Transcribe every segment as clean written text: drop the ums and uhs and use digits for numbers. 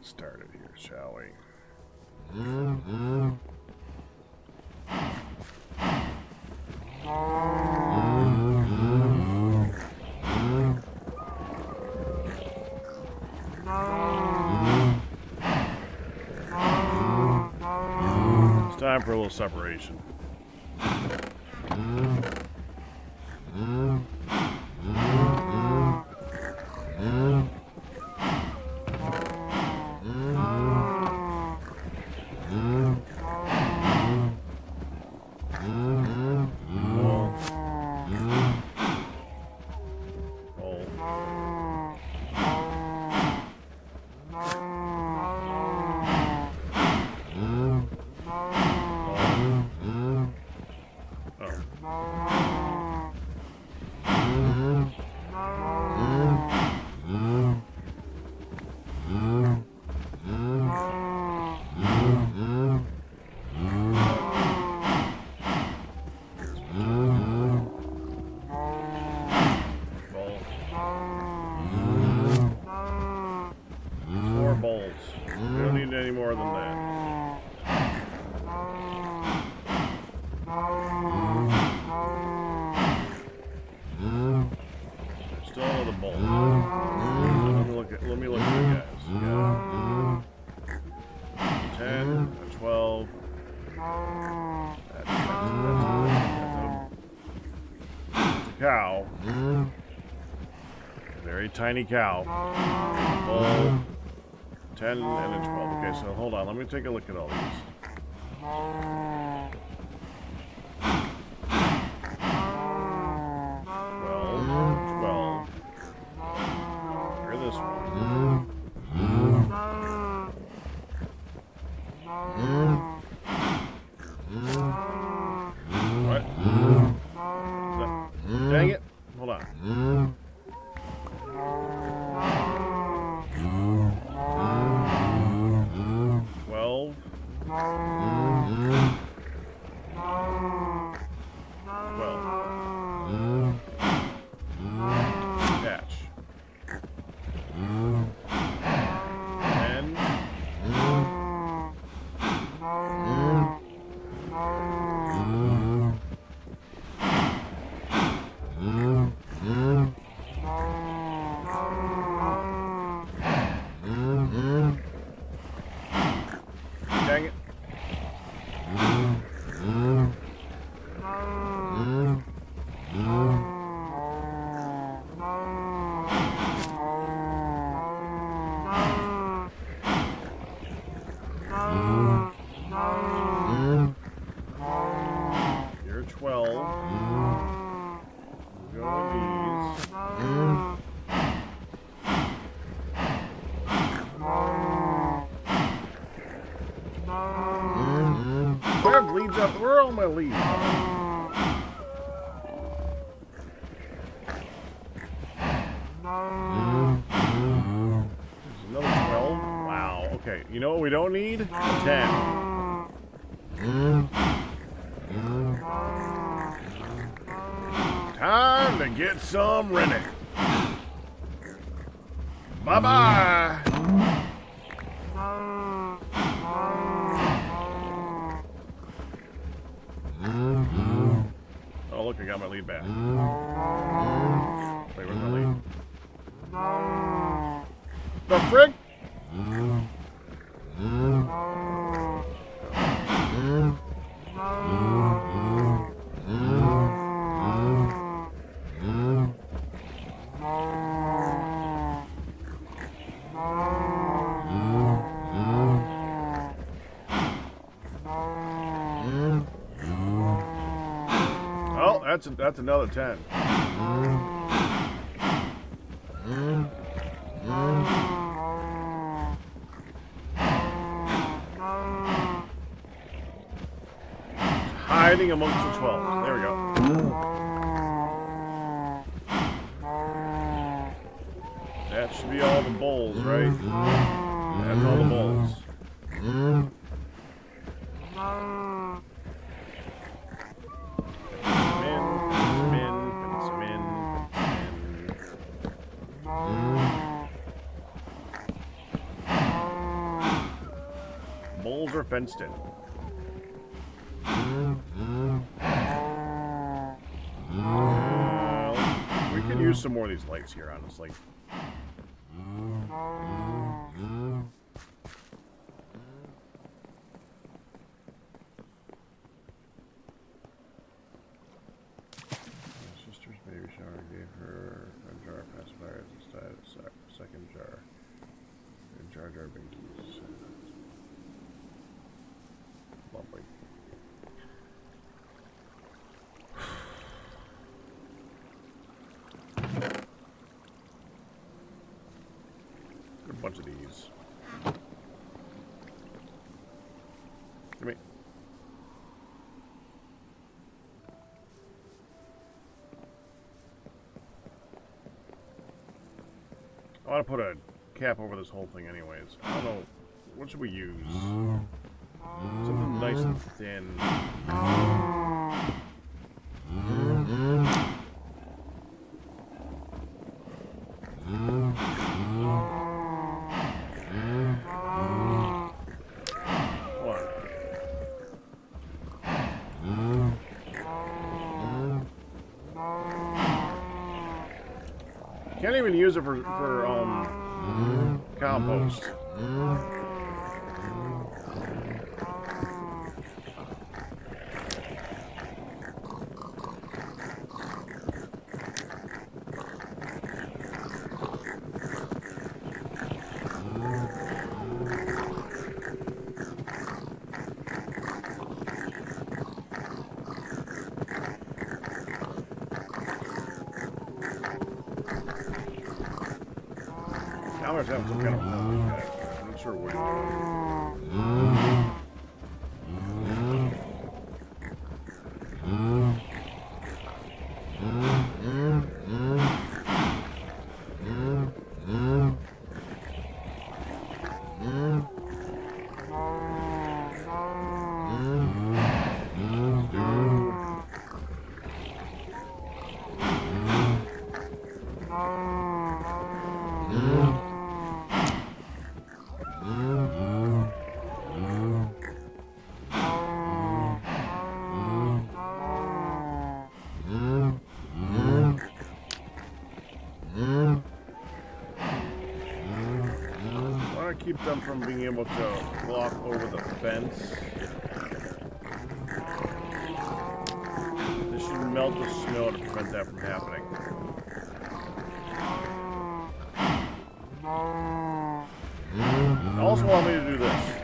Started here, shall we? It's time for a little separation. Let me look at you guys. Yeah. 10, 12. That's a cow. A very tiny cow. Bull. 10 and a 12. Okay, so hold on. Let me take a look at all these. 12. Here's this one. What? Dang it. Hold on. 12. Catch. 10. Dang it. You're 12. Go with these. I have leads up. Where are all my leads? There's another 12. Wow. Okay. You know what we don't need? 10. Time to get some rennet. Bye-bye. Oh, look, I got my lead back. Wait, where's my lead? The frick? Oh, that's another 10. Hiding amongst the 12. There we go. That should be all the bowls, right? That's all the bowls. animals are fenced in. We could use some more of these lights here, honestly. Baby shower gave her a jar of pacifiers instead of a second jar. And Jar Jar Binkies. Lovely. A bunch of these. Give me. I want to put a cap over this whole thing anyways. I don't know. What should we use? Something nice and thin. Can't even use it for compost. I'm gonna have some kind of I'm not sure what. Keep them from being able to walk over the fence. This should melt the snow to prevent that from happening. I also want me to do this.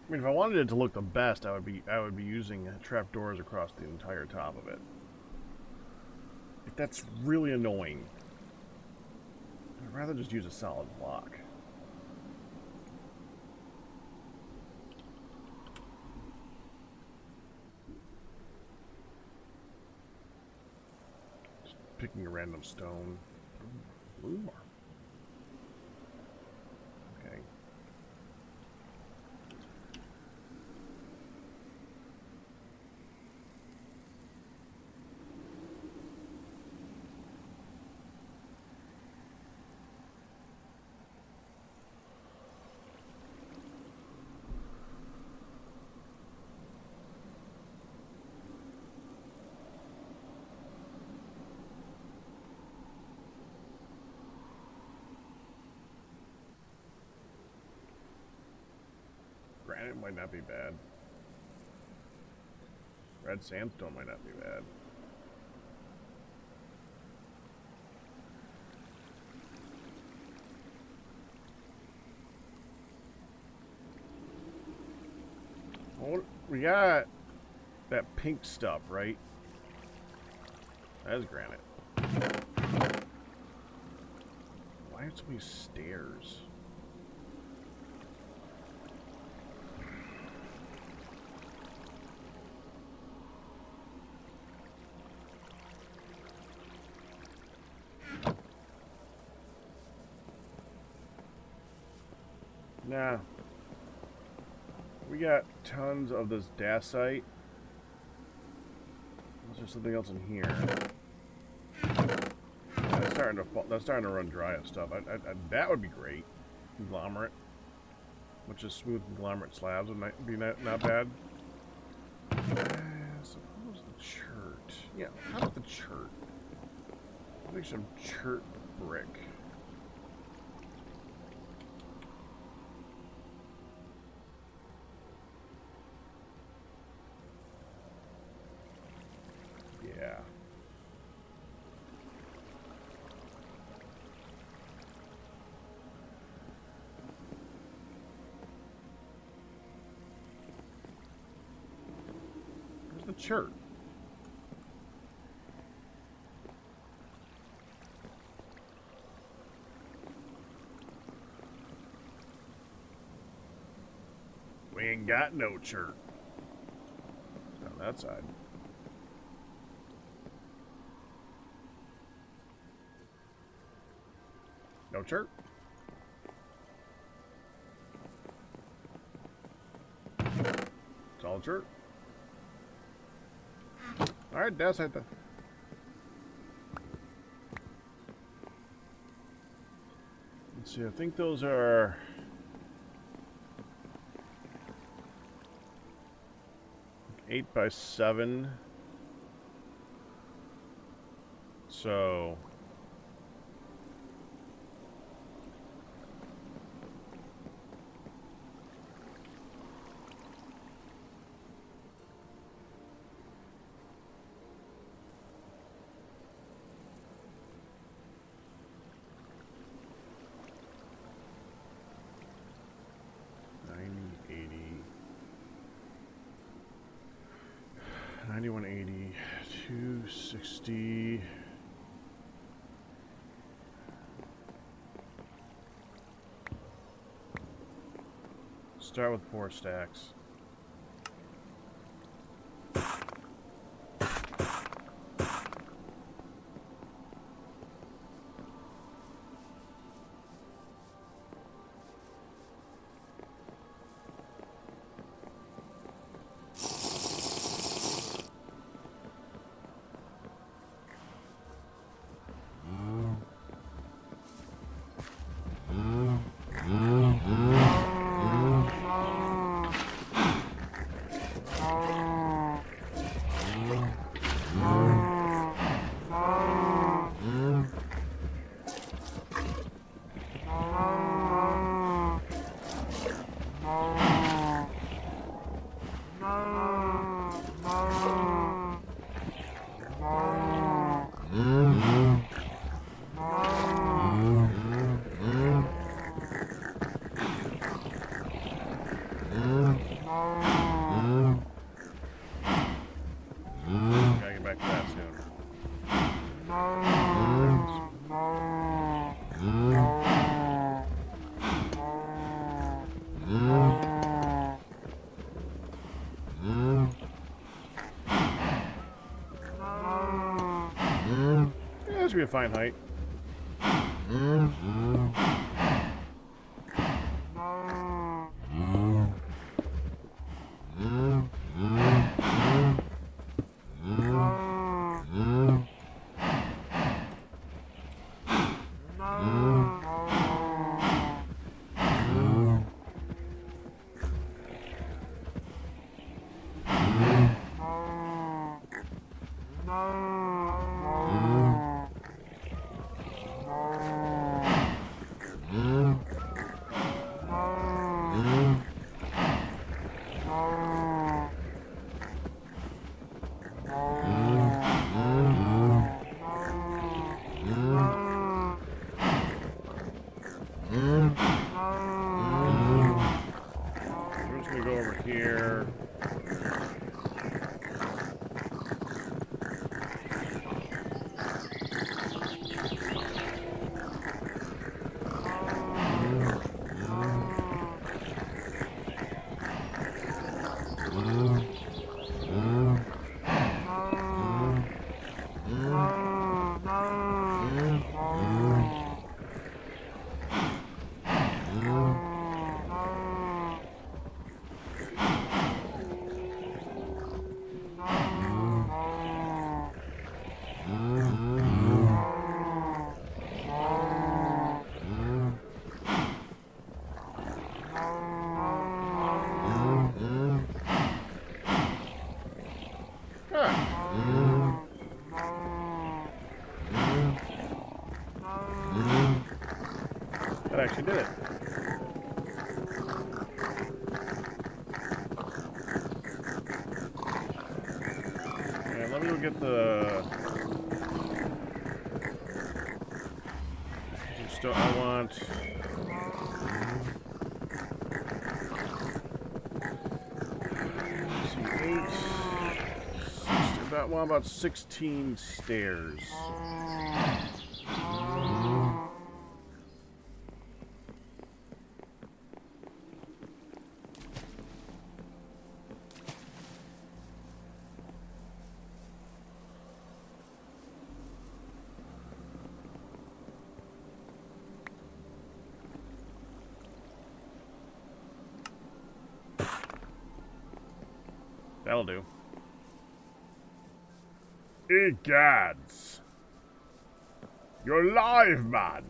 I mean, if I wanted it to look the best, I would be using trapdoors across the entire top of it. If that's really annoying, I'd rather just use a solid block. Just picking a random stone. Blue marble. Okay. Granite might not be bad. Red sandstone might not be bad. We got that pink stuff, right? That is granite. Why are so many stairs? Nah. We got tons of this dacite. Is there something else in here? That's starting to fall, that's starting to run dry of stuff. That would be great. Conglomerate. Which is smooth conglomerate slabs would be not bad. Suppose the chert. Yeah, how about the chert? Make some chert brick. Yeah. Where's the chert? We ain't got no chert. On that side. No chirp. It's all chirp. Alright, that's it then. Let's see, I think those are 8 by 7. So $91.80, $260. Start with 4 stacks. Gotta get back to that soon. Yeah, that should be a fine height. We're just gonna go over here. Huh. That actually did it. And let me go get the... I want... About 16 stairs. That'll do. Egads! You're live, man!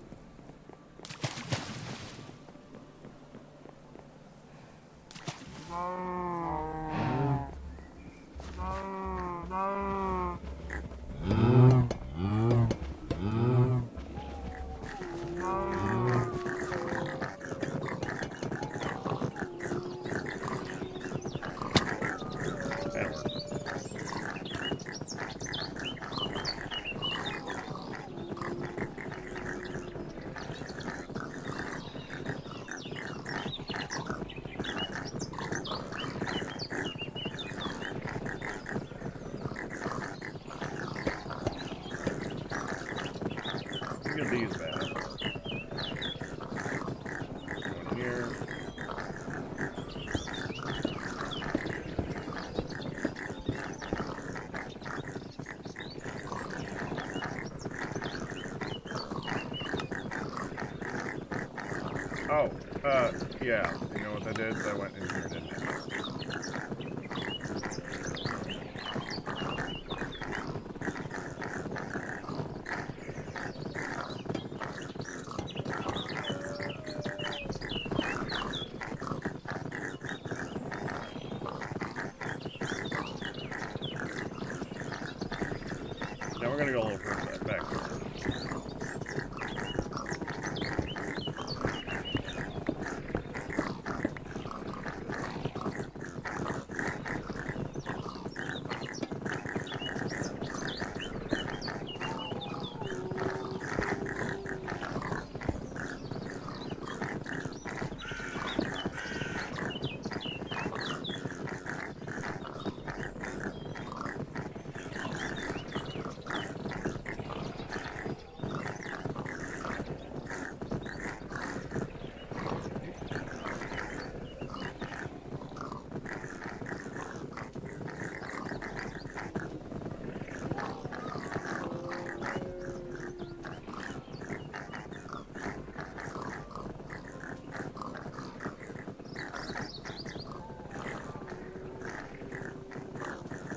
These back. One here. Oh, yeah. You know what that did? That went in here, didn't it? Now we're gonna go a little further back.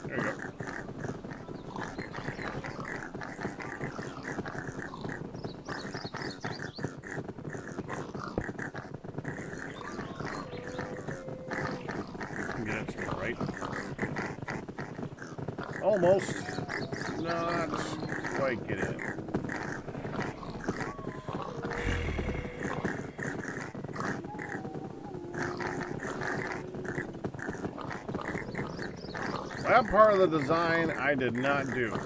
There you go. Get it to the right. Almost. Not quite get in. That part of the design I did not do.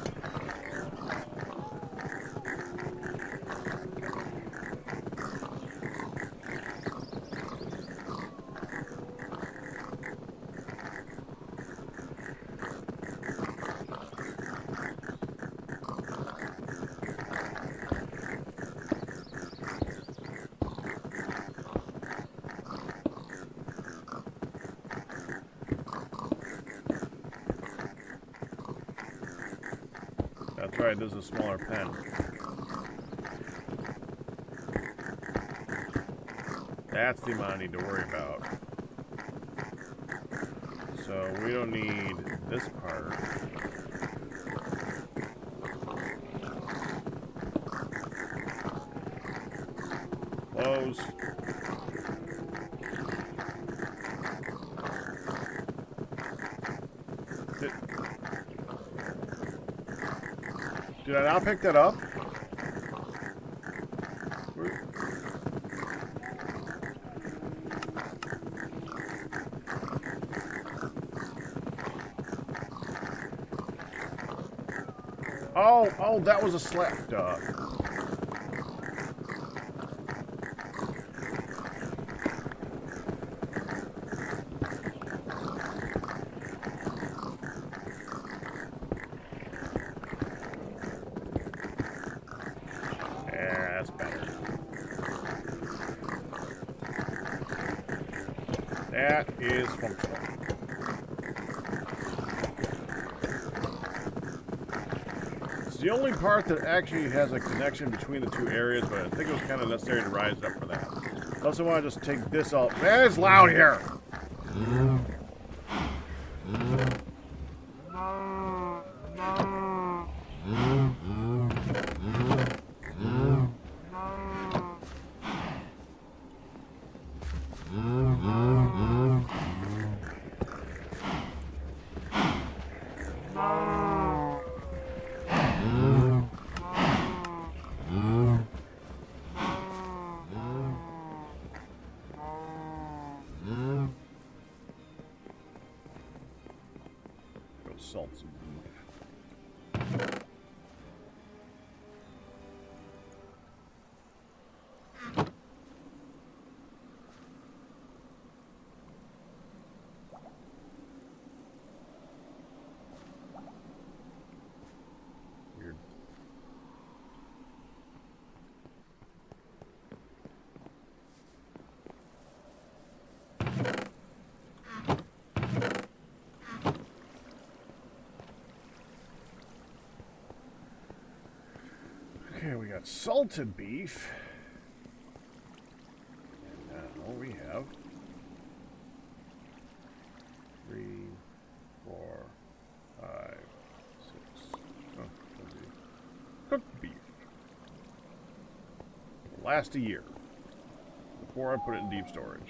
That's right, this is a smaller pen. That's the amount I need to worry about. So we don't need this part. Close. Did I not pick that up? Oh, that was a slap. Duh. Yeah, that's better. That is functional. It's the only part that actually has a connection between the two areas, but I think it was kind of necessary to rise up for that. I also want to just take this all. Man, it's loud here! Salt some beef. Weird. Okay, we got salted beef. And now we have 3, 4, 5, 6. Oh, cooked beef. It'll last a year before I put it in deep storage.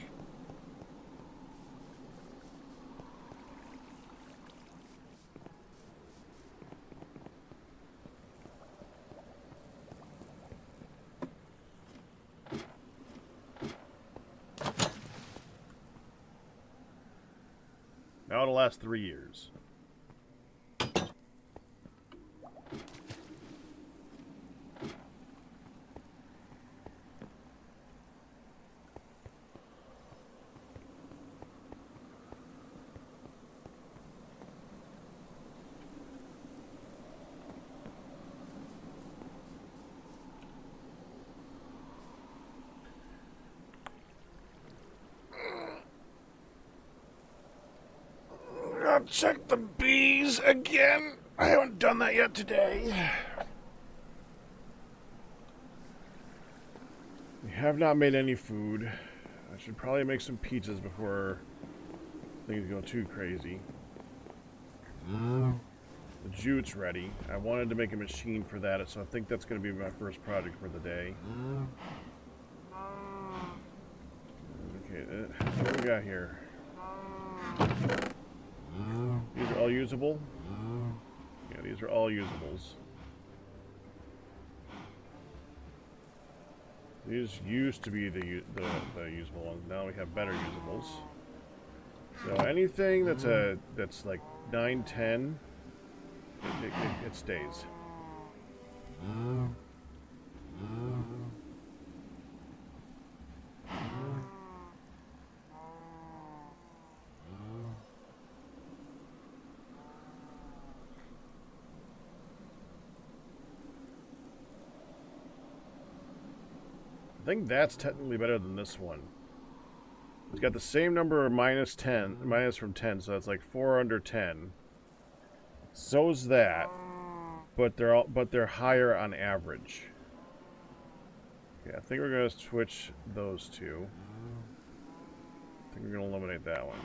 Now it'll last 3 years. Check the bees again. I haven't done that yet today. We have not made any food. I should probably make some pizzas before things go too crazy. The jute's ready. I wanted to make a machine for that, so I think that's going to be my first project for the day. Okay, what do we got here? These are all usable? Yeah, these are all usables. These used to be the usable ones. Now we have better usables. So anything that's like 9, 10, it stays. I think that's technically better than this one. It's got the same number of minus from 10, so that's like 4 under 10. So's that, but they're higher on average. Okay, I think we're gonna switch those two. I think we're gonna eliminate that one.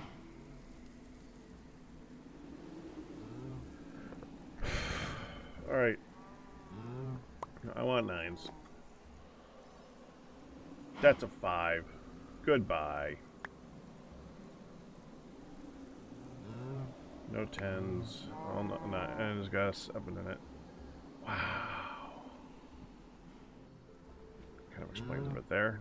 All right. I want 9s. That's a 5. Goodbye. No 10s. Well, no, and it's got a 7 in it. Wow. Kind of explains a bit there.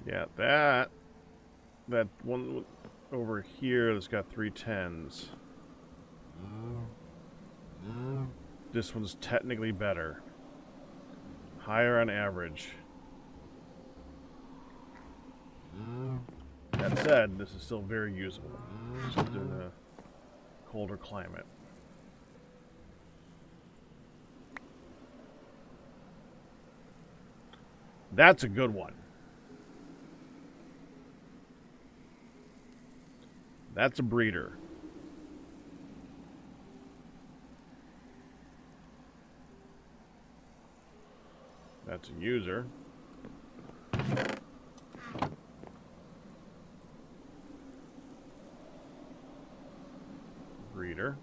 Yeah, that one over here that's got 3 10s. This one's technically better. Higher on average. That said, this is still very usable. Just in a colder climate. That's a good one. That's a breeder. That's a user. Breeder.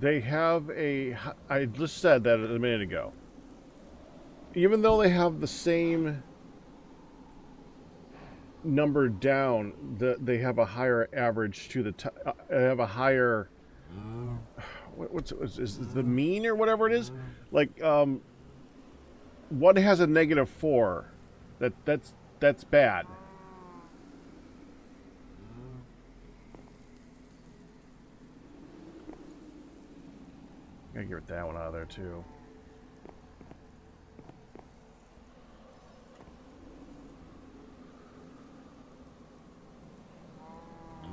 They have a... I just said that a minute ago. Even though they have the same number down, they have a higher average to the... They have a higher... Is the mean or whatever it is? Like, one has a -4. That's bad. Gotta get that one out of there too.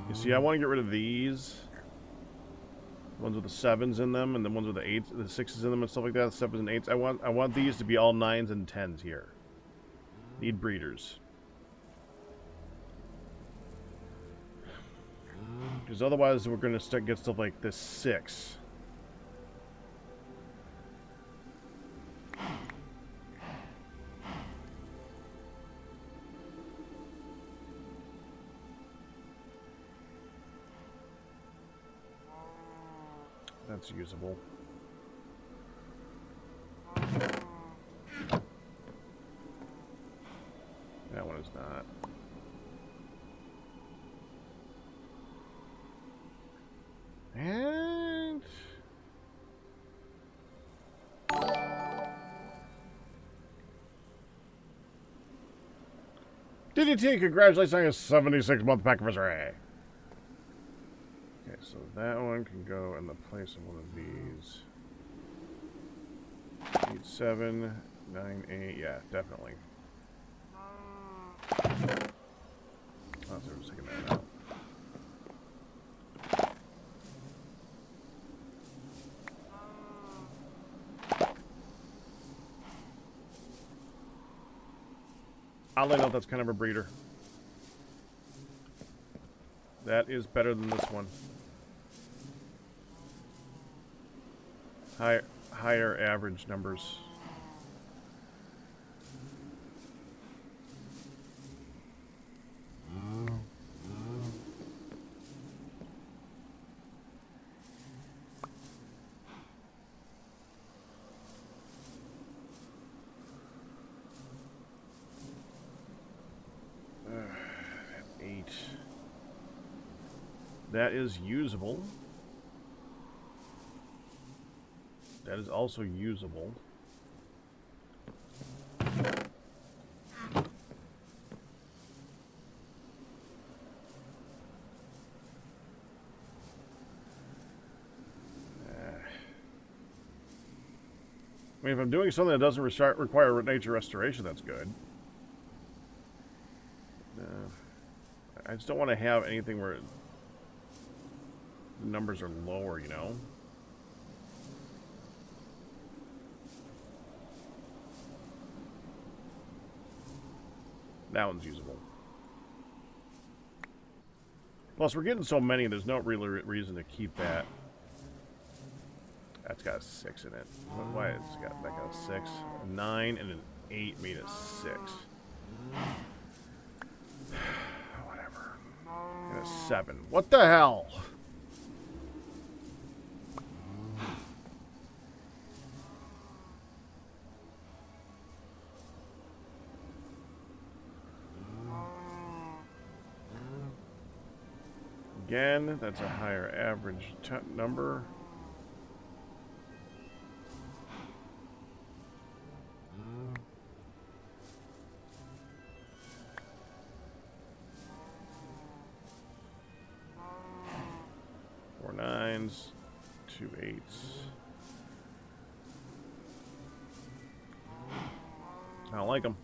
You see, I want to get rid of these. Ones with the 7s in them, and the ones with the 8s, the 6s in them, and stuff like that. 7s and 8s. I want these to be all 9s and 10s here. Need breeders. Because otherwise, we're gonna get stuff like this 6. That's usable. That one is not. And... DDT, congratulations on your 76-month pack anniversary. Okay, so that one can go in the place of one of these. 8, 7, 9, 8. Yeah, definitely. Oh, so we're just taking that out. Oddly enough, that's kind of a breeder. That is better than this one. Higher average numbers. That is usable. That is also usable. I mean, if I'm doing something that doesn't require nature restoration, that's good. I just don't want to have anything where the numbers are lower, you know? That one's usable. Plus, we're getting so many, there's no real reason to keep that. That's got a 6 in it. Why it's got that got a 6? A 9 and an 8 made a 6. Whatever. And a 7. What the hell? Again, that's a higher average number. Four 9s, 2 8s. I don't like them.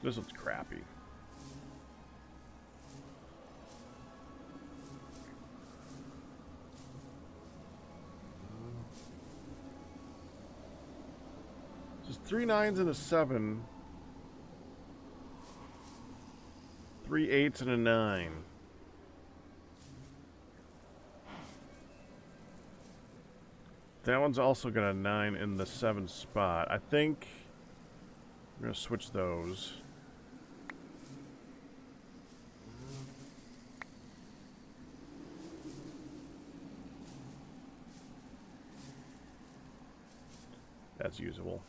This one's crappy. Just 3 9s and a 7. 3 8s and a 9. That one's also got a 9 in the 7 spot. I think I'm going to switch those. That's usable.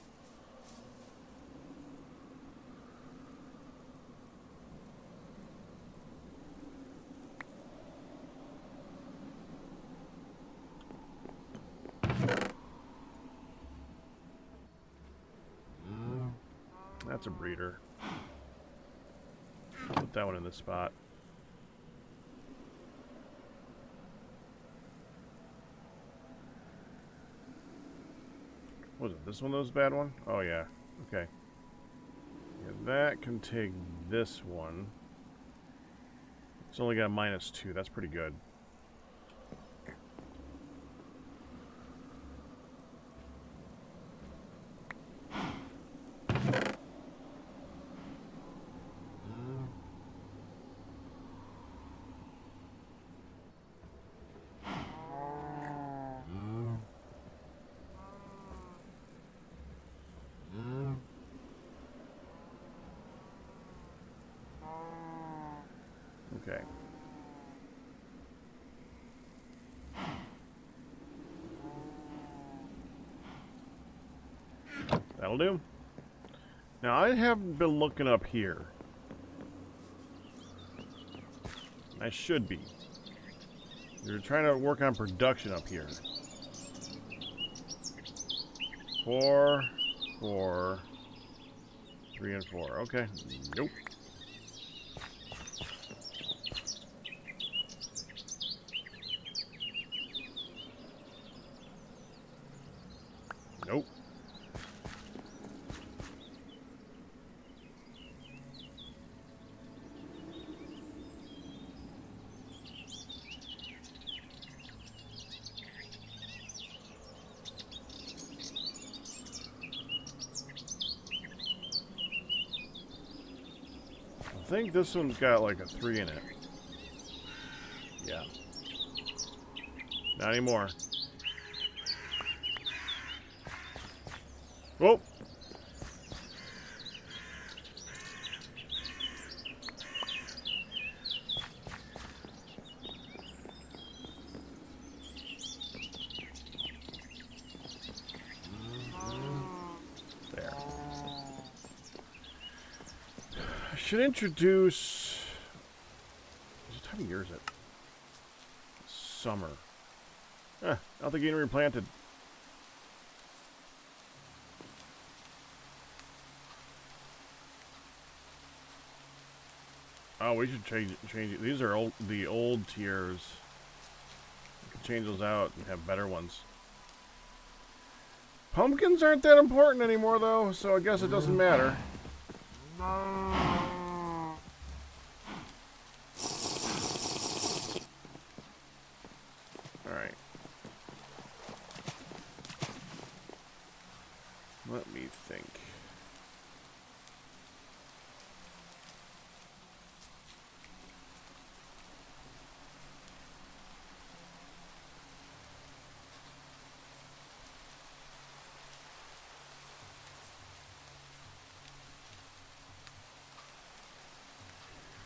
That's a breeder. Put that one in this spot. Was it this one that was a bad one? Oh yeah. Okay. Yeah, that can take this one. It's only got a -2. That's pretty good. Okay. That'll do. Now, I haven't been looking up here. I should be. You're trying to work on production up here. 4, 4, 3, and 4. Okay. Nope. Nope. I think this one's got like a 3 in it. Yeah. Not anymore. Whoa! There. I should introduce... What time of year is it? Summer. I don't think getting replanted. Oh, we should change it. These are the old tiers. We can change those out and have better ones. Pumpkins aren't that important anymore, though, so I guess it doesn't matter.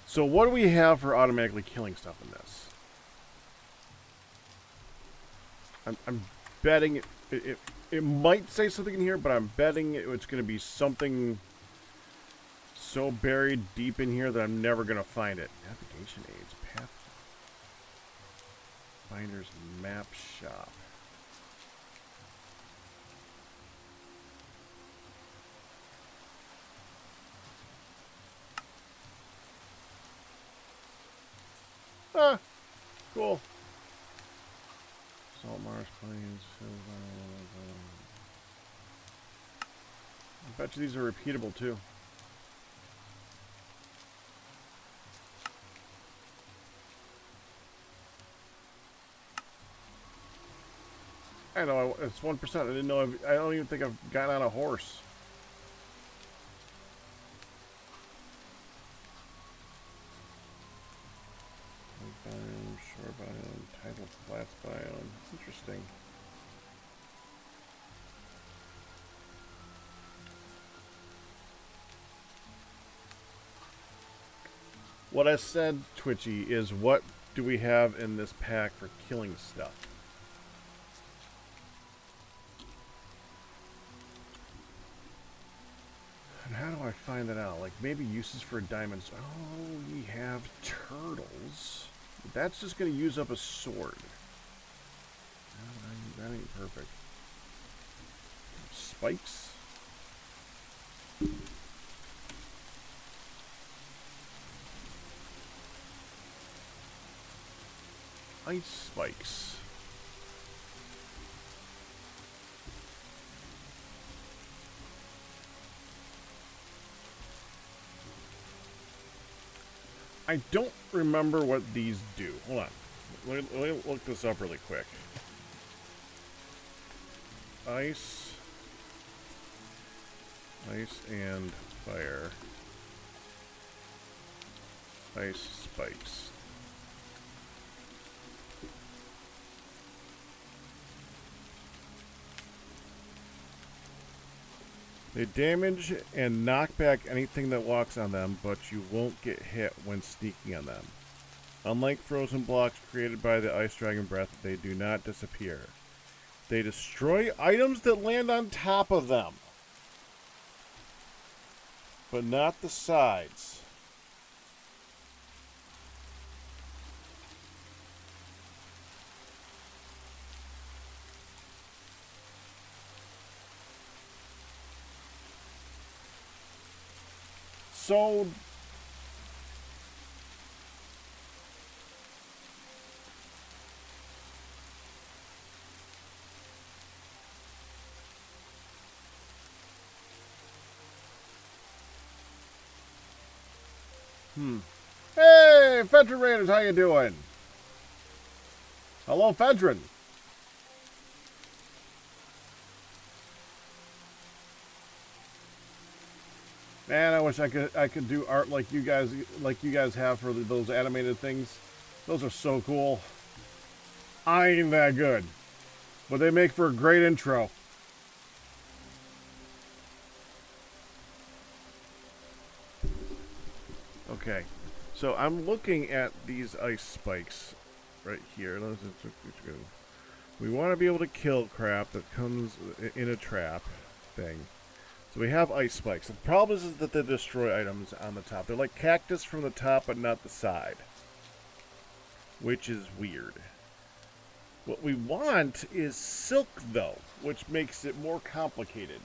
So what do we have for automatically killing stuff in this? I'm betting it might say something in here, but I'm betting it's going to be something so buried deep in here that I'm never going to find it. Navigation aids, Pathfinder's map shop. Ah, cool. Salt marsh plains. I bet you these are repeatable too. I know it's 1%. I didn't know. I don't even think I've gotten on a horse. Biome, shore biome, tidal flats biome. Interesting. What I said, Twitchy, is what do we have in this pack for killing stuff? And how do I find that out? Like maybe uses for diamonds. Oh, we have turtles. That's just going to use up a sword. That ain't perfect. Spikes. Ice spikes. I don't remember what these do. Hold on. Let me look this up really quick. Ice and fire. Ice spikes. They damage and knock back anything that walks on them, but you won't get hit when sneaking on them. Unlike frozen blocks created by the Ice Dragon Breath, they do not disappear. They destroy items that land on top of them, but not the sides. So Hey, Fedrin Raiders, how you doing? Hello, Fedrin. Man, I wish I could do art like you guys have for those animated things. Those are so cool. I ain't that good, but they make for a great intro. Okay, so I'm looking at these ice spikes right here. We want to be able to kill crap that comes in a trap thing. So we have ice spikes. The problem is that they destroy items on the top. They're like cactus from the top, but not the side, which is weird. What we want is silk, though, which makes it more complicated.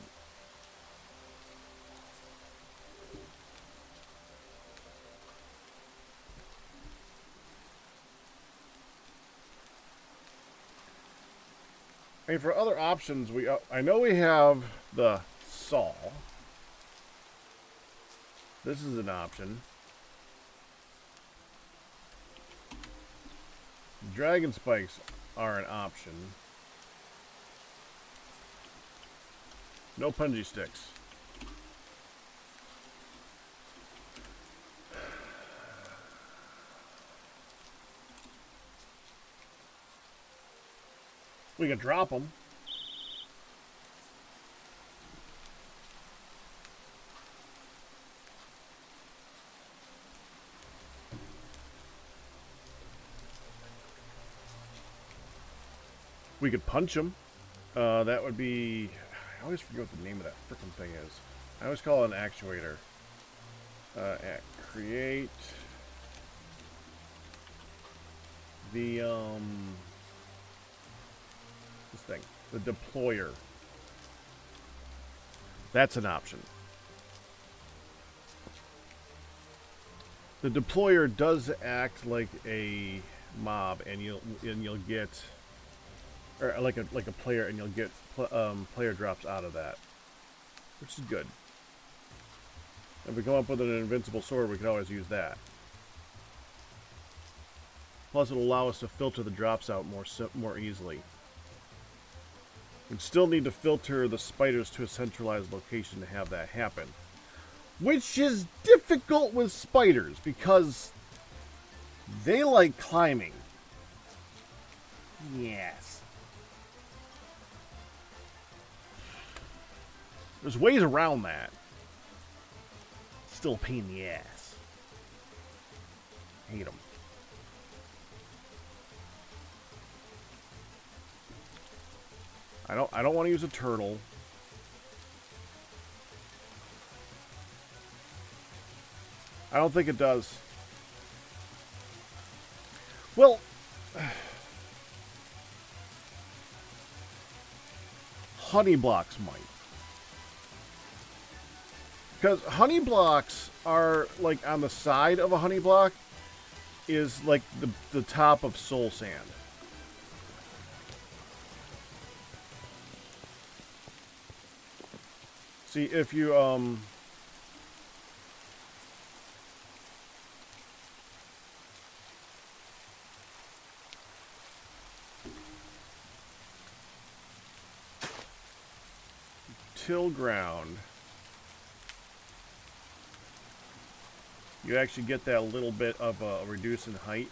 I mean, for other options, I know we have the saw. This is an option. Dragon spikes are an option. No punji sticks. We can drop them. We could punch them. That would be... I always forget what the name of that frickin' thing is. I always call it an actuator. Create... the, this thing. The deployer. That's an option. The deployer does act like a mob, and you'll get, or like a player, and you'll get player drops out of that, which is good. If we come up with an invincible sword, we can always use that. Plus, it'll allow us to filter the drops out more easily. We still need to filter the spiders to a centralized location to have that happen. Which is difficult with spiders, because they like climbing. Yes. There's ways around that. Still a pain in the ass. Hate them. I don't want to use a turtle. I don't think it does. Well, honey blocks might. Because honey blocks are like on the side of a honey block is like the top of soul sand. See, if you, till ground, you actually get that little bit of a reduce in height,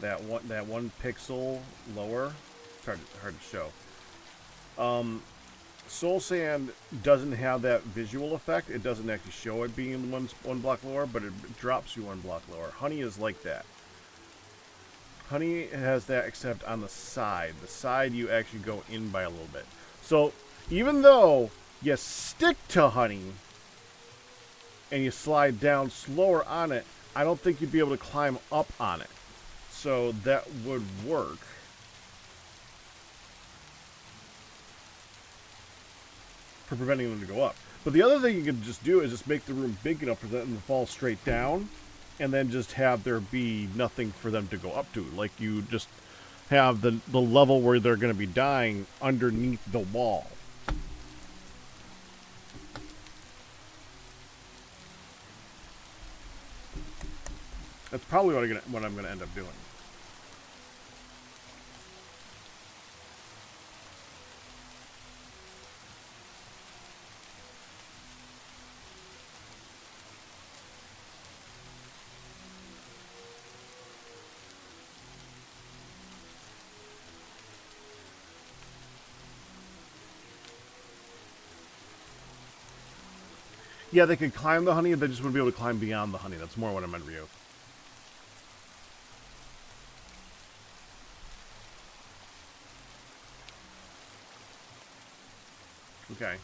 that one pixel lower. It's hard to show. Soul Sand doesn't have that visual effect. It doesn't actually show it being one block lower, but it drops you one block lower. Honey is like that. Honey has that except on the side. The side you actually go in by a little bit. So even though you stick to honey and you slide down slower on it, I don't think you'd be able to climb up on it. So that would work. For preventing them to go up. But the other thing you could just do is just make the room big enough for them to fall straight down, and then just have there be nothing for them to go up to. Like you just have the level where they're going to be dying underneath the wall. That's probably what I'm going to end up doing. Yeah, they could climb the honey, they just wouldn't be able to climb beyond the honey. That's more what I meant for you. Okay.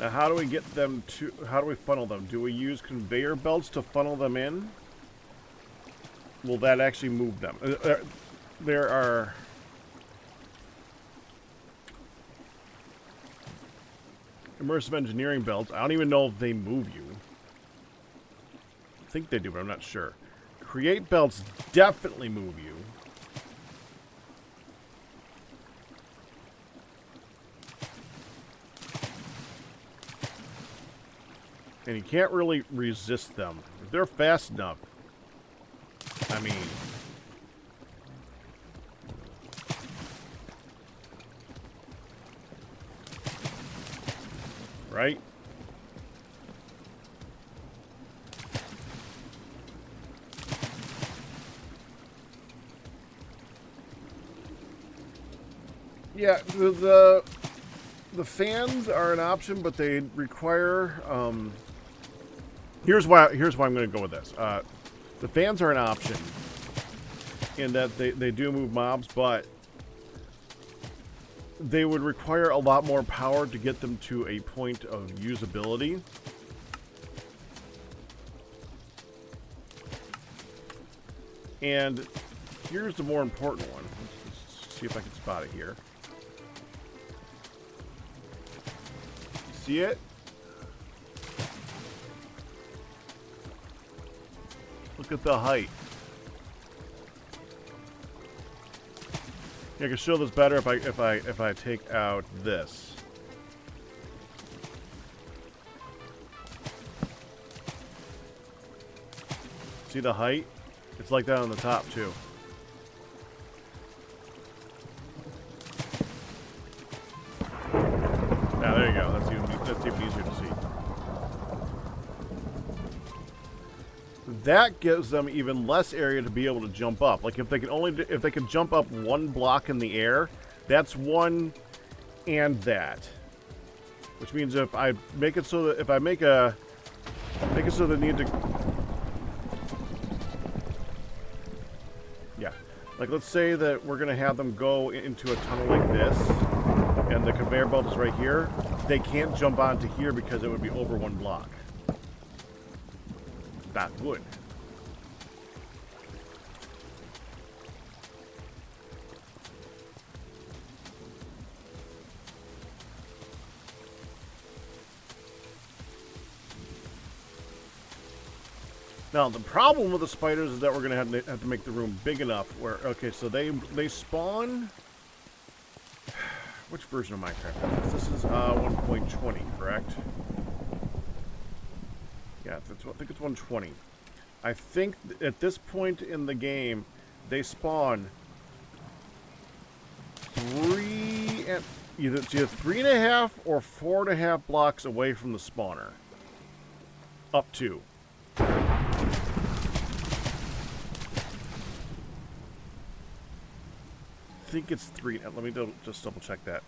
Now, how do we get them to... How do we funnel them? Do we use conveyor belts to funnel them in? Will that actually move them? There are... immersive engineering belts. I don't even know if they move you. I think they do, but I'm not sure. Create belts definitely move you. And you can't really resist them. If they're fast enough, I mean... Right? Yeah, the fans are an option, but they require... here's why I'm going to go with this. The fans are an option in that they do move mobs, but they would require a lot more power to get them to a point of usability. And here's the more important one. Let's see if I can spot it here. See it? Look at the height. I can show this better if I take out this. See the height? It's like that on the top too. Now there you go. That's even easier to see. That gives them even less area to be able to jump up. Like if they can jump up one block in the air, that's one and that. Which means if I make it so that if I make it so they need to, yeah, like let's say that we're gonna have them go into a tunnel like this, and the conveyor belt is right here. They can't jump onto here because it would be over one block. Not good. Now the problem with the spiders is that we're gonna have to make the room big enough where, okay, so they spawn. Which version of Minecraft is this? This is 1.20, correct? Yeah, I think it's 120. I think at this point in the game, they spawn either 3.5 or 4.5 blocks away from the spawner. Up to. I think it's 3. Let me just double check that.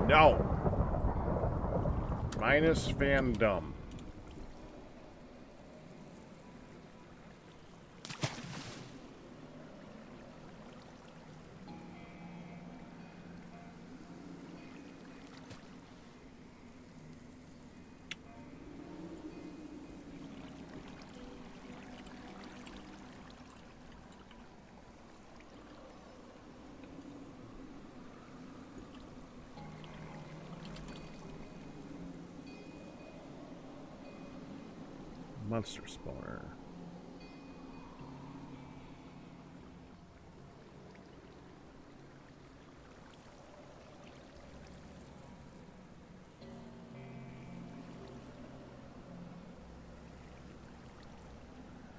No! Minus fandom. Monster spawner.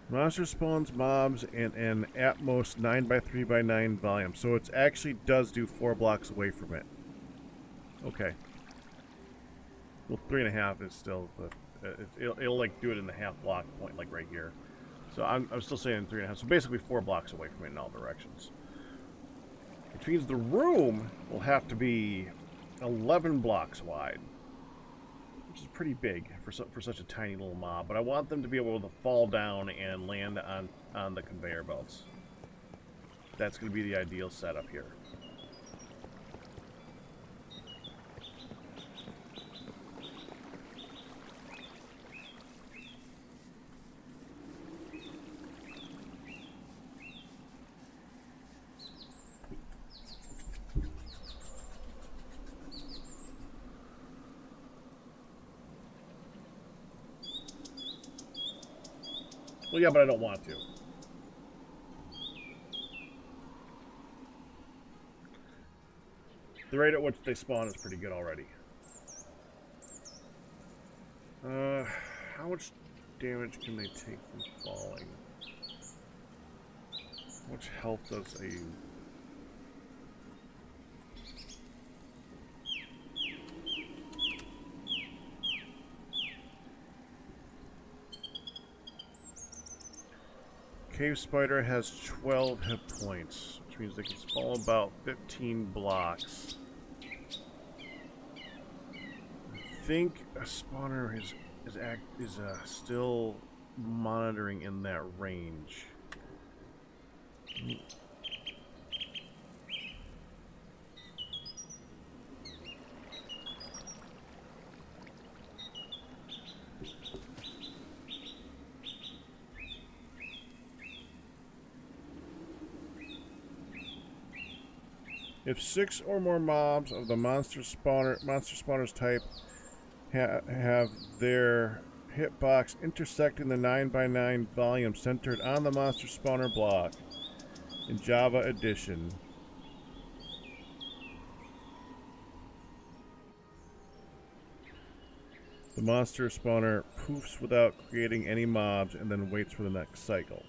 Monster spawns mobs in an at most 9x3x9 volume, so it actually does do 4 blocks away from it. Okay. Well, 3.5 is still the. It'll like do it in the half block point, like right here. So I'm still saying 3.5. So basically 4 blocks away from it in all directions. Which means the room will have to be 11 blocks wide, which is pretty big for such a tiny little mob. But I want them to be able to fall down and land on the conveyor belts. That's going to be the ideal setup here. Well, yeah, but I don't want to. The rate at which they spawn is pretty good already. How much damage can they take from falling? How much health does a... Cave spider has 12 hit points, which means they can spawn about 15 blocks. I think a spawner is still monitoring in that range. If 6 or more mobs of the monster's type have their hitbox intersecting the 9x9 volume centered on the monster spawner block in Java Edition, the monster spawner poofs without creating any mobs and then waits for the next cycle.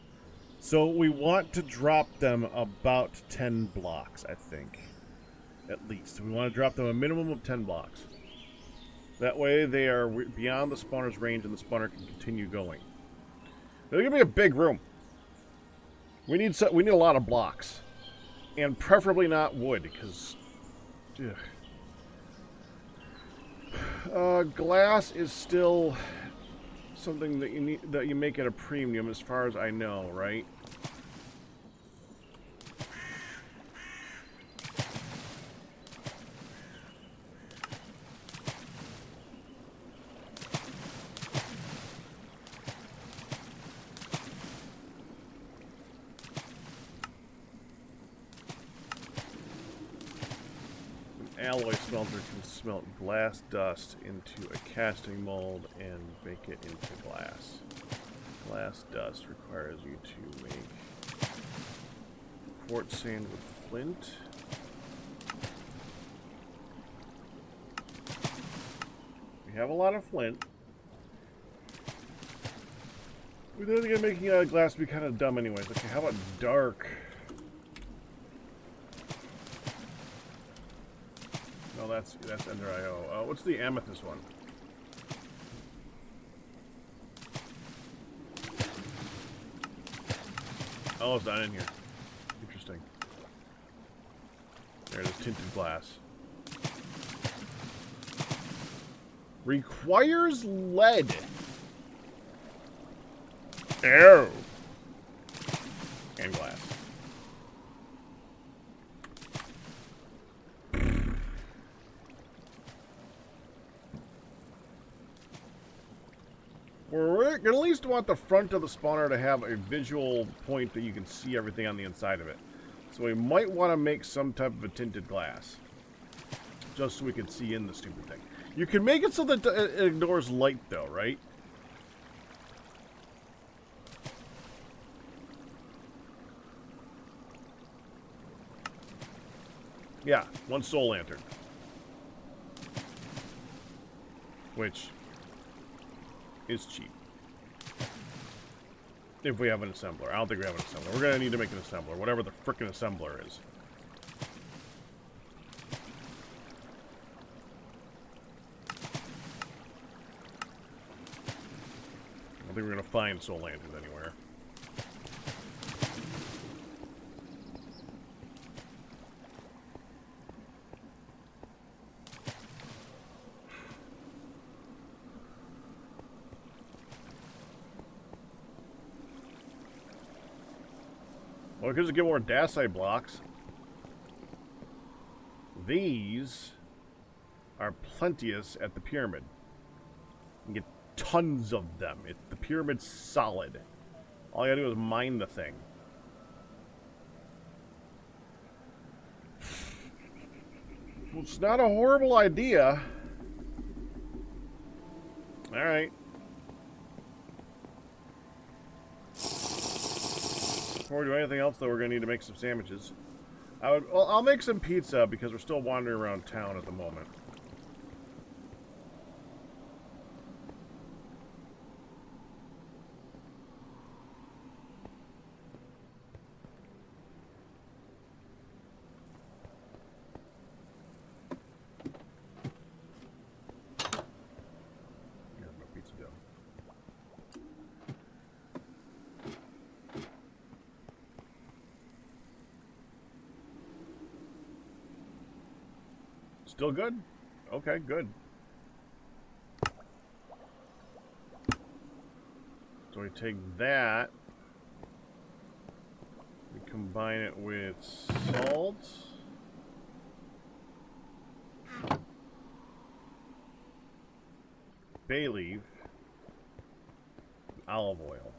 So we want to drop them about 10 blocks, I think. At least. We want to drop them a minimum of 10 blocks. That way they are beyond the spawner's range and the spawner can continue going. They're going to be a big room. We need a lot of blocks. And preferably not wood, because... glass is still something that you make at a premium, as far as I know, right? Alloy smelter can smelt glass dust into a casting mold and make it into glass. Glass dust requires you to make quartz sand with flint. We have a lot of flint. We then again making glass be kind of dumb anyways. Okay, how about dark? No, that's Ender IO. What's the amethyst one? Oh, it's not in here. Interesting. There it is, tinted glass. Requires lead. Oh. And glass. We're going to at least want the front of the spawner to have a visual point that you can see everything on the inside of it. So we might want to make some type of a tinted glass. Just so we can see in the stupid thing. You can make it so that it ignores light though, right? Yeah, one soul lantern. Which is cheap. If we have an assembler. I don't think we have an assembler. We're going to need to make an assembler. Whatever the frickin' assembler is. I don't think we're going to find soul lanterns anywhere. Well, we could just get more dacite blocks. These are plenteous at the pyramid. You can get tons of them. The pyramid's solid. All you gotta do is mine the thing. Well, it's not a horrible idea. Alright. Before we do anything else, though, we're going to need to make some sandwiches. I'll make some pizza because we're still wandering around town at the moment. Here's my pizza dough. Still good? Okay, good. So we take that. We combine it with salt. Bay leaf. Olive oil.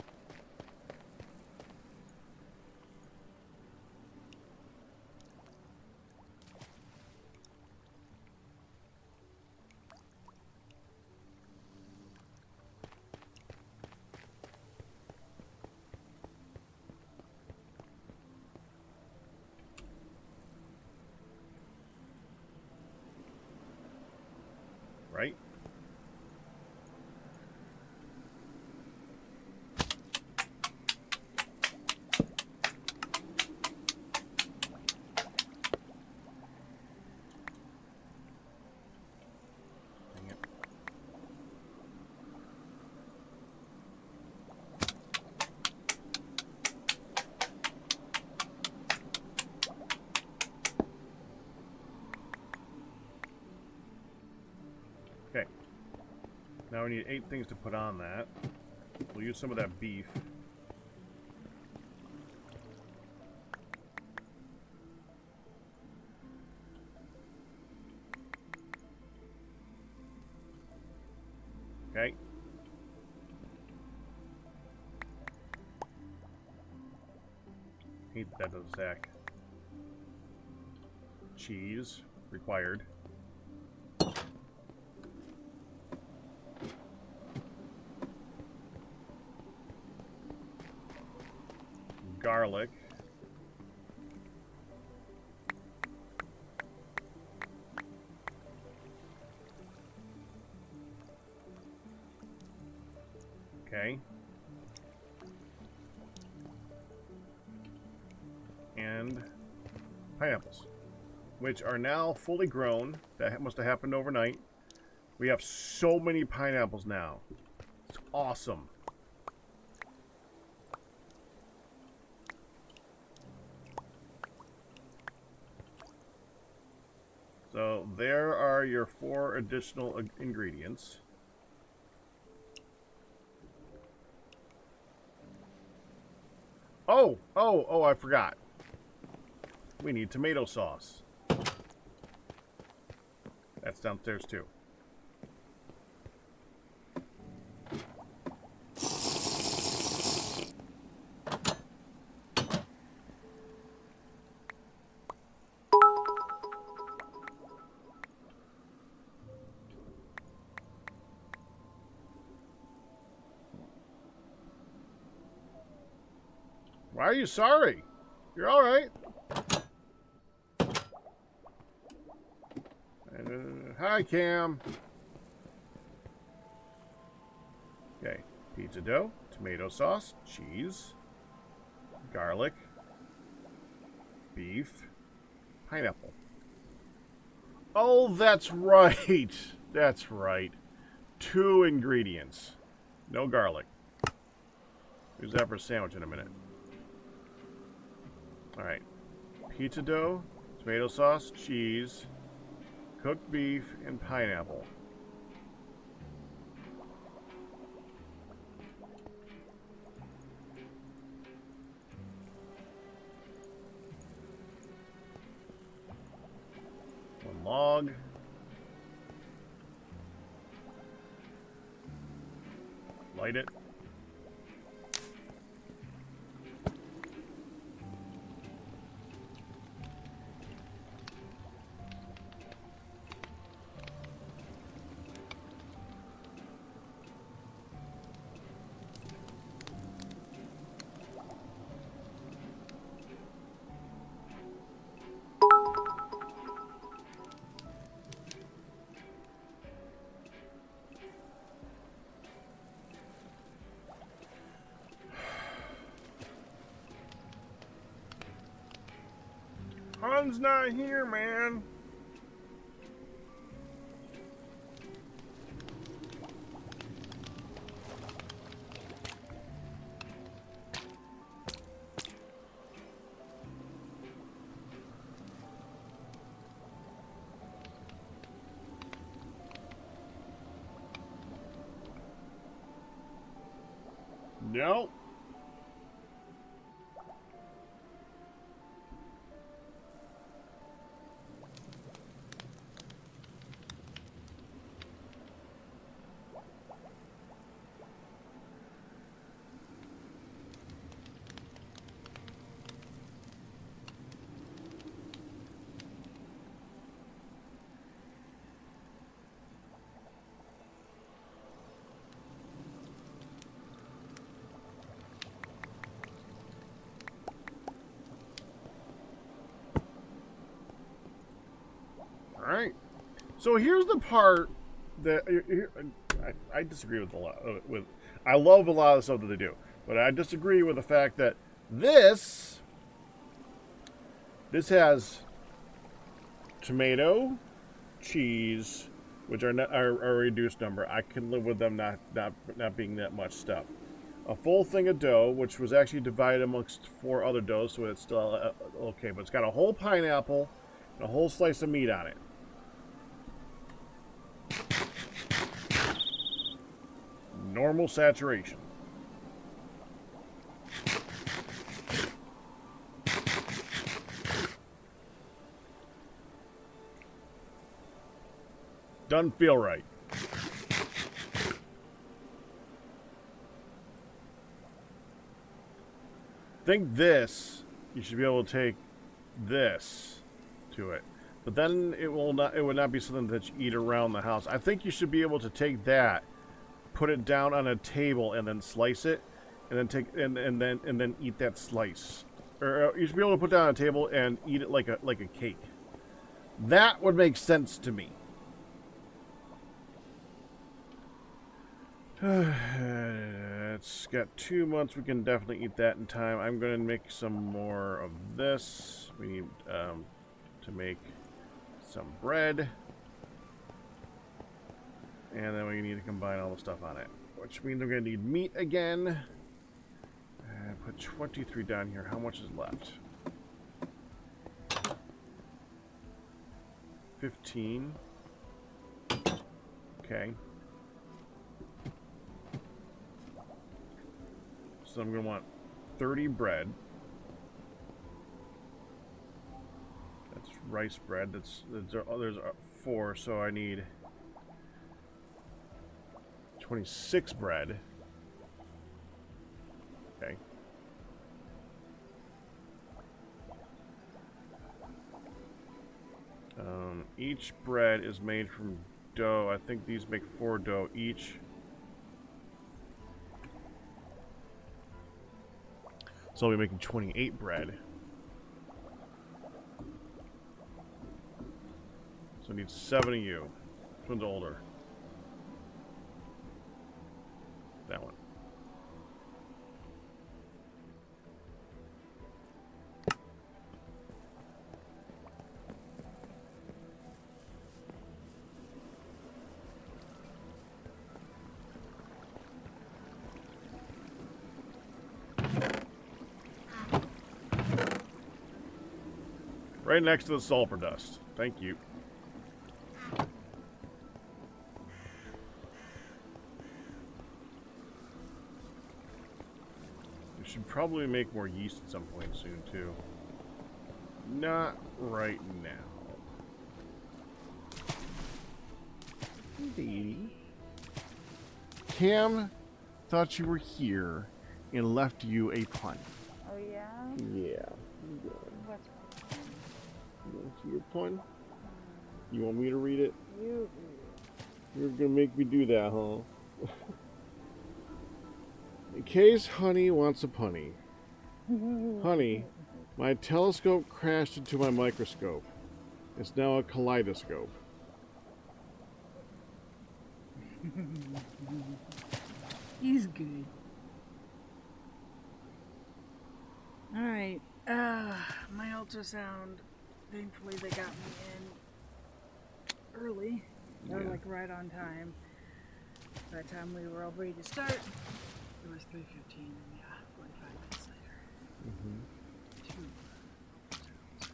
Right? Dang it. Okay. Now we need 8 things to put on that. We'll use some of that beef. Okay. Heat that to the sack. Cheese required. Garlic. Okay. And pineapples, which are now fully grown. That must have happened overnight. We have so many pineapples now. It's awesome. So there are your 4 additional ingredients. Oh, I forgot. We need tomato sauce. That's downstairs too. Why are you sorry? You're all right. Hi, Cam. Okay, pizza dough, tomato sauce, cheese, garlic, beef, pineapple. Oh, that's right. That's right. 2 ingredients. No garlic. Use that for a sandwich in a minute. Alright. Pizza dough, tomato sauce, cheese, cooked beef, and pineapple. One log. Light it. Han's not here, man. No. All right. So here's the part that I disagree with a lot. I love a lot of the stuff that they do, but I disagree with the fact that this has tomato, cheese, which are a reduced number. I can live with them not being that much stuff. A full thing of dough, which was actually divided amongst 4 other doughs, so it's still okay. But it's got a whole pineapple and a whole slice of meat on it. Normal saturation. Doesn't feel right. Think this, you should be able to take this to it. But then it would not be something that you eat around the house. I think you should be able to take that, put it down on a table and then slice it, and then take and then eat that slice. Or you should be able to put it down on a table and eat it like a cake. That would make sense to me. It's got 2 months. We can definitely eat that in time. I'm going to make some more of this. We need to make some bread. And then we need to combine all the stuff on it. Which means we're going to need meat again. Put 23 down here. How much is left? 15. Okay. So I'm going to want 30 bread. That's rice bread. There's 4, so I need 26 bread. Okay. Each bread is made from dough. I think these make 4 dough each. So I'll be making 28 bread. So I need 7 of you. Which one's older? That one. Right next to the sulfur dust. Thank you. We should probably make more yeast at some point soon, too. Not right now. Baby. Cam thought you were here and left you a pun. Oh, yeah? Yeah. What's You want to see your pun? You want me to read it? you? You're gonna make me do that, huh? In case Honey wants a punny. Honey, my telescope crashed into my microscope. It's now a kaleidoscope. He's good. Alright, my ultrasound, thankfully they got me in early. They were like right on time. By the time we were all ready to start, it was 3:15 and yeah, 45 minutes later. Two ultrasounds.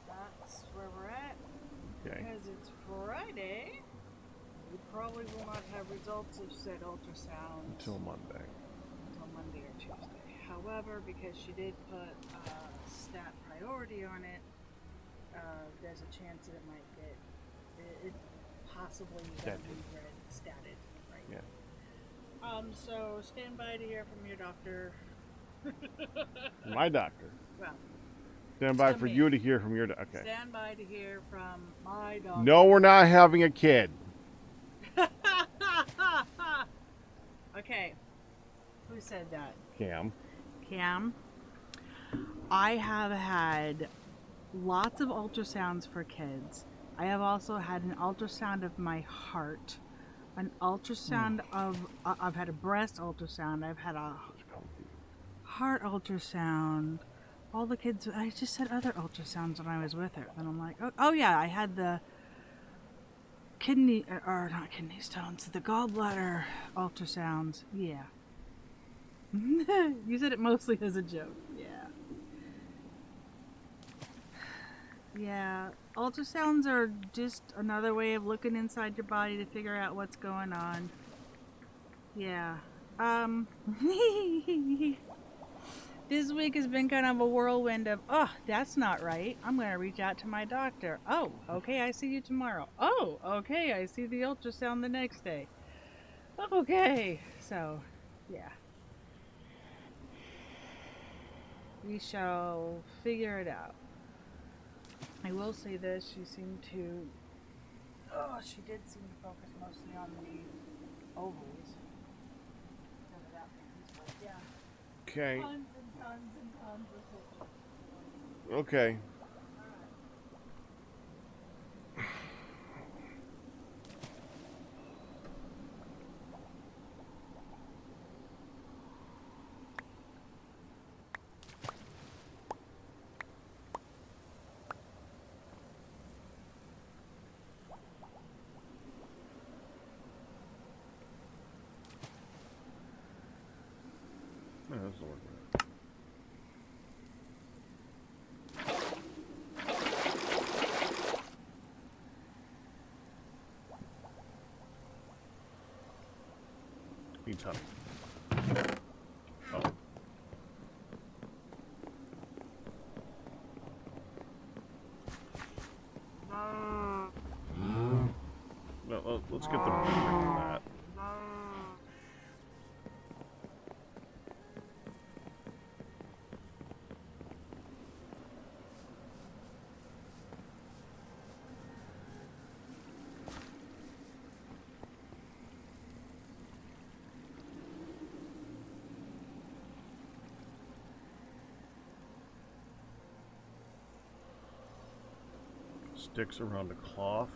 That's where we're at. probably will not have results of said ultrasound Until Monday. until Monday or Tuesday. However, because she did put stat priority on it, there's a chance that it might get it possibly Statted. statted, right? Yeah. So stand by to hear from your doctor. My doctor. Well, Stand by from for me. you to hear from your doctor. Okay. Stand by to hear from my doctor. No, we're not having a kid. Okay. Who said that? Cam. Cam. I have had lots of ultrasounds for kids. I have also had an ultrasound of my heart, an ultrasound of, I've had a breast ultrasound, I've had a heart ultrasound. All the kids, I just said other ultrasounds when I was with her. And I'm like, oh yeah, I had the kidney, or not kidney stones, the gallbladder ultrasounds. Yeah. You said it mostly as a joke. Yeah. Yeah. Ultrasounds are just another way of looking inside your body to figure out what's going on. Yeah. This week has been kind of a whirlwind of, oh, that's not right. I'm going to reach out to my doctor. Oh, okay, I see you tomorrow. Oh, okay, I see the ultrasound the next day. Okay, so, yeah. We shall figure it out. I will say this, she seemed to, she did seem to focus mostly on the ovaries. Whatever that means, but yeah. Okay. Tons and tons and tons of pictures. Okay. No, that's not working. Needs honey. Oh. No, let's get the break to that. Sticks around a cloth.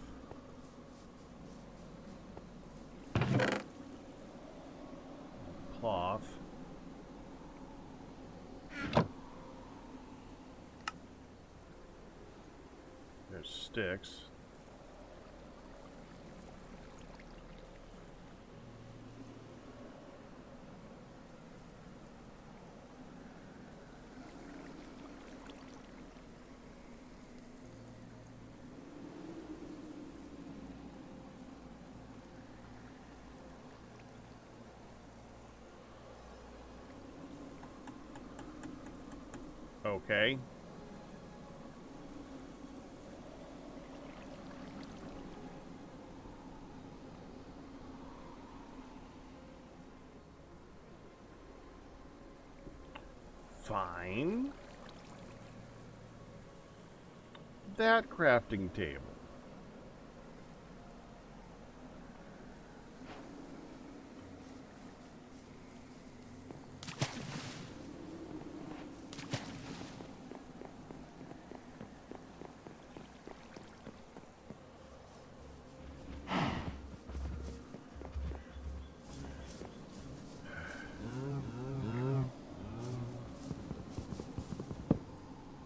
Cloth. There's sticks. Okay. Fine. That crafting table.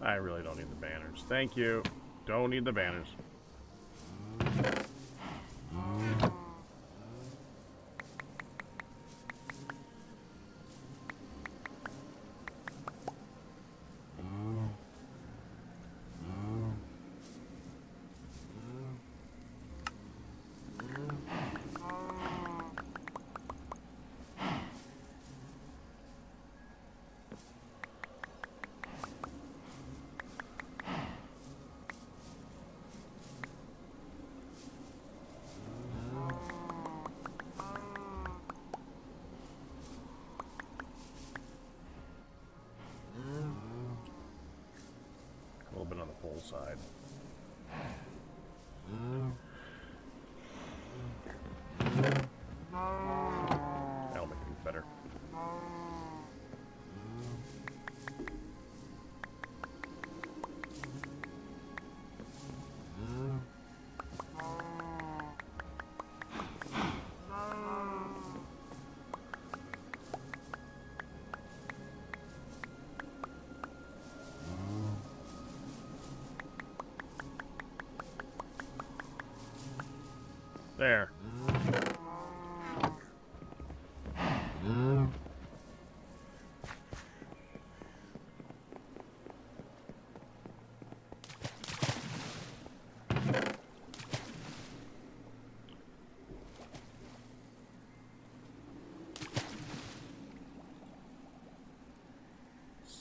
I really don't need the banners. Thank you. Don't need the banners.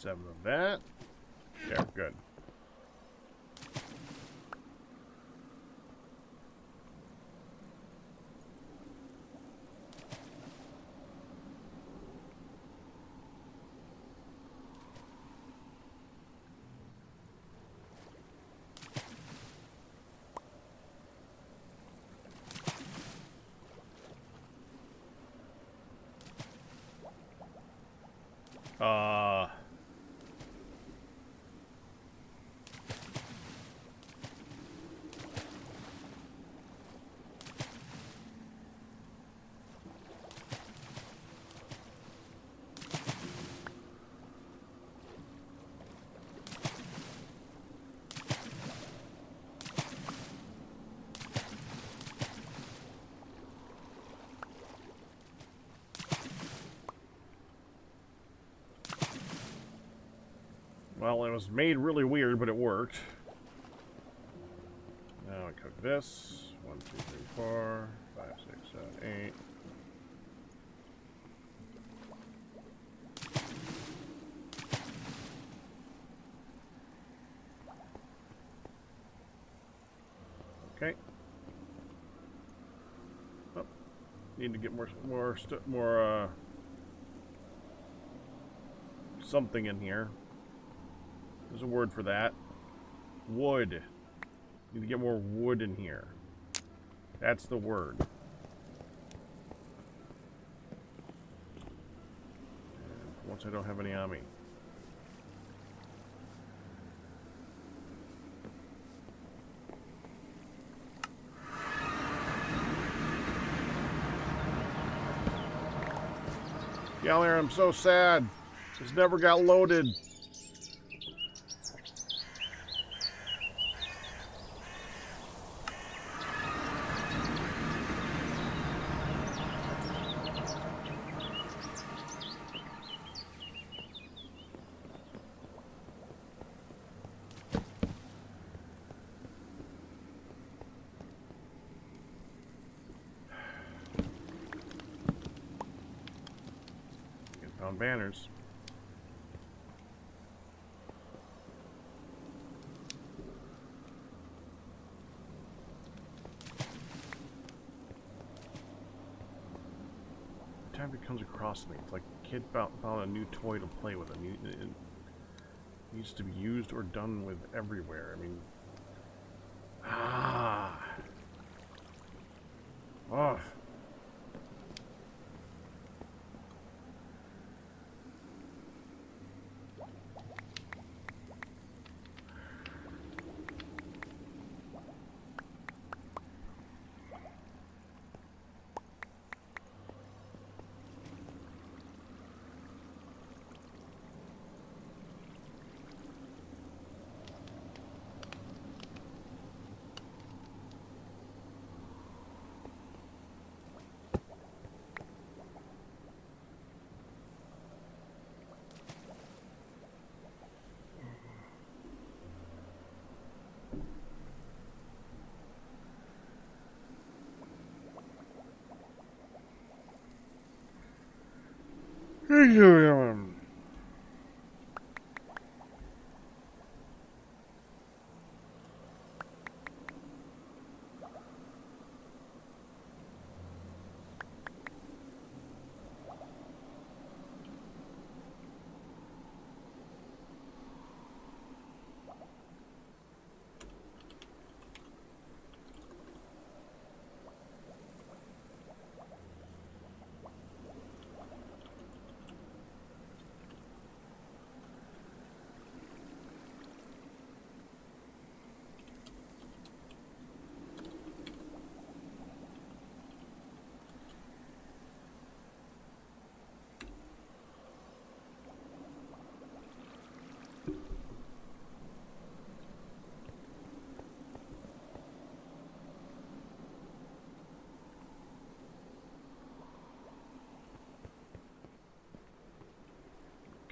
7 of that. There, good. Well, it was made really weird, but it worked. Now I cook this. 1, 2, 3, 4, 5, 6, 7, 8. Okay. Oh, need to get more something in here. There's a word for that. Wood. Need to get more wood in here. That's the word. And once I don't have any on me. Gallier, I'm so sad. This never got loaded. Found banners. Every time it comes across me, it's like a kid found a new toy to play with. It needs to be used or done with everywhere. I mean, oh.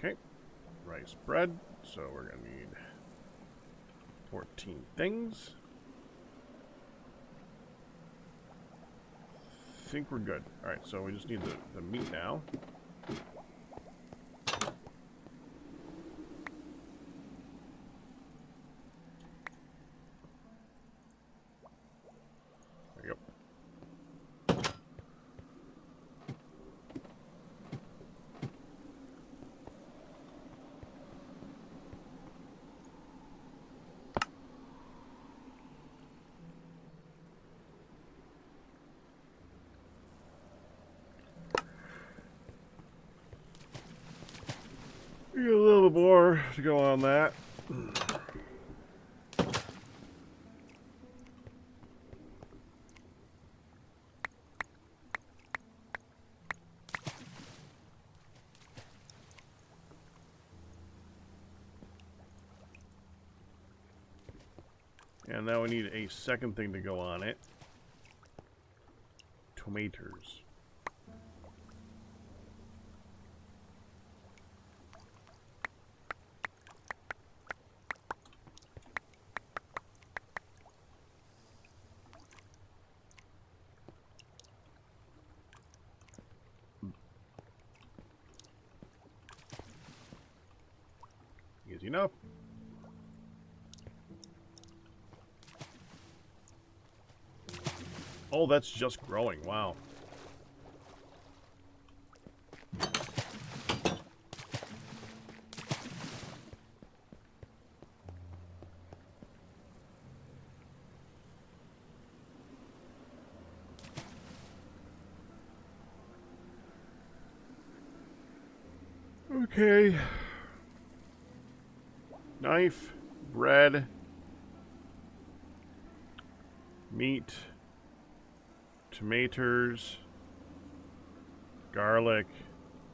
Okay. Rice bread. So we're going to need 14 things. I think we're good. Alright, so we just need the meat now. There you go. We got a little bit more to go on that. And now we need a second thing to go on it. Tomatoes. Easy enough. Oh, that's just growing. Wow. Okay. Knife, bread, meat, tomatoes, garlic,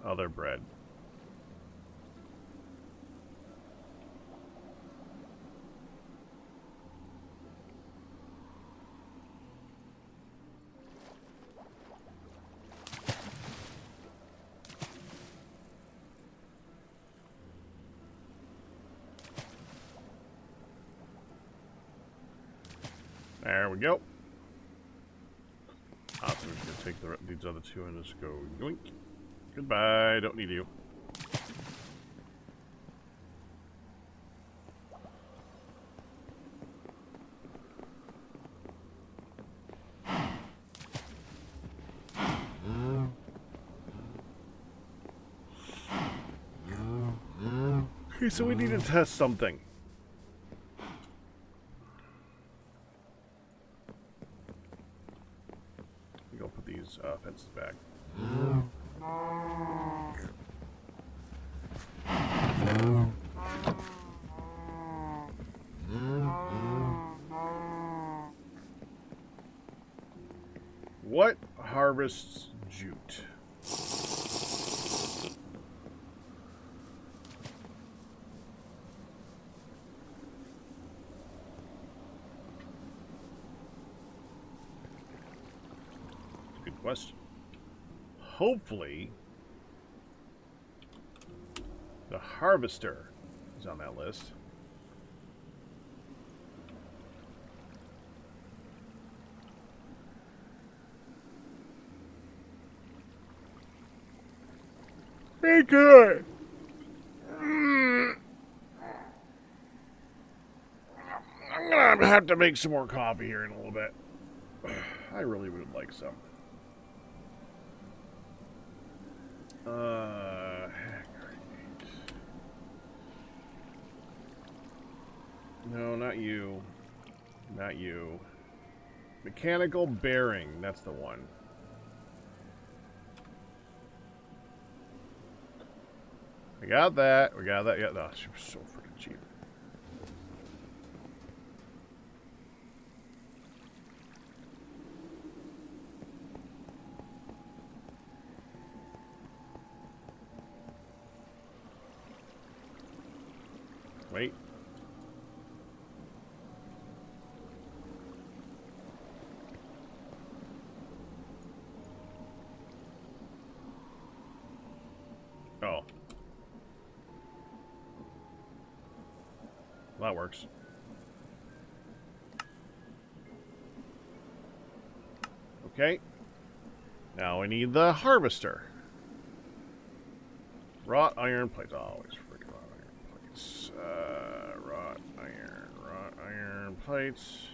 other bread. There we go. Awesome. We're just gonna take these other two and just go yoink. Goodbye. Don't need you. Okay, so we need to test something. We go put these fences back. What harvests jute? Good question. Hopefully, the harvester is on that list. Be good. I'm gonna have to make some more coffee here in a little bit. I really would like some. No, not you. Not you. Mechanical bearing, that's the one. We got that. We got that. Yeah, no, she was so freaking cheap. Wait. Oh. Well, that works. Okay. Now we need the harvester. Wrought iron plates. Always freaking wrought iron plates. Wrought iron plates.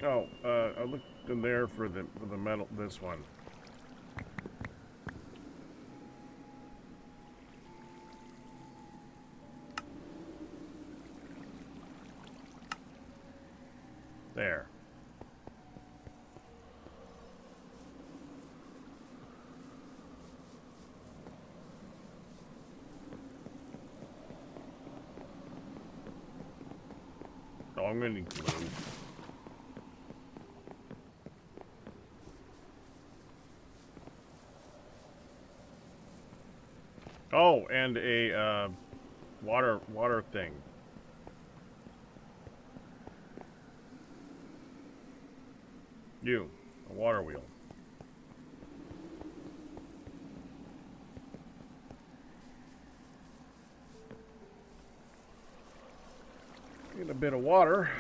Oh, I looked in there for the metal. This one. There. Oh, I'm gonna need glue. Oh, and a water thing. A water wheel. Get a bit of water.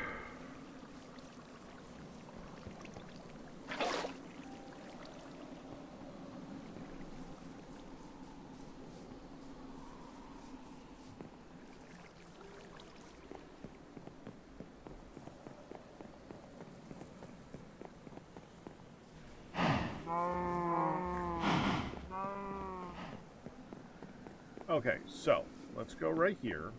Okay, so let's go right here.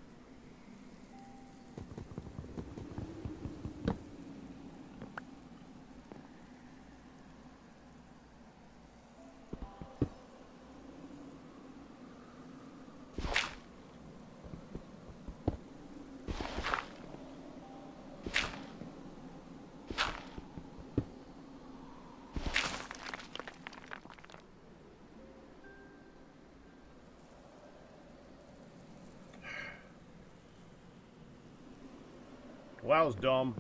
Well, that was dumb.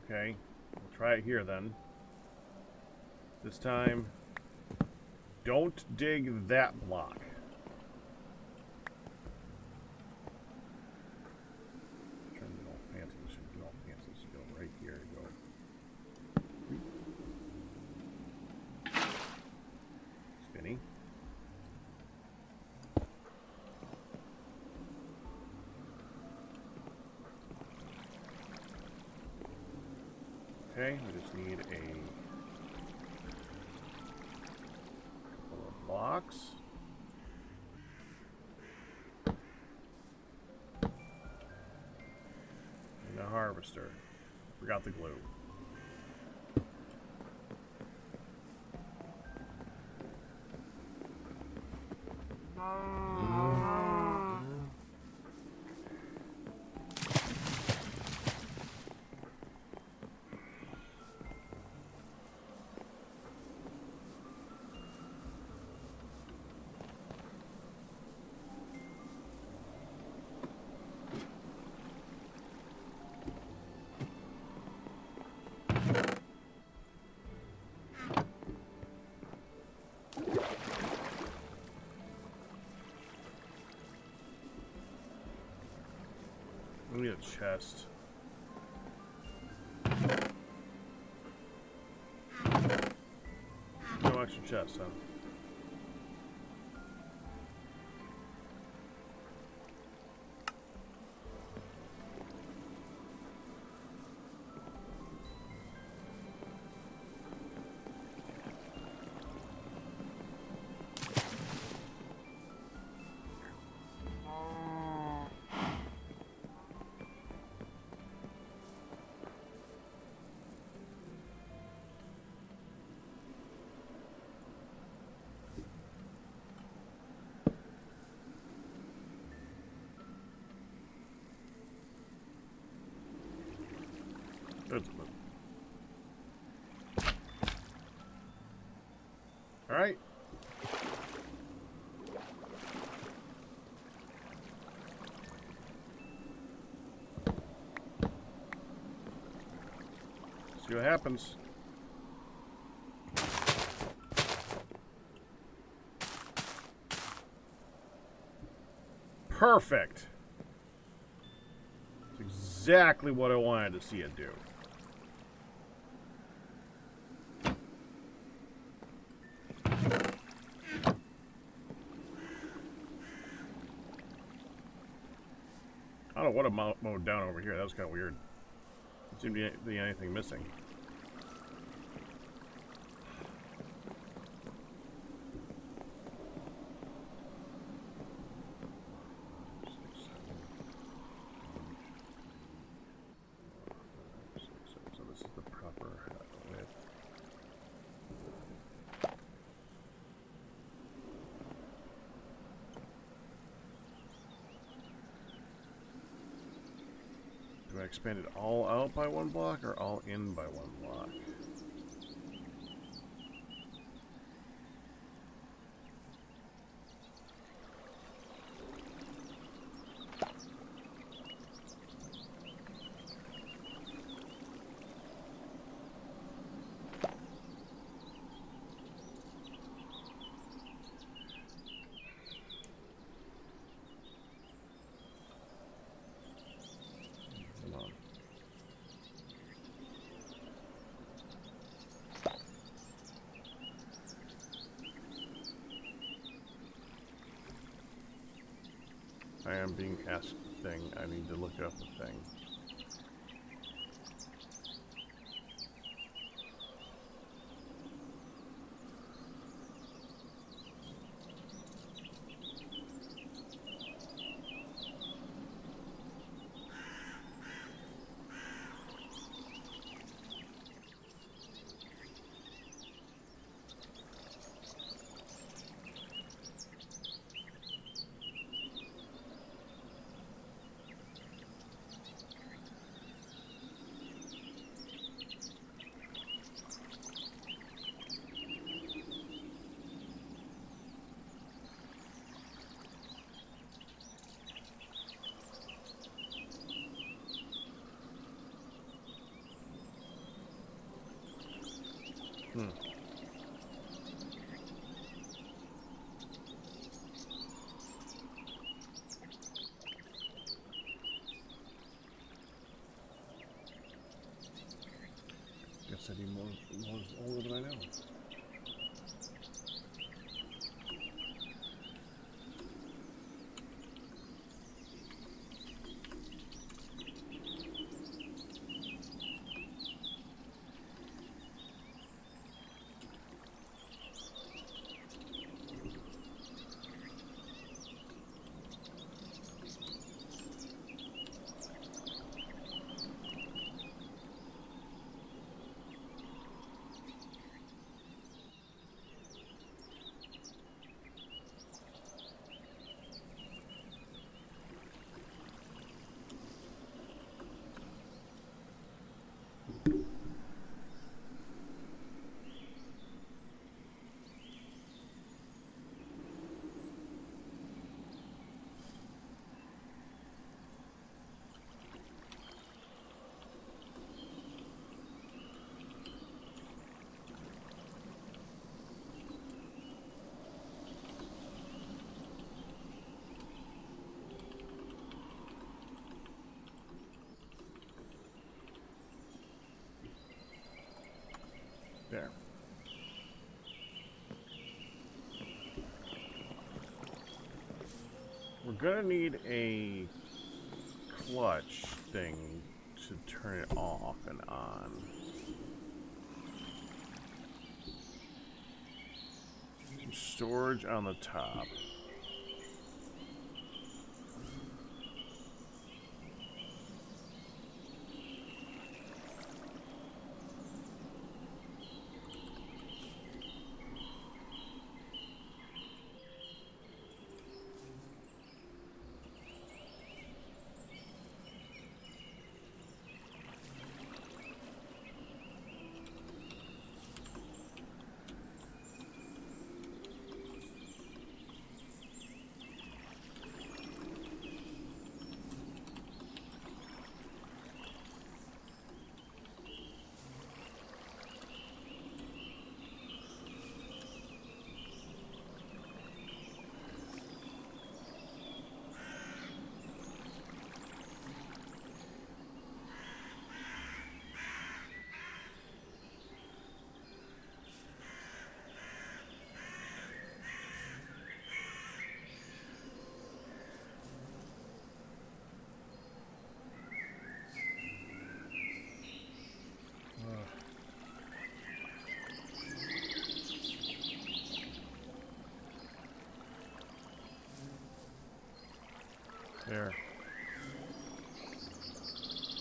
Okay, we'll try it here then. This time, don't dig that block. Trying to do all fancy. We should do all fancy. So go right here. Go. Spinny. Okay, we just need a couple of blocks. And a harvester. Forgot the glue. We need a chest. No extra chest, huh? There's the move. Alright. See what happens. Perfect. That's exactly what I wanted to see it do. I don't know what I mowed down over here. That was kind of weird. There seemed to be anything missing. So this is the proper width. Do I expand it all out by 1 block or all in by 1 block? Hold on. I am being asked a thing. I need to look up a thing. Guess I need more older than I know. There. We're gonna need a clutch thing to turn it off and on. Some storage on the top. There.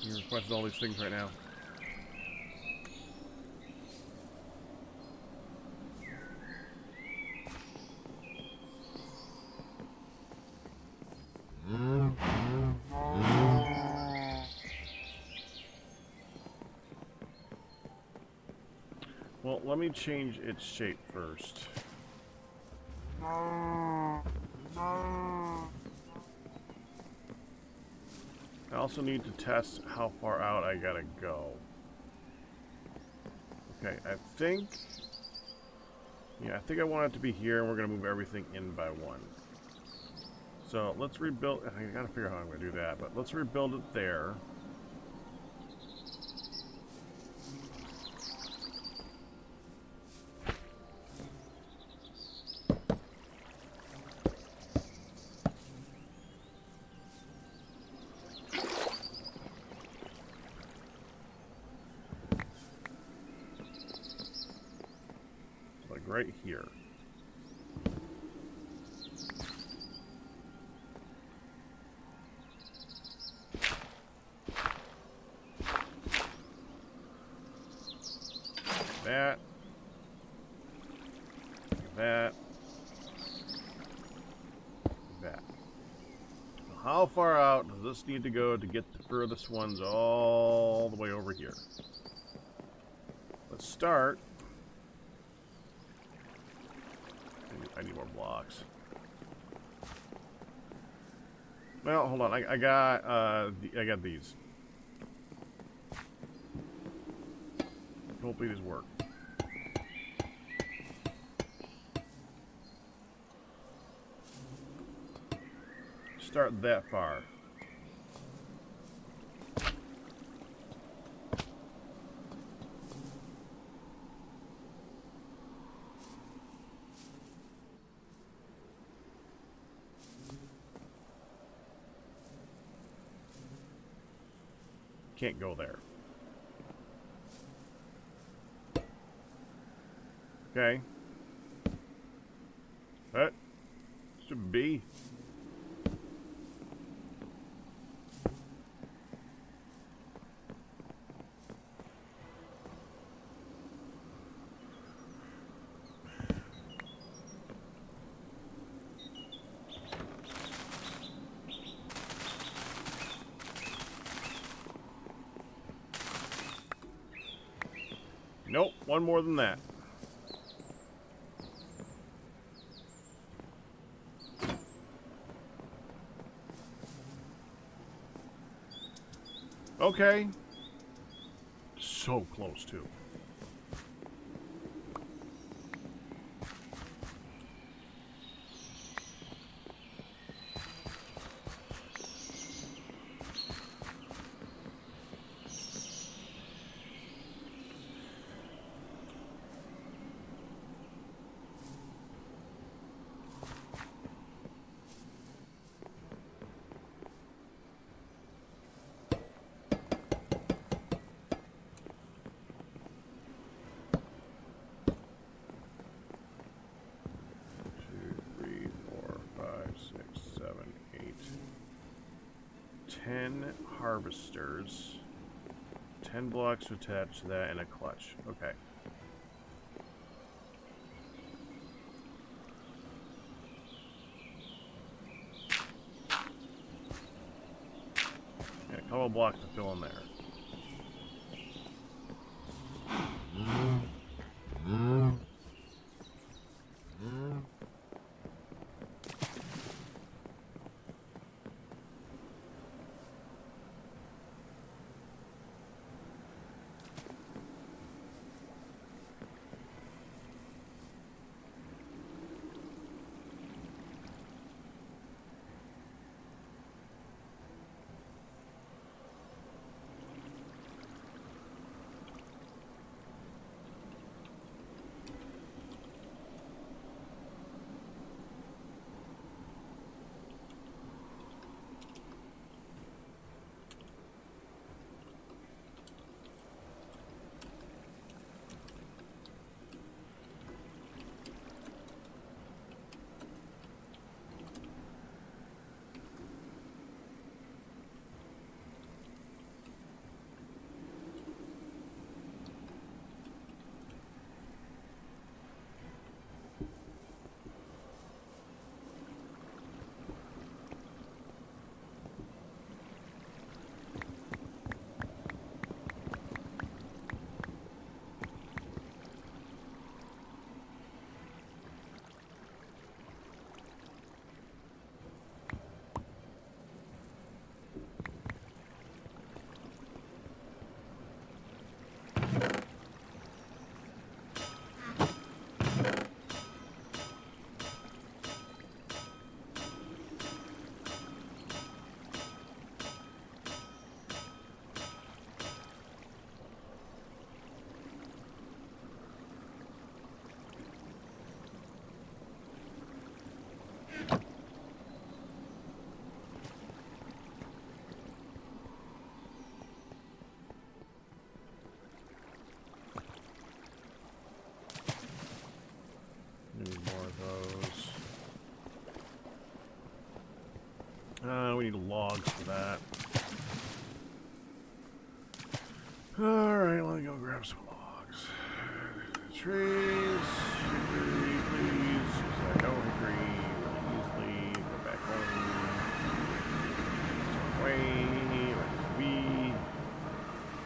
You requested all these things right now. Well, let me change its shape first. I also need to test how far out I gotta go. Okay, I think I want it to be here, and we're gonna move everything in by one. So let's rebuild. I gotta figure out how I'm gonna do that, but let's rebuild it there. Like right here. That. That. That. How far out does this need to go to get the furthest ones all the way over here? Let's start. I need more blocks. Well, hold on. I got these. Hopefully these work. Start that far. Can't go there. Okay. That should be. Nope, one more than that. Okay. So close, too. Harvesters, 10 blocks to attach to that, and a clutch. Okay. Yeah, a couple blocks to fill in there. Alright, let me go grab some logs. Trees. Hickory, please. Because I know hickory really easily. Go back home. Away. Where we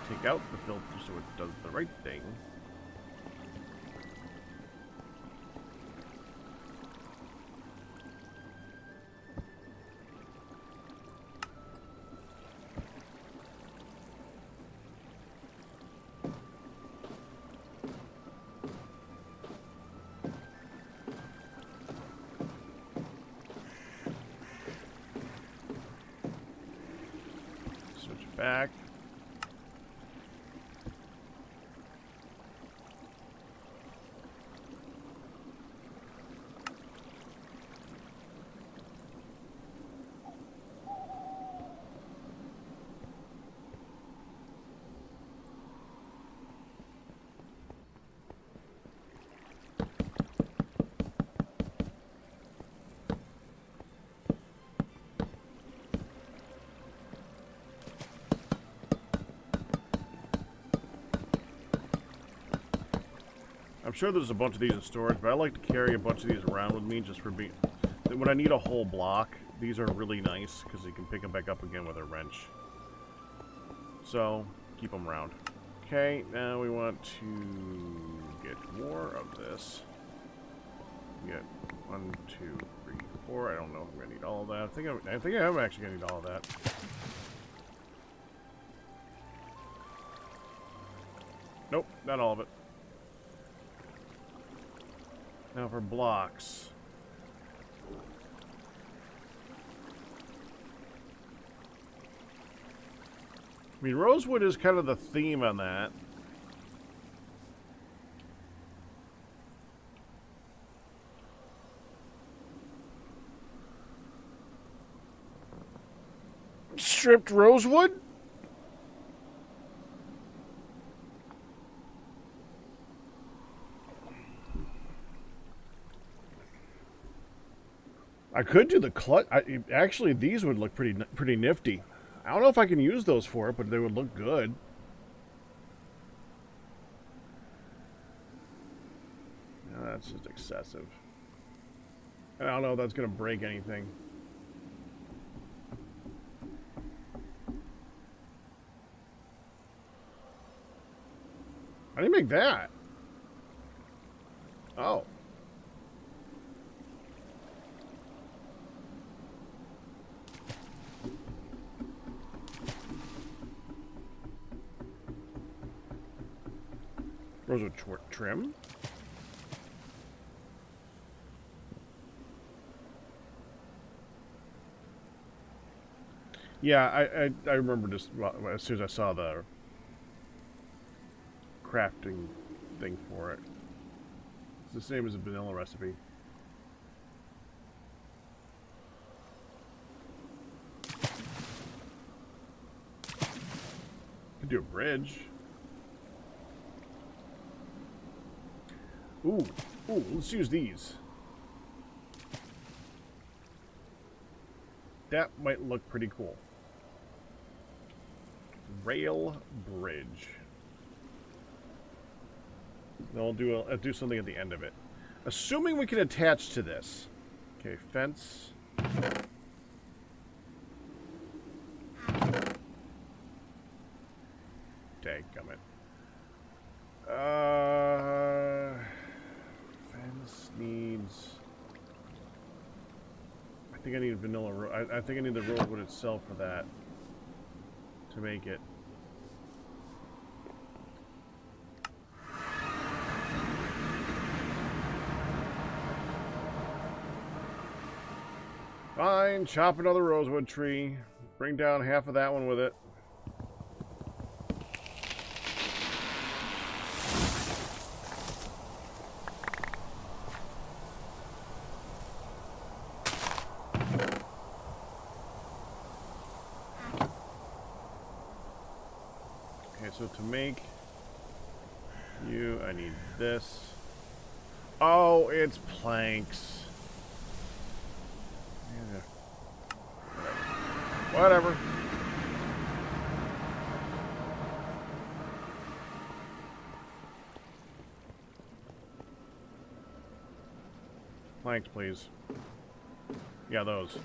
take out the filter so it does the right thing. Back. I'm sure there's a bunch of these in storage, but I like to carry a bunch of these around with me just for being... When I need a whole block, these are really nice because you can pick them back up again with a wrench. So, keep them around. Okay, now we want to get more of this. Get 1, 2, 3, 4. I don't know if I'm going to need all of that. I think I am actually going to need all of that. Nope, not all of it. Now for blocks. I mean, rosewood is kind of the theme on that. Stripped rosewood? I could do the clutch. Actually, these would look pretty nifty. I don't know if I can use those for it, but they would look good. No, that's just excessive. I don't know if that's going to break anything. How do you make that? Oh. Rosewood trim? Yeah, I remember just as soon as I saw the crafting thing for it. It's the same as a vanilla recipe. Could do a bridge. Ooh, let's use these. That might look pretty cool. Rail bridge. Then I'll do something at the end of it. Assuming we can attach to this. Okay, fence. Dadgummit. Fence needs... I think I need vanilla... I think I need the rosewood itself for that. To make it. Fine, chop another rosewood tree. Bring down half of that one with it. Okay, so to make you, I need this. Oh, it's planks. Whatever. Thanks, please. Yeah, those.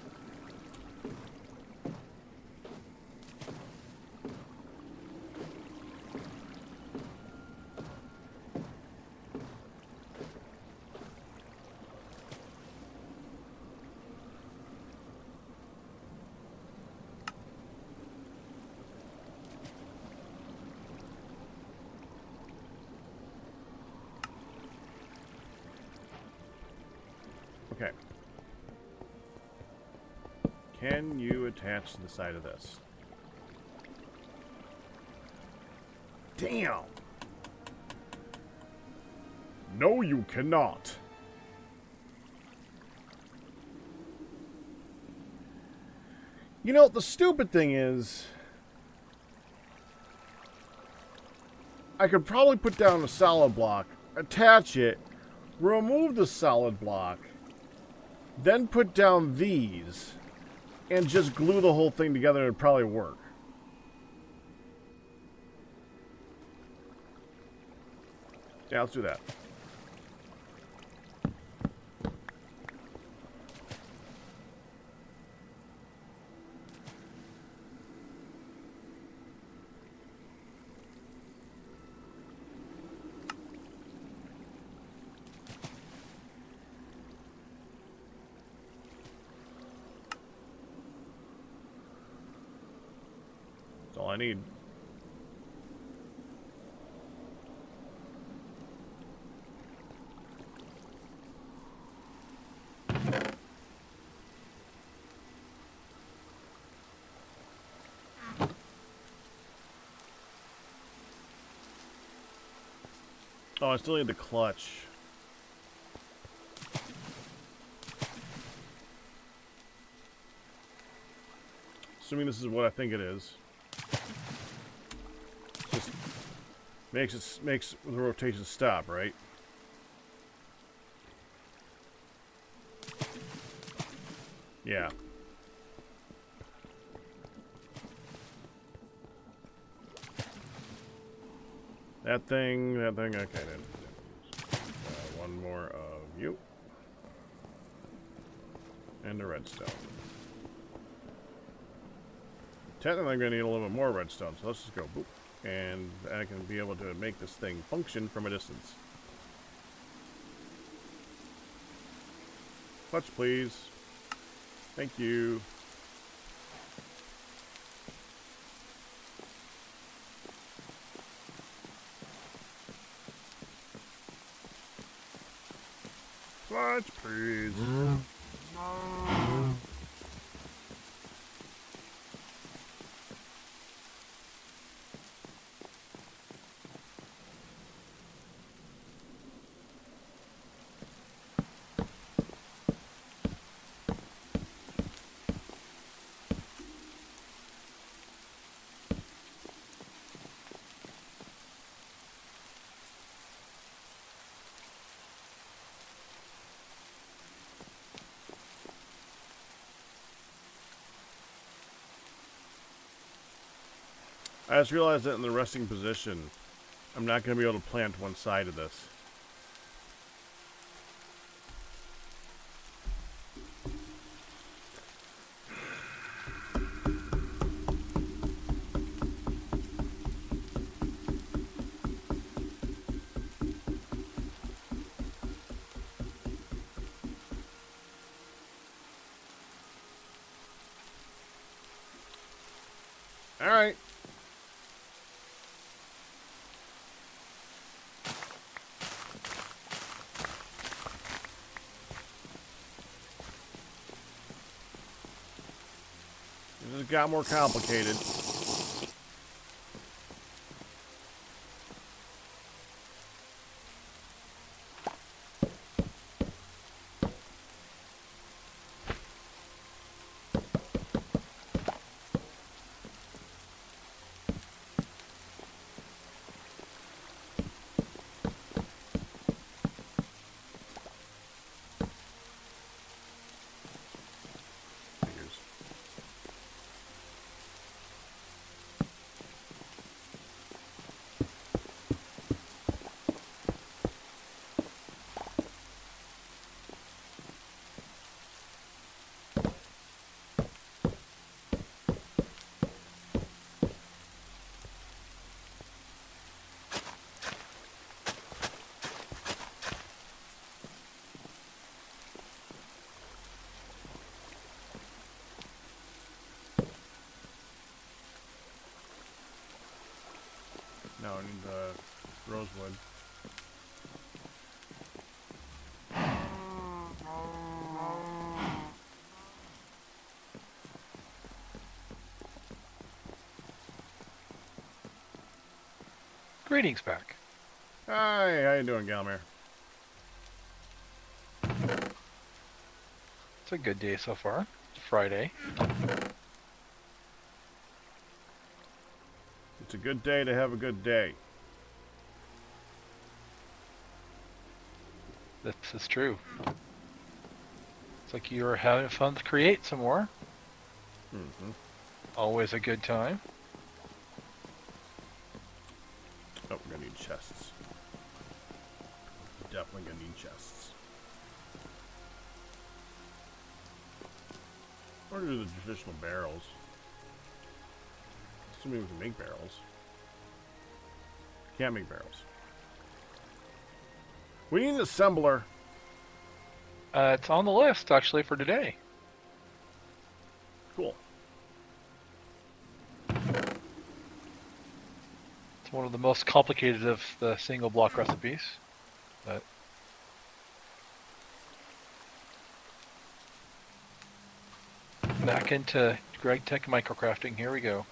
Okay. Can you attach to the side of this? Damn! No, you cannot. You know, the stupid thing is, I could probably put down a solid block, attach it, remove the solid block, then put down these, and just glue the whole thing together and it'd probably work. Yeah, let's do that. That's all I need. Oh, I still need the clutch. Assuming this is what I think it is. Just makes the rotation stop, right? Yeah. That thing, okay, then. One more of you. And a redstone. Technically, I'm going to need a little bit more redstone, so let's just go boop. And I can be able to make this thing function from a distance. Clutch, please. Thank you. Clutch, please. I just realized that in the resting position, I'm not going to be able to plant one side of this. Alright. It got more complicated. No, I need rosewood. Greetings back. Hi, how you doing, Galmer? It's a good day so far. It's Friday. It's a good day to have a good day. This is true. It's like you're having fun to create some more. Mm-hmm. Always a good time. Oh, we're gonna need chests. Definitely gonna need chests. Or do the traditional barrels. Assuming we can make barrels. Can't make barrels. We need an assembler. It's on the list, actually, for today. Cool. It's one of the most complicated of the single block recipes. But back into GregTech microcrafting. Here we go.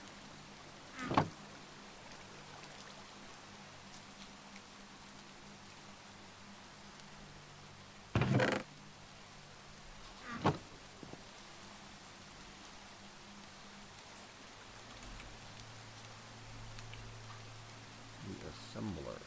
The assembler.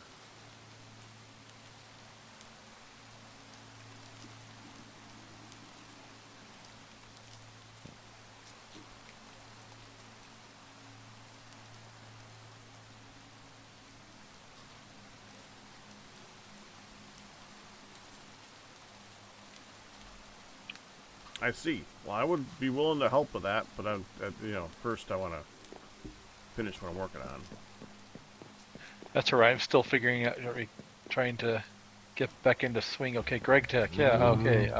I see. Well, I would be willing to help with that, but you know, first I want to finish what I'm working on. That's all right. I'm still figuring out, trying to get back into swing. Okay, GregTech. Yeah. Okay.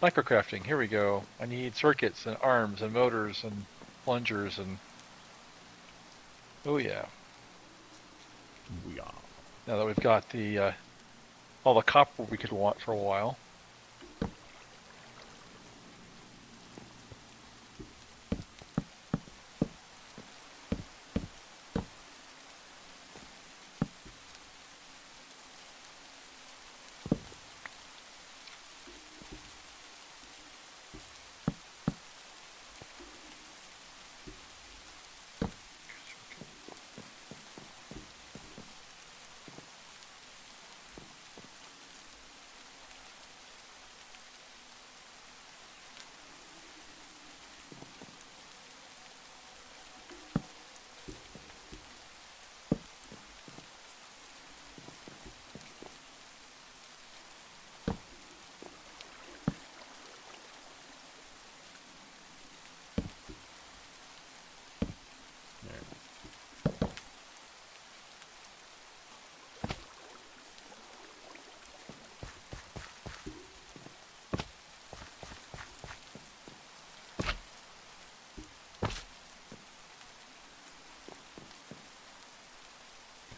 Microcrafting. Here we go. I need circuits and arms and motors and plungers and oh yeah. Yeah. Now that we've got the all the copper we could want for a while.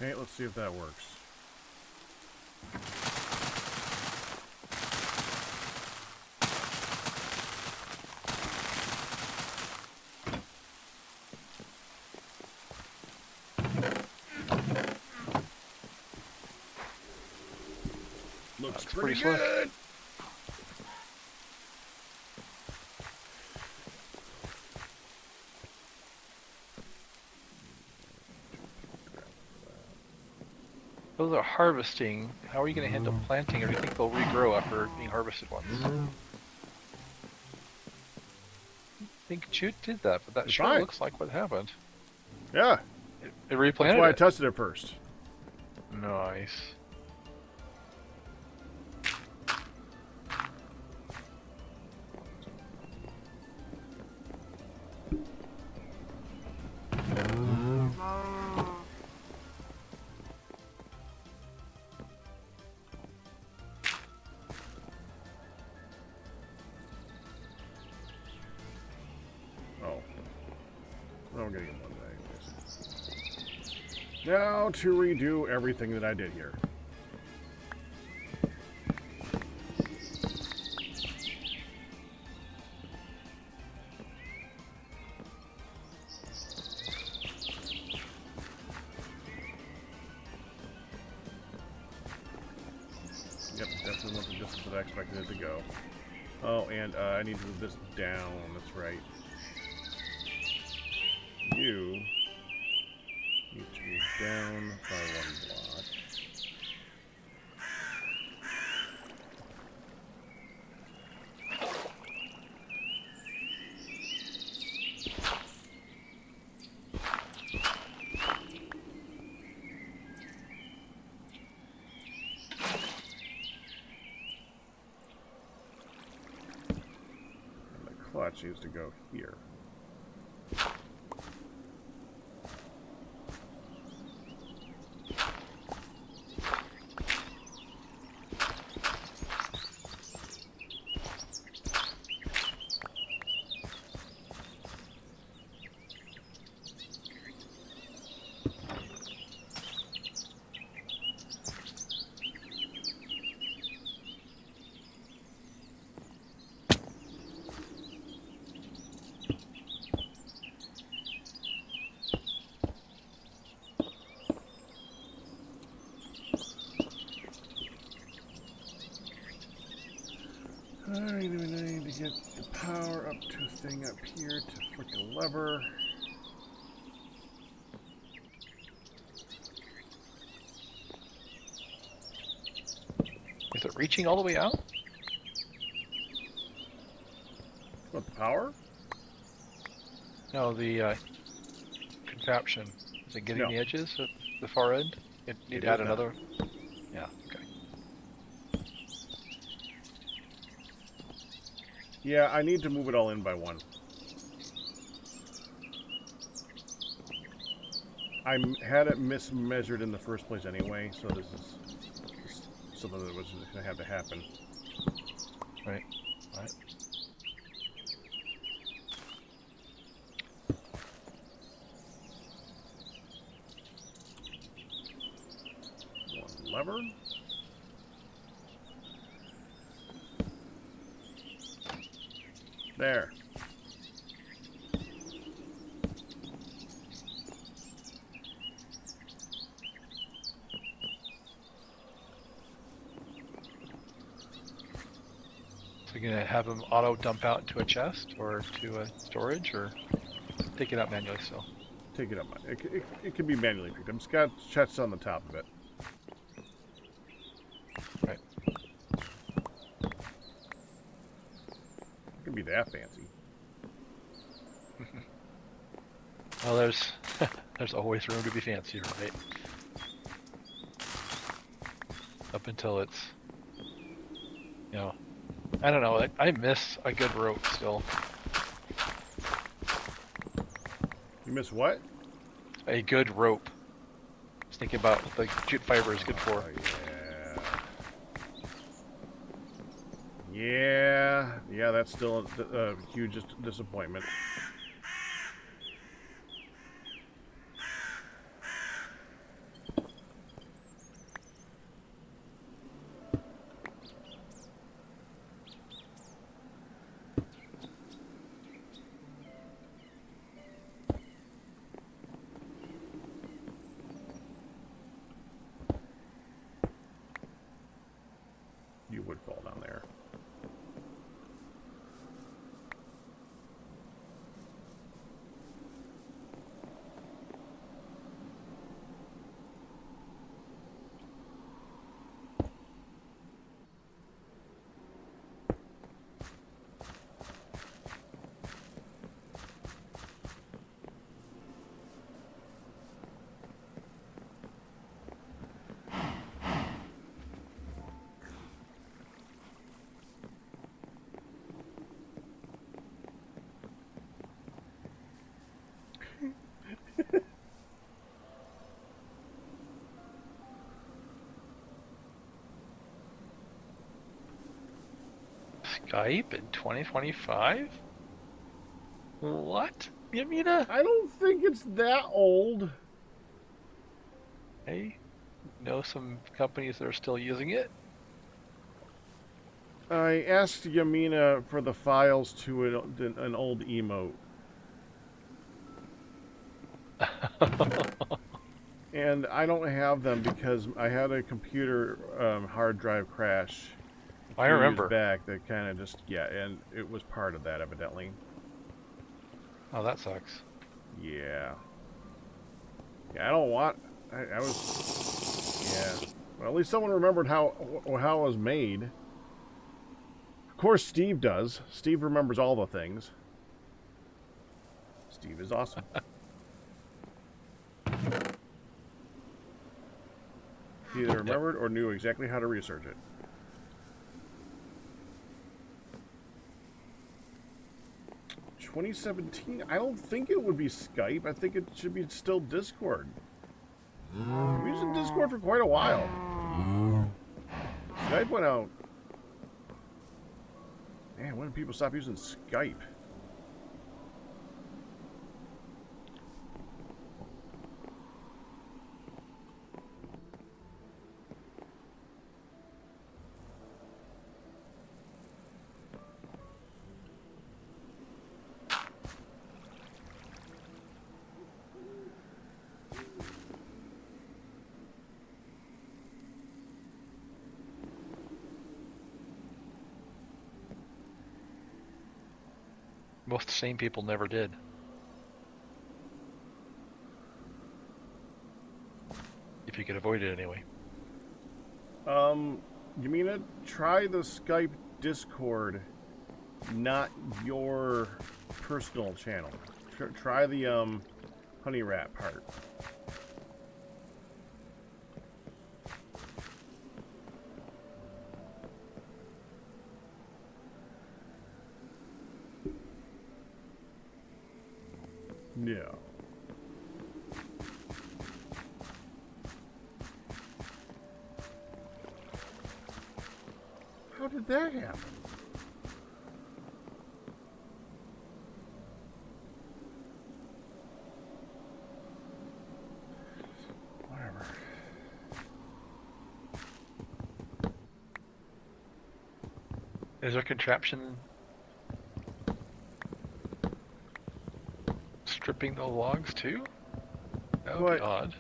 Okay, let's see if that works. Looks That's pretty pretty slick. good. Those are harvesting. How are you going to handle planting, or do you think they'll regrow after being harvested once? I think Chute did that, but that It's sure fine. looks like what happened. Yeah, It replanted that's why I it. tested it first. Nice. Oh. Well, we're gonna get one day, anyways. Now to redo everything that I did here. Yep, definitely not the distance that I expected it to go. Oh, and I need to move this down, that's right. You need to move down by 1 block. And the clutch needs to go here. Alright, I need to get the power up to a thing up here to flick a lever. Is it reaching all the way out? What, the power? No, the contraption. Is it getting No. the edges at the far end? You need It to add is not. another. Yeah. Okay. Yeah, I need to move it all in by 1. I had it mismeasured in the first place anyway, so this is something that was going to have to happen. Right. Right. One lever. There. So you're gonna have them auto dump out into a chest or to a storage, or take it out manually still? Take it up. It can be manually picked up. It's got chests on the top of it. Right. It can be that fancy. Well, there's always room to be fancier, right? Up until it's, you know, I don't know. I miss a good rope still. You miss what? A good rope. Just thinking about what the jute fiber is good for. Yeah, that's still a huge disappointment. You would fall down there. Skype in 2025? What? Yamina? I don't think it's that old. Hey, know some companies that are still using it. I asked Yamina for the files to an old emote. And I don't have them because I had a computer hard drive crash a I few years remember. back that kind of just, yeah, and it was part of that, evidently. Oh, that sucks. Yeah. Yeah, I don't want... I was... Yeah. Well, at least someone remembered how it was made. Of course, Steve does. Steve remembers all the things. Steve is awesome. He either Yep. remembered or knew exactly how to research it. ...2017? I don't think it would be Skype. I think it should be still Discord. I'm using Discord for quite a while. Skype went out. Man, when did people stop using Skype? Most sane people never did. If you could avoid it anyway. You mean to try the Skype Discord, not your personal channel. Try the honey rat part. No. How did that happen? Whatever. Is there contraption stripping the logs too? That would be odd.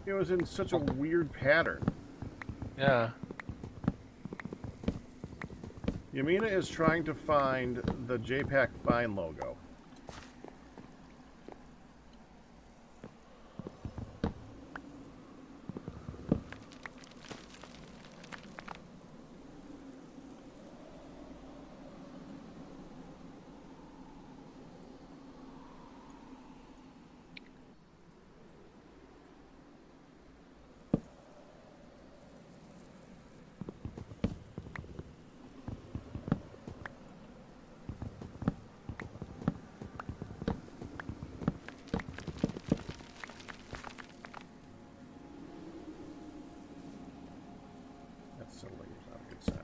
It was in such a weird pattern. Yeah. Yamina is trying to find the JPack Fine logo. That's so late. Not a good sound.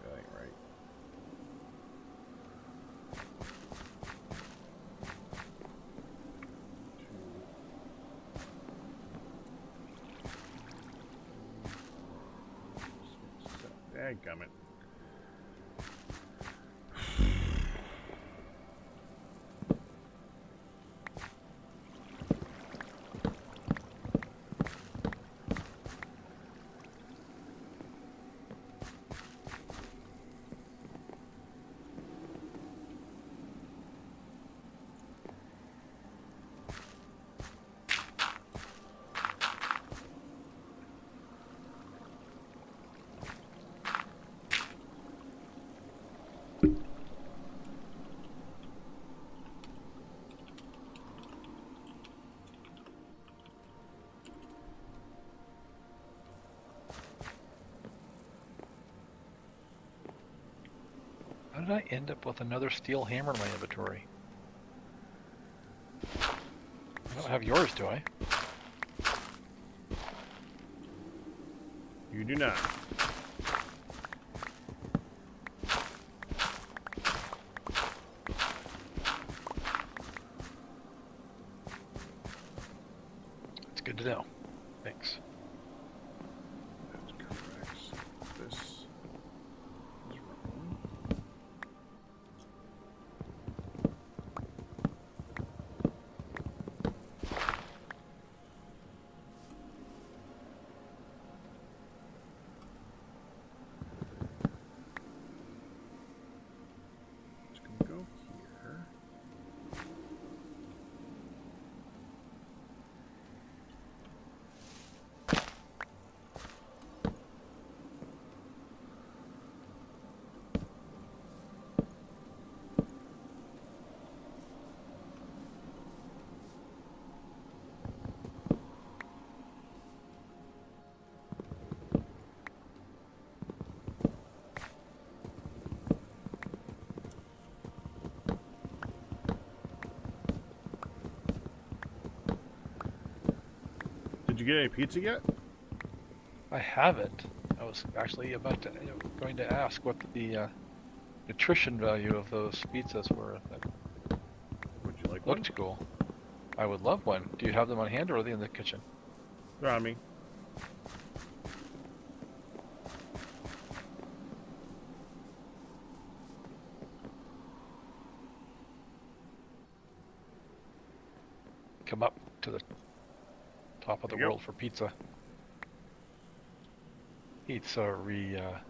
That ain't right. Dadgummit. did I end up with another steel hammer in my inventory? I don't have yours, do I? You do not. It's good to know. Thanks. That's correct. This is wrong. It's gonna go here. Did you get any pizza yet? I haven't. I was actually about to, going to ask what the nutrition value of those pizzas were. That Would you like one? looked cool. I would love one. Do you have them on hand, or are they in the kitchen? They're on me. Come up to the top of the There you go. world for pizza. Pizzeria.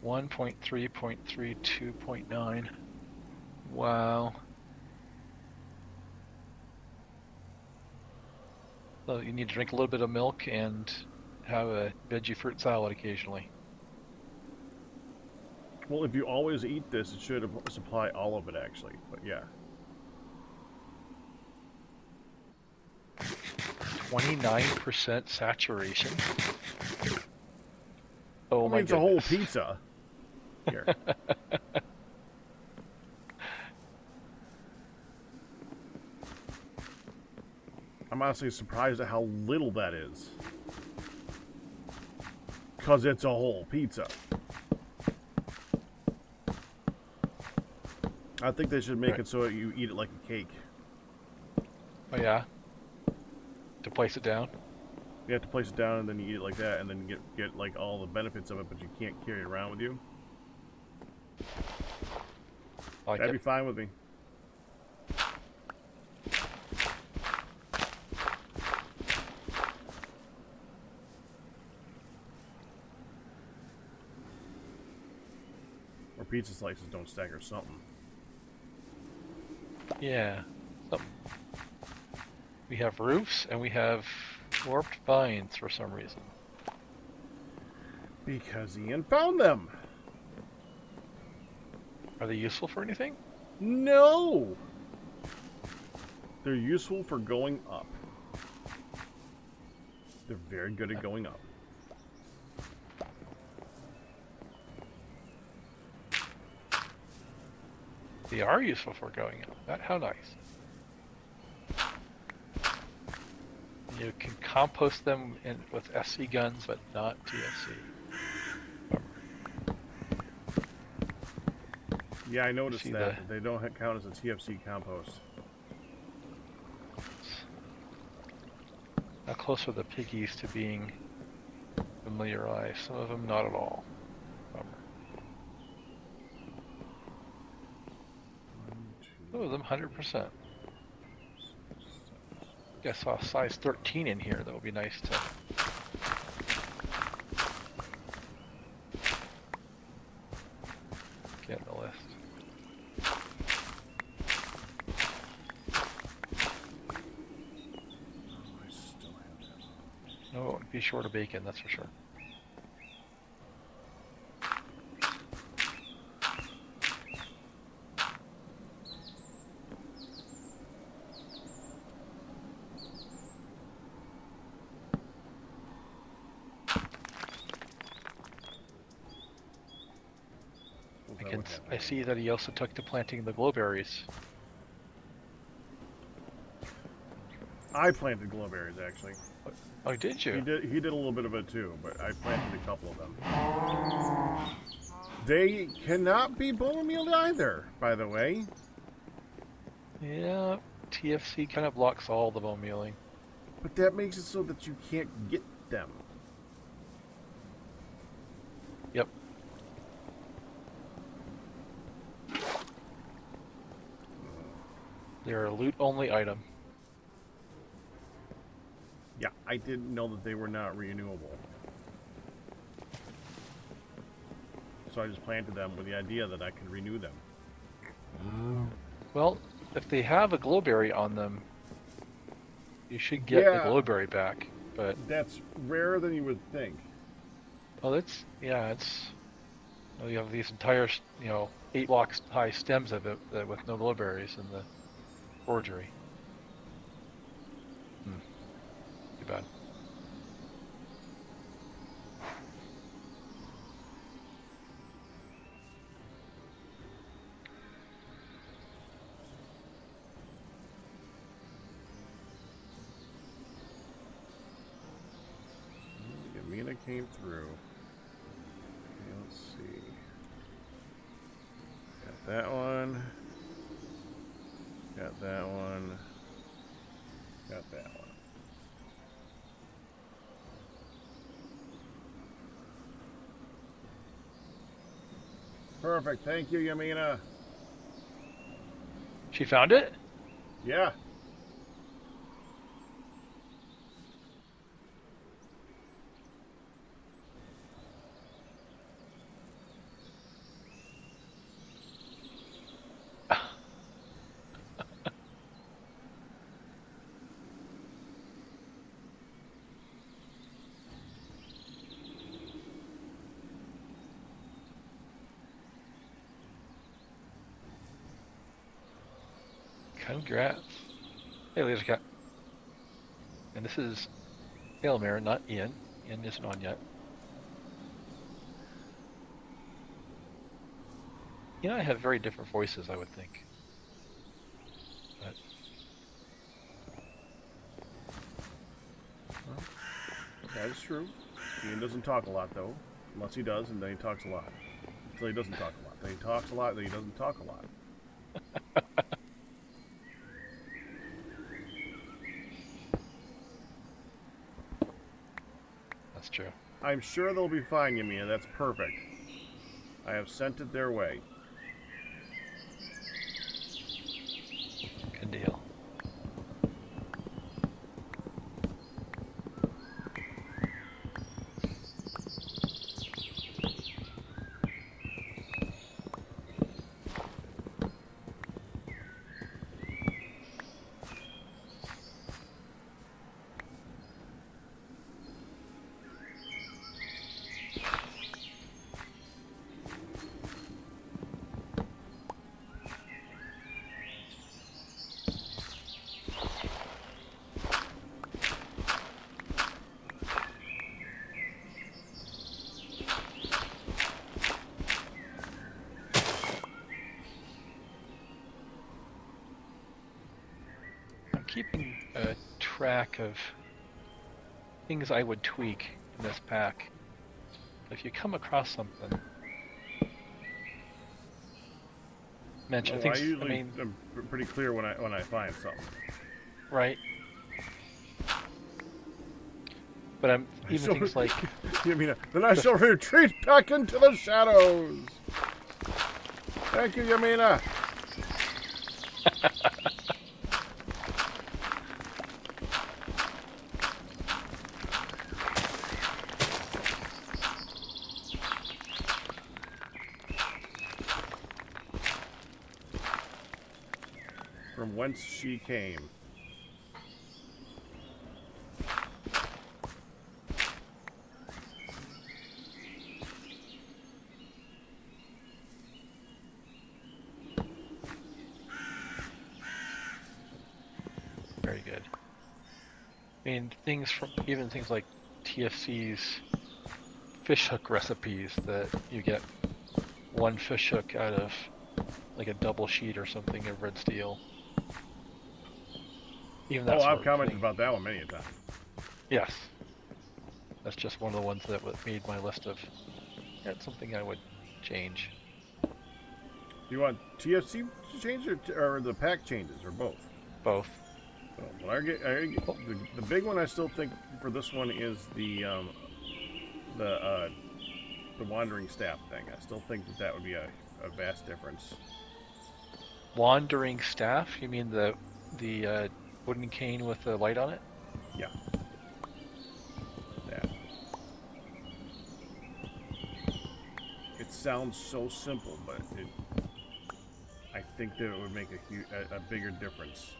One 1.3.32.9. Wow. So you need to drink a little bit of milk and have a veggie fruit salad occasionally. Well, if you always eat this, it should supply all of it, actually. But yeah. 29% saturation. Oh I my mean, it's a whole goodness. pizza. Here. I'm honestly surprised at how little that is. Because it's a whole pizza. I think they should make Right. it so you eat it like a cake. Oh yeah. To place it down. You have to place it down and then you eat it like that and then get like all the benefits of it, but you can't carry it around with you. I like That'd be it. fine with me. Or pizza slices don't stack or something. Yeah. So, we have roofs and we have warped vines for some reason. Because Ian found them. Are they useful for anything? No! They're useful for going up. They're very good at going up. They are useful for going up. How nice. You can compost them with SC guns, but not TSC. Yeah, I noticed See that. They don't count as a TFC compost. How close are the piggies to being familiarized? Some of them not at all. Bummer. Some of them 100%. I saw a size 13 in here. That would be nice to get on the list. I still have that. No, it won't be short of bacon, that's for sure. I see that he also took to planting the glowberries. I planted glowberries, actually. Oh, did you? He did a little bit of it too, but I planted a couple of them. They cannot be bone mealed either, by the way. Yeah, TFC kind of blocks all the bone mealing. But that makes it so that you can't get them. Yep. They're a loot-only item. Yeah, I didn't know that they were not renewable. So I just planted them with the idea that I could renew them. Well, if they have a glowberry on them, you should get the glowberry back. But that's rarer than you would think. well, it's well, you have these entire 8 blocks high stems of it with no glowberries in the forgery. Too bad. Yamina came through. Okay, let's see. Got that one. Got that one. Got that one. Perfect. Thank you, Yamina. She found it? Yeah. Congrats. Hey, Laser Cat. And this is Aylmer, not Ian. Ian isn't on yet. You know, I have very different voices, I would think. But Well, that is true. Ian doesn't talk a lot, though. Unless he does, and then he talks a lot. Until he doesn't talk a lot. Then he talks a lot, then he doesn't talk a lot. that's true. I'm sure they'll be fine, Yamina. That's perfect. I have sent it their way. Good deal. Keeping a track of things I would tweak in this pack. If you come across something, mention things. I usually am pretty clear when I find something. Right. But I'm even things like. Yamina, then I shall retreat back into the shadows. Thank you, Yamina. From whence she came. Very good. I mean, even things like TFC's fish hook recipes that you get one fish hook out of like a double sheet or something of red steel. Even that Oh, sort I've of commented thing. about that one many a time. Yes. That's just one of the ones that made my list of, that's something I would change. Do you want TFC to change or the pack changes or both? Both. So, but the big one I still think for this one is the wandering staff thing. I still think that would be a vast difference. Wandering staff? You mean the wooden cane with the light on it? Yeah. That. It sounds so simple, but I think that it would make a bigger difference.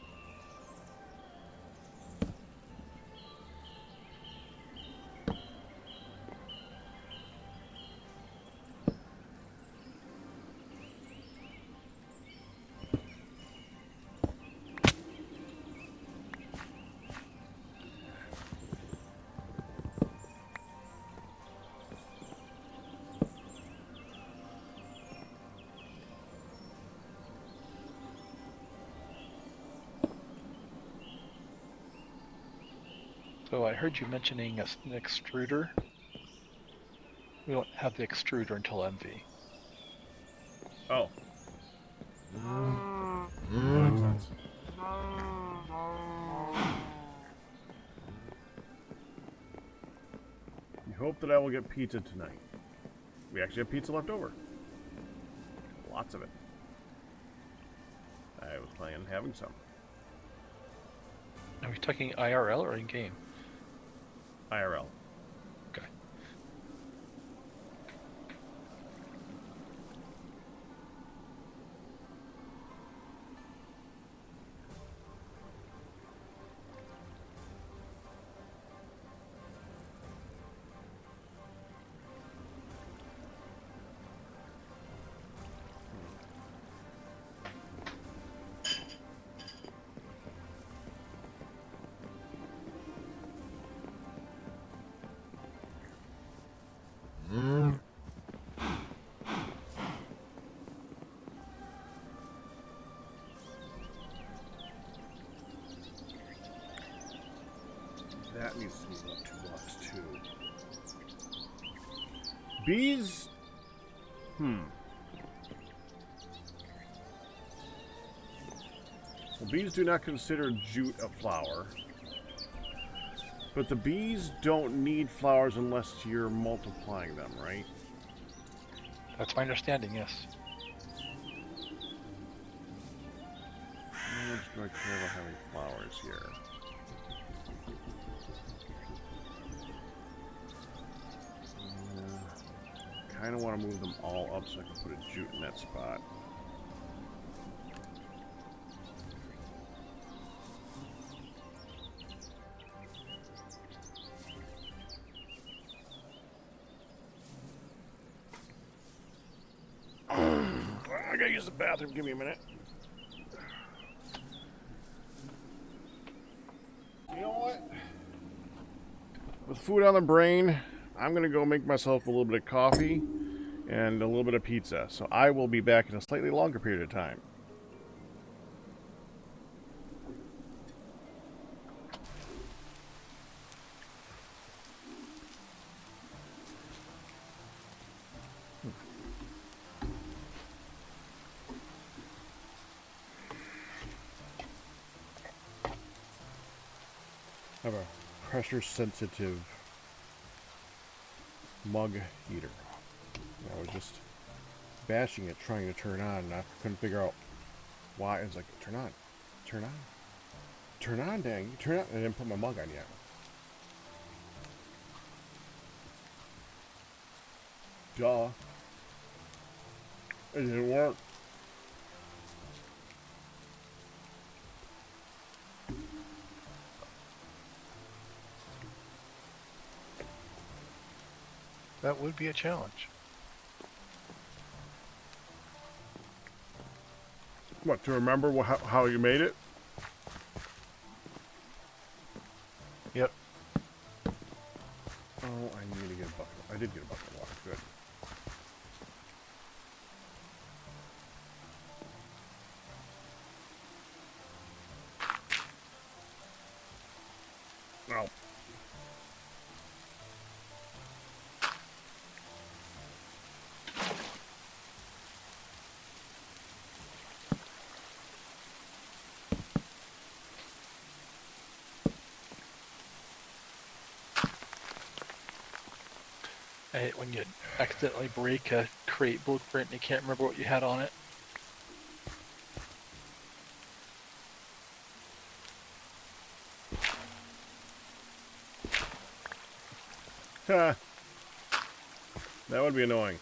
So I heard you mentioning an extruder. We don't have the extruder until MV. Oh. That makes sense. You hope that I will get pizza tonight. We actually have pizza left over. Lots of it. I was planning on having some. Are we talking IRL or in game? IRL. Okay. That needs to move up 2 blocks too. Bees? Well, bees do not consider jute a flower. But the bees don't need flowers unless you're multiplying them, right? That's my understanding, yes. I'm just going to care about having flowers here. Kind of want to move them all up so I can put a jute in that spot. I gotta use the bathroom. Give me a minute. You know what? With food on the brain, I'm gonna go make myself a little bit of coffee and a little bit of pizza. So I will be back in a slightly longer period of time. I have a pressure sensitive mug heater. I was just bashing it, trying to turn on, and I couldn't figure out why. It's like, turn on, turn on, turn on, dang, turn on. I didn't put my mug on yet. Duh. It didn't work. That would be a challenge. What, to remember how you made it? Yep. Oh, I need to get a bucket. I did get a bucket of water. Good. Oh. I hate when you accidentally break a crate blueprint and you can't remember what you had on it. Ha! That would be annoying.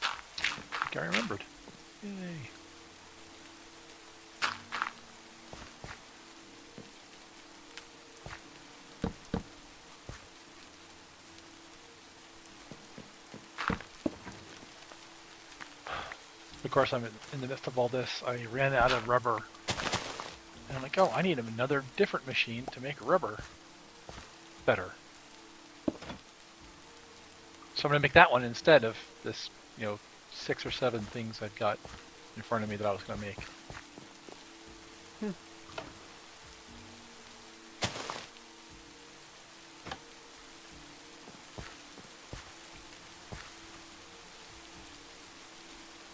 I think I remembered. Yay. Of course, I'm in the midst of all this. I ran out of rubber. And I'm like, oh, I need another different machine to make rubber better. So I'm going to make that one instead of this, 6 or 7 things I've got in front of me that I was going to make.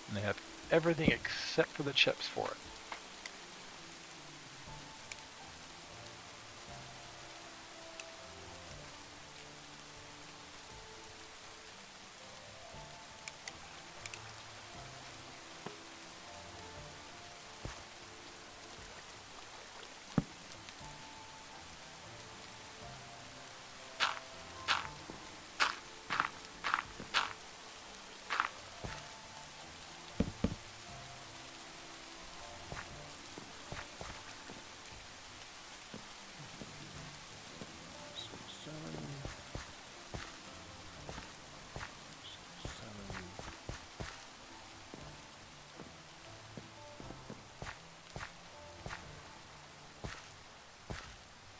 And they have everything except for the chips for it.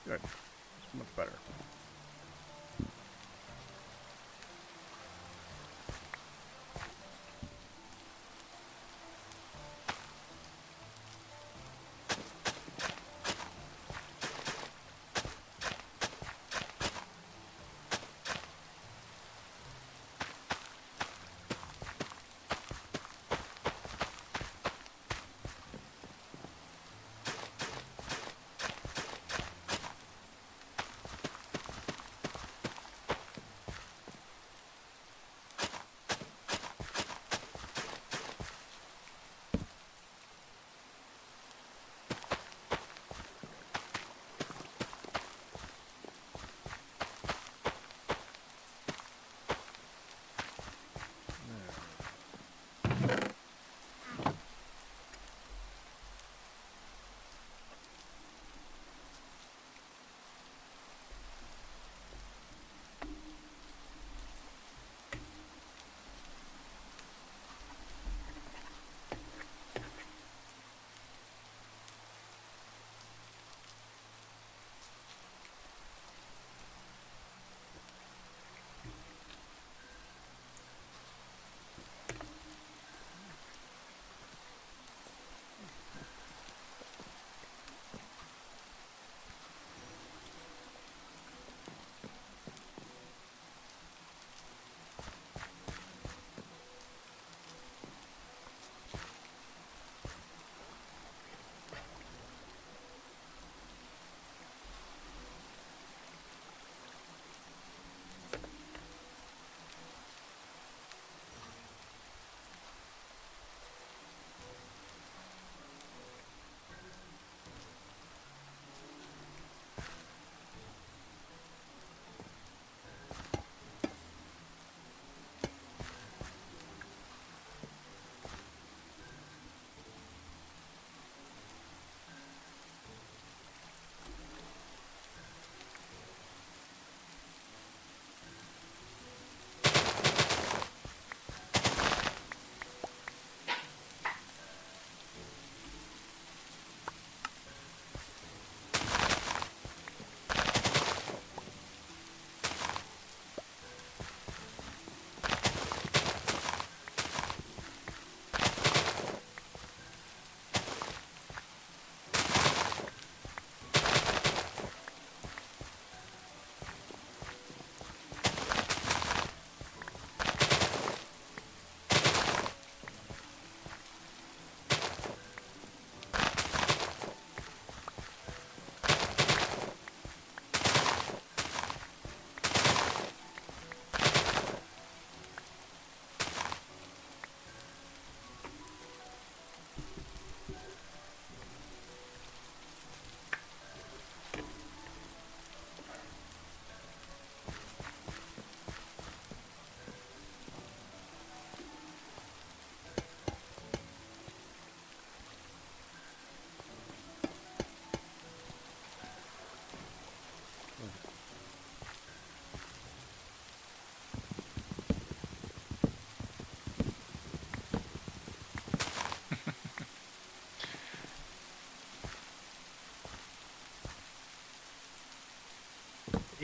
Good. It's much better.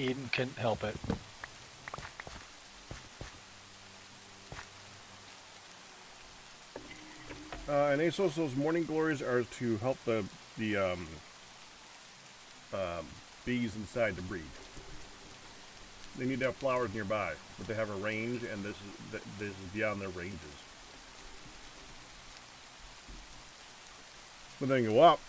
Eden couldn't help it. And ASOS, those morning glories are to help the bees inside to breed. They need to have flowers nearby, but they have a range, and this is beyond their ranges. But then go up.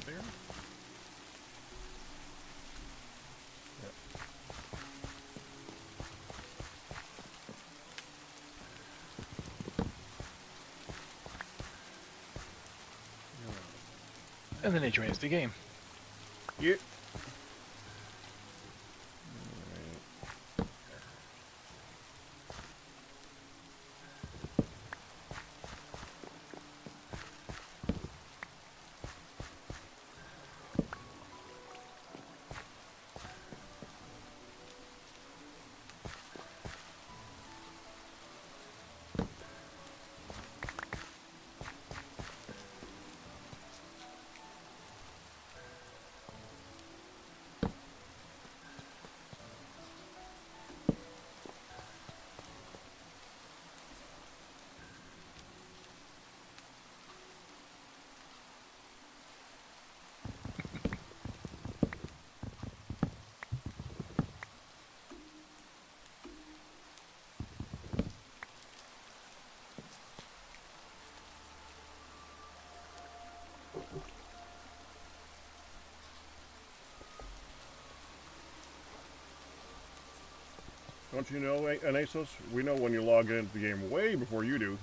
There. Yep. And then he joins the game. Yeah. Don't you know, Anasos? We know when you log into the game way before you do.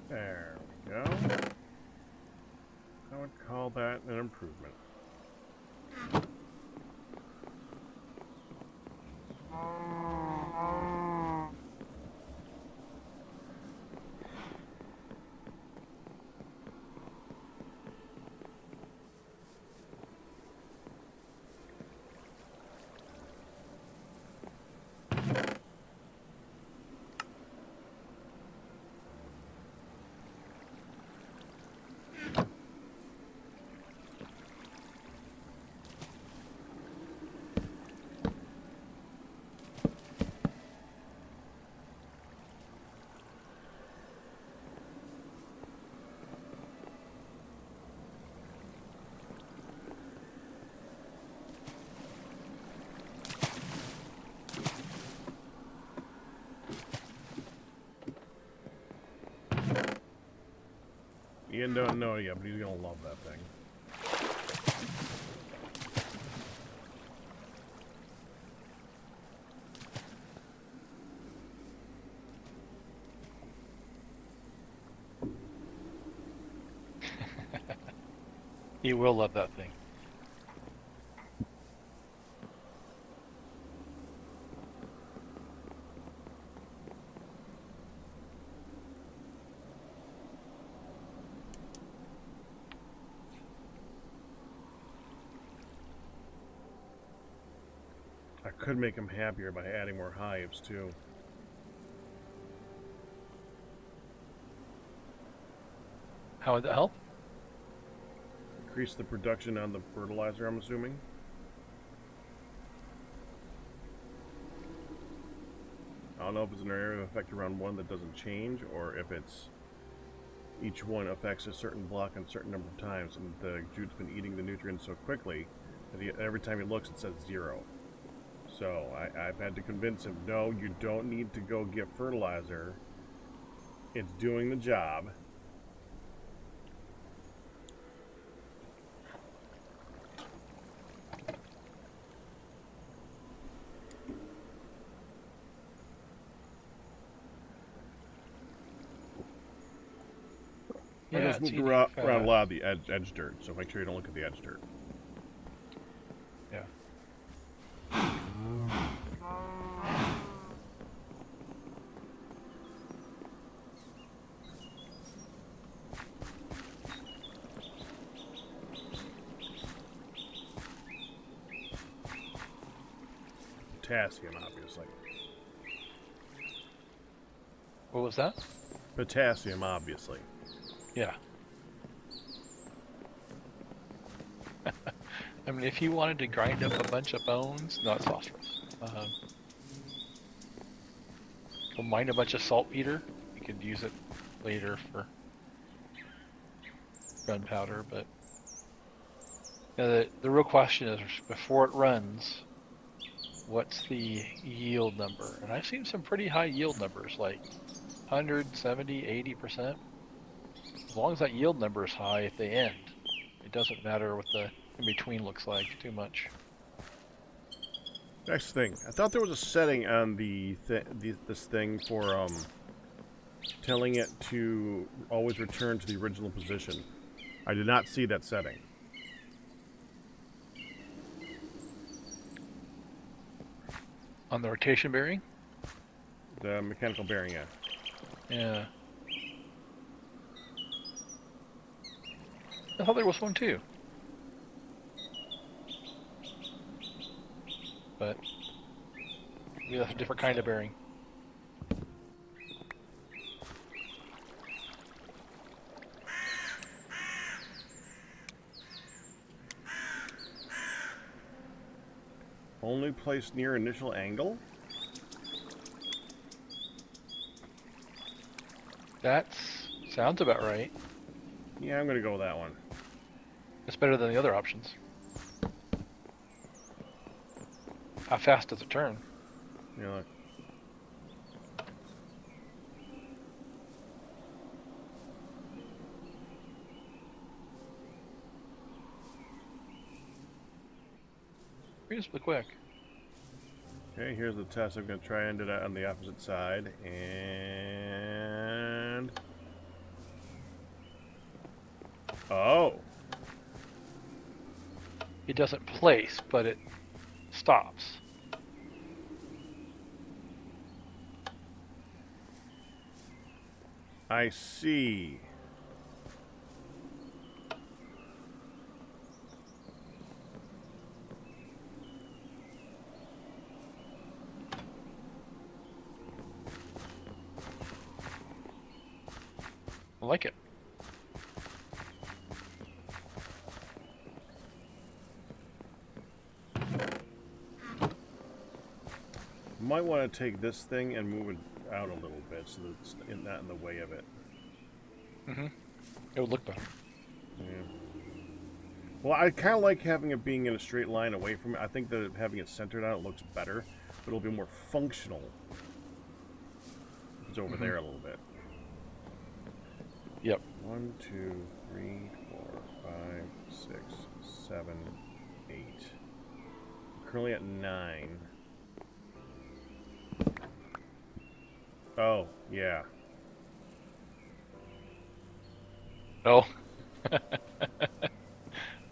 There we go. I would call that an improvement. Ian don't know yet, but he's gonna love that thing. He will love that thing. I could make him happier by adding more hives too. How would that help? Increase the production on the fertilizer, I'm assuming. I don't know if it's an area of effect around one that doesn't change, or if it's each one affects a certain block a certain number of times, and the jude's been eating the nutrients so quickly that every time he looks it says 0. So I've had to convince him, no, you don't need to go get fertilizer. It's doing the job. I just moved around a lot of the edge dirt, so make sure you don't look at the edge dirt. Yeah. Potassium, obviously. What was that? Potassium, obviously. Yeah. I mean, if you wanted to grind up a bunch of bones, no, it's phosphorus. Go mine a bunch of saltpeter. You could use it later for gunpowder, but the real question is, before it runs, what's the yield number? And I've seen some pretty high yield numbers, like 170, 80%. As long as that yield number is high at the end, it doesn't matter what the in-between looks like too much. Next thing, I thought there was a setting on this thing for telling it to always return to the original position. I did not see that setting. On the rotation bearing? The mechanical bearing, yeah. Yeah. I thought there was one too. But maybe that's a different kind of bearing. Only placed near initial angle? That sounds about right. Yeah, I'm gonna go with that one. It's better than the other options. How fast does it turn? Yeah, look. Reasonably quick. Okay, here's the test. I'm gonna try and do that on the opposite side, and oh, It doesn't place, but it stops. I see. I like it. Might want to take this thing and move it out a little bit so that it's not in the way of it. Mm-hmm. It would look better. Yeah. Well, I kind of like having it being in a straight line away from it. I think that having it centered on it looks better, but it'll be more functional. It's over there a little bit. Yep. 1, 2, 3, 4, 5, 6, 7, 8. Currently at 9. Oh, yeah. Oh.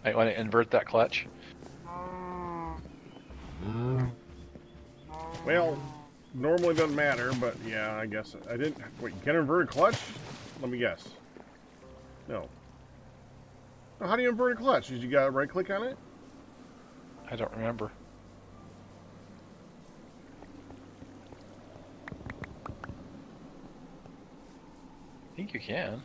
Might want to invert that clutch. Well, normally doesn't matter, but yeah, I guess I didn't. Wait, you can invert a clutch? Let me guess. No. Oh, how do you invert a clutch? Did you got right click on it? I don't remember. I think you can.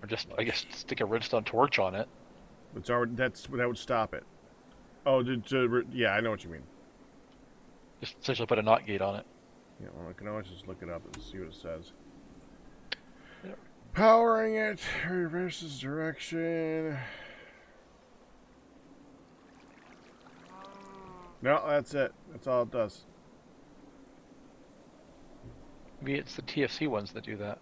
Or just, I guess, stick a redstone torch on it. It's already that would stop it. Oh, yeah, I know what you mean. Just essentially put a NOT gate on it. Yeah, well, I can always just look it up and see what it says. Yep. Powering it reverses direction. No, that's it. That's all it does. Maybe it's the TFC ones that do that.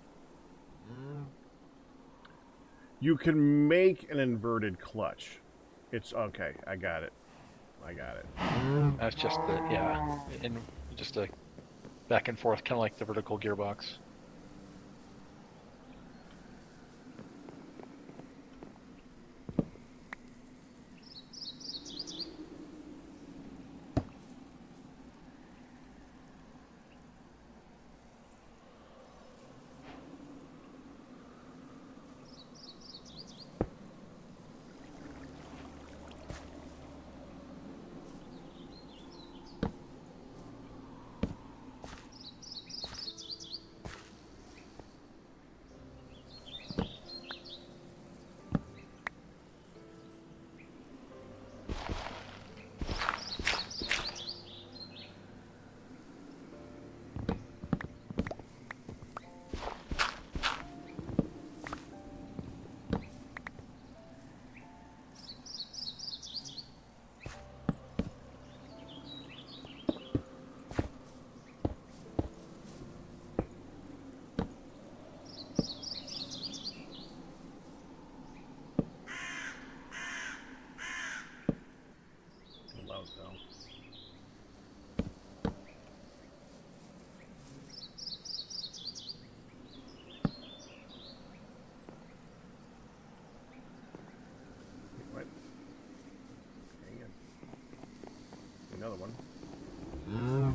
You can make an inverted clutch. It's okay. I got it. That's just the, yeah, and just a back and forth, kind of like the vertical gearbox. Loud though. What? Hang on. Another one. Huh.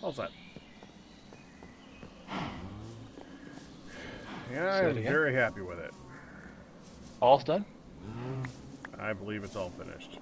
How's that? Yeah, Say it I'm again. very happy with it. All's done? I believe it's all finished.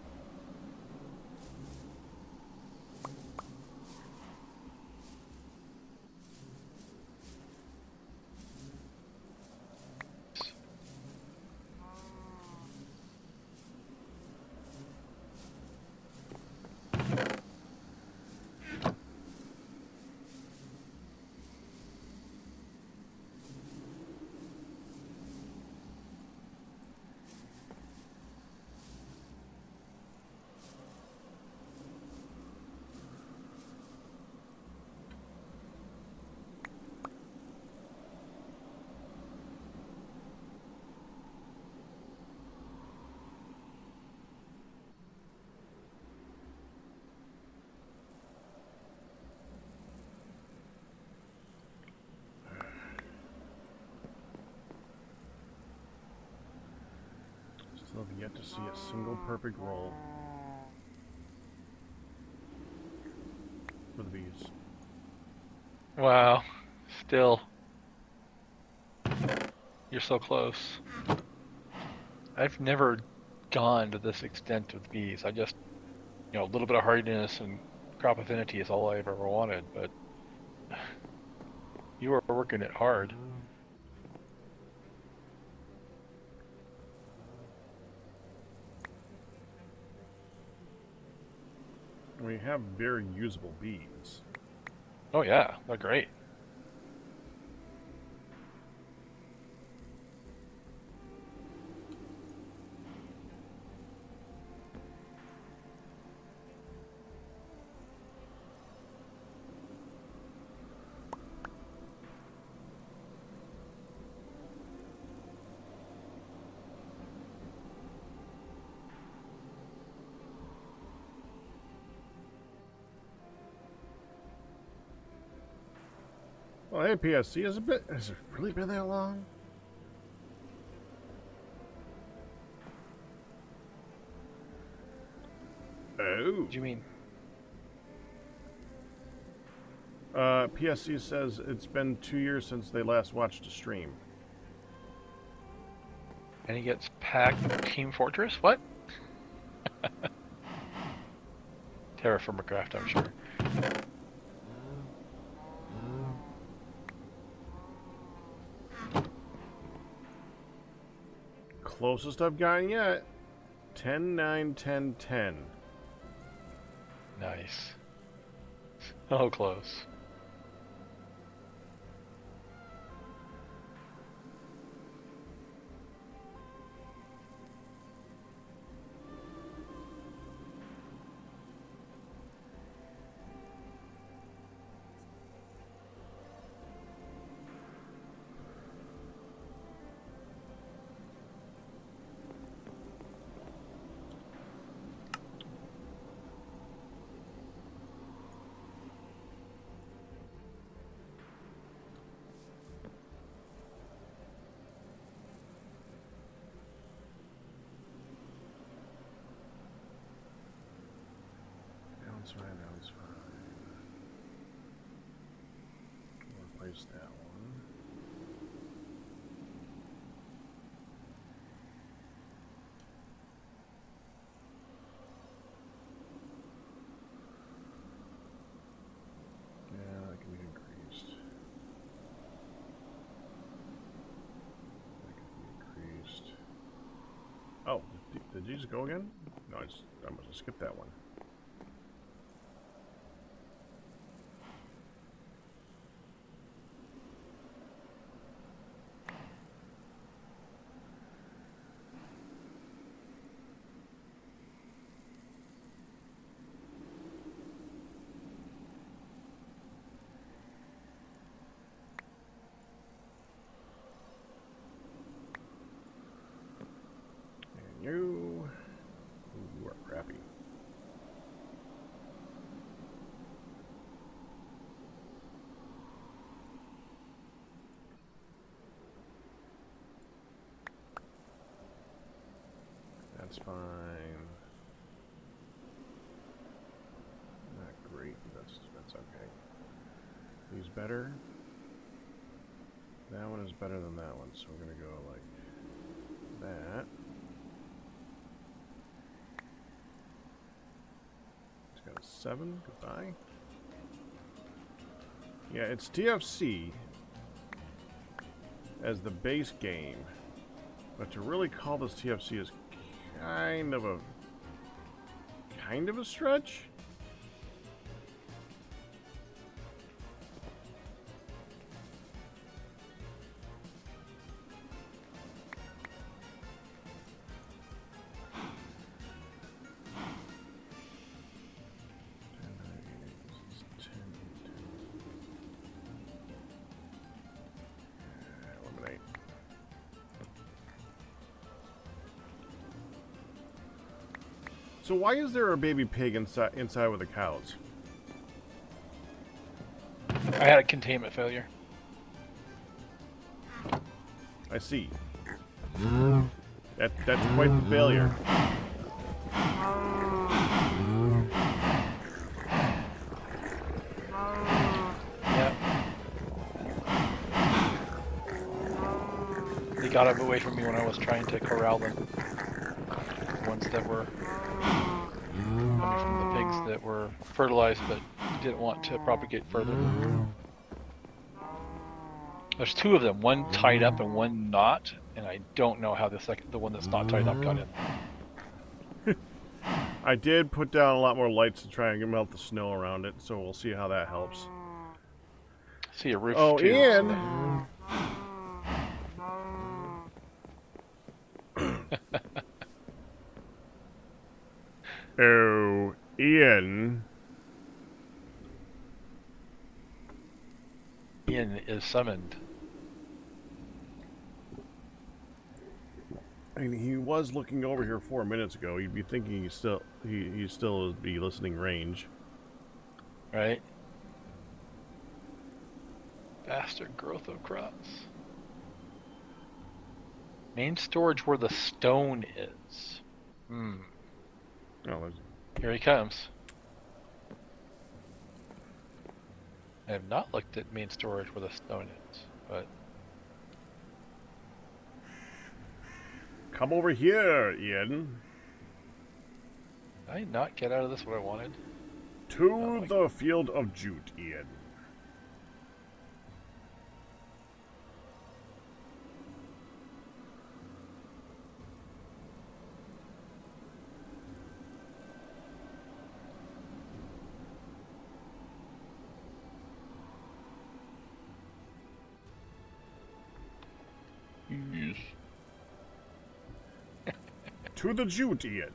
yet to see a single perfect roll for the bees. Wow. Still. You're so close. I've never gone to this extent with bees. I just, a little bit of hardiness and crop affinity is all I've ever wanted, but you are working it hard. We have very usable bees. Oh yeah, they're great. Well, hey, PSC, has it really been that long? Oh. What do you mean? PSC says it's been 2 years since they last watched a stream. And he gets packed Team Fortress? What? Terraformer craft, I'm sure. Closest I've gotten yet. 10, 9, 10, 10. Nice. So close. That's fine, that's fine. We'll replace that one. Yeah, that can be increased. That can be increased. Oh, did you just go again? No, I must have skipped that one. You are crappy. That's fine. Not great, but that's okay. These better. That one is better than that one, so we're gonna go like that. Got a 7. Goodbye. Yeah, it's TFC as the base game, but to really call this TFC is kind of a stretch. So why is there a baby pig inside with the cows? I had a containment failure. I see. That's quite the failure. Yeah. They got away from me when I was trying to corral them. The ones that were coming from the pigs that were fertilized but didn't want to propagate further. There's two of them, one tied up and one not, and I don't know how the one that's not tied up got in. I did put down a lot more lights to try and melt the snow around it, so we'll see how that helps. See a roof Oh, too. Ian! Oh, Ian. Ian is summoned. I mean, he was looking over here 4 minutes ago. You'd be thinking he still would be listening range. Right? Faster growth of crops. Main storage where the stone is. Hmm. Oh, there's... Here he comes. I have not looked at main storage where the stone is, but... Come over here, Ian. Did I not get out of this what I wanted? To the field of jute, Ian. Yes. To the jute, Ian.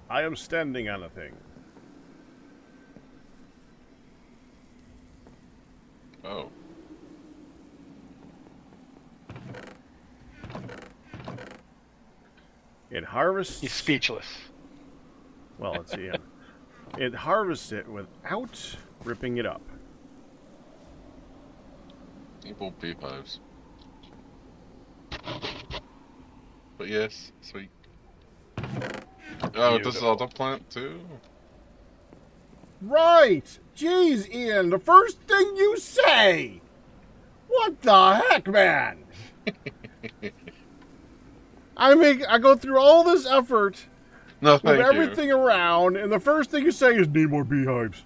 I am standing on a thing. Oh. It harvests... He's speechless. Well, let's see. It harvests it without ripping it up. Evil beehives. But yes, sweet. Oh, this is all the plant too? Right! Jeez, Ian, the first thing you say! What the heck, man? I go through all this effort, No, move thank you. everything around, and the first thing you say is need more beehives.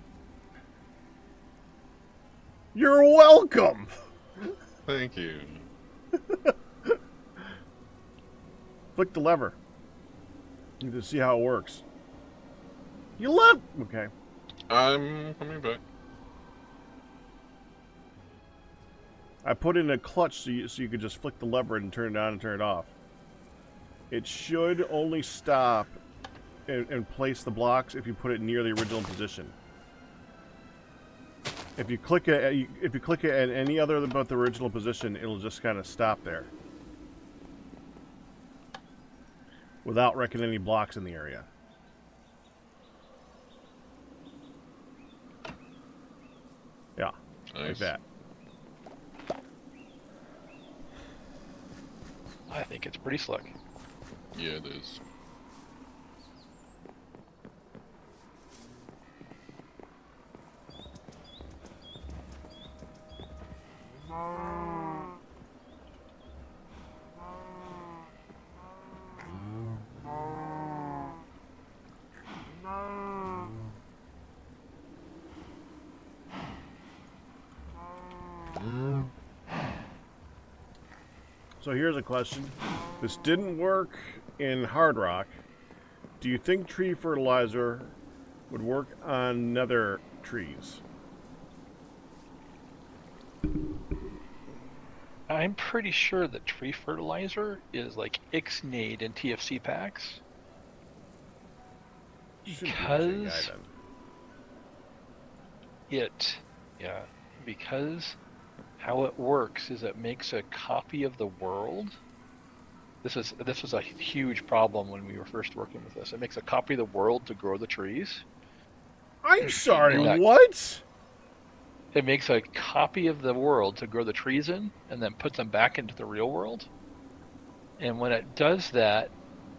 You're welcome! Thank you. Flick the lever. You can see how it works. You left! Okay. I'm coming back. I put in a clutch so you could just flick the lever and turn it on and turn it off. It should only stop and place the blocks if you put it near the original position. If you click it at any other but the original position, it'll just kind of stop there. Without wrecking any blocks in the area. Yeah, Nice. like that. I think it's pretty slick. Yeah, it is. So here's a question. This didn't work in Hard Rock. Do you think tree fertilizer would work on nether trees? I'm pretty sure that tree fertilizer is like Ixnade in TFC packs. Shouldn't be the same guy Because because how it works is it makes a copy of the world. This was a huge problem when we were first working with this. It makes a copy of the world to grow the trees. I'm sorry, Yeah. what? it makes a copy of the world to grow the trees in, and then puts them back into the real world. And when it does that,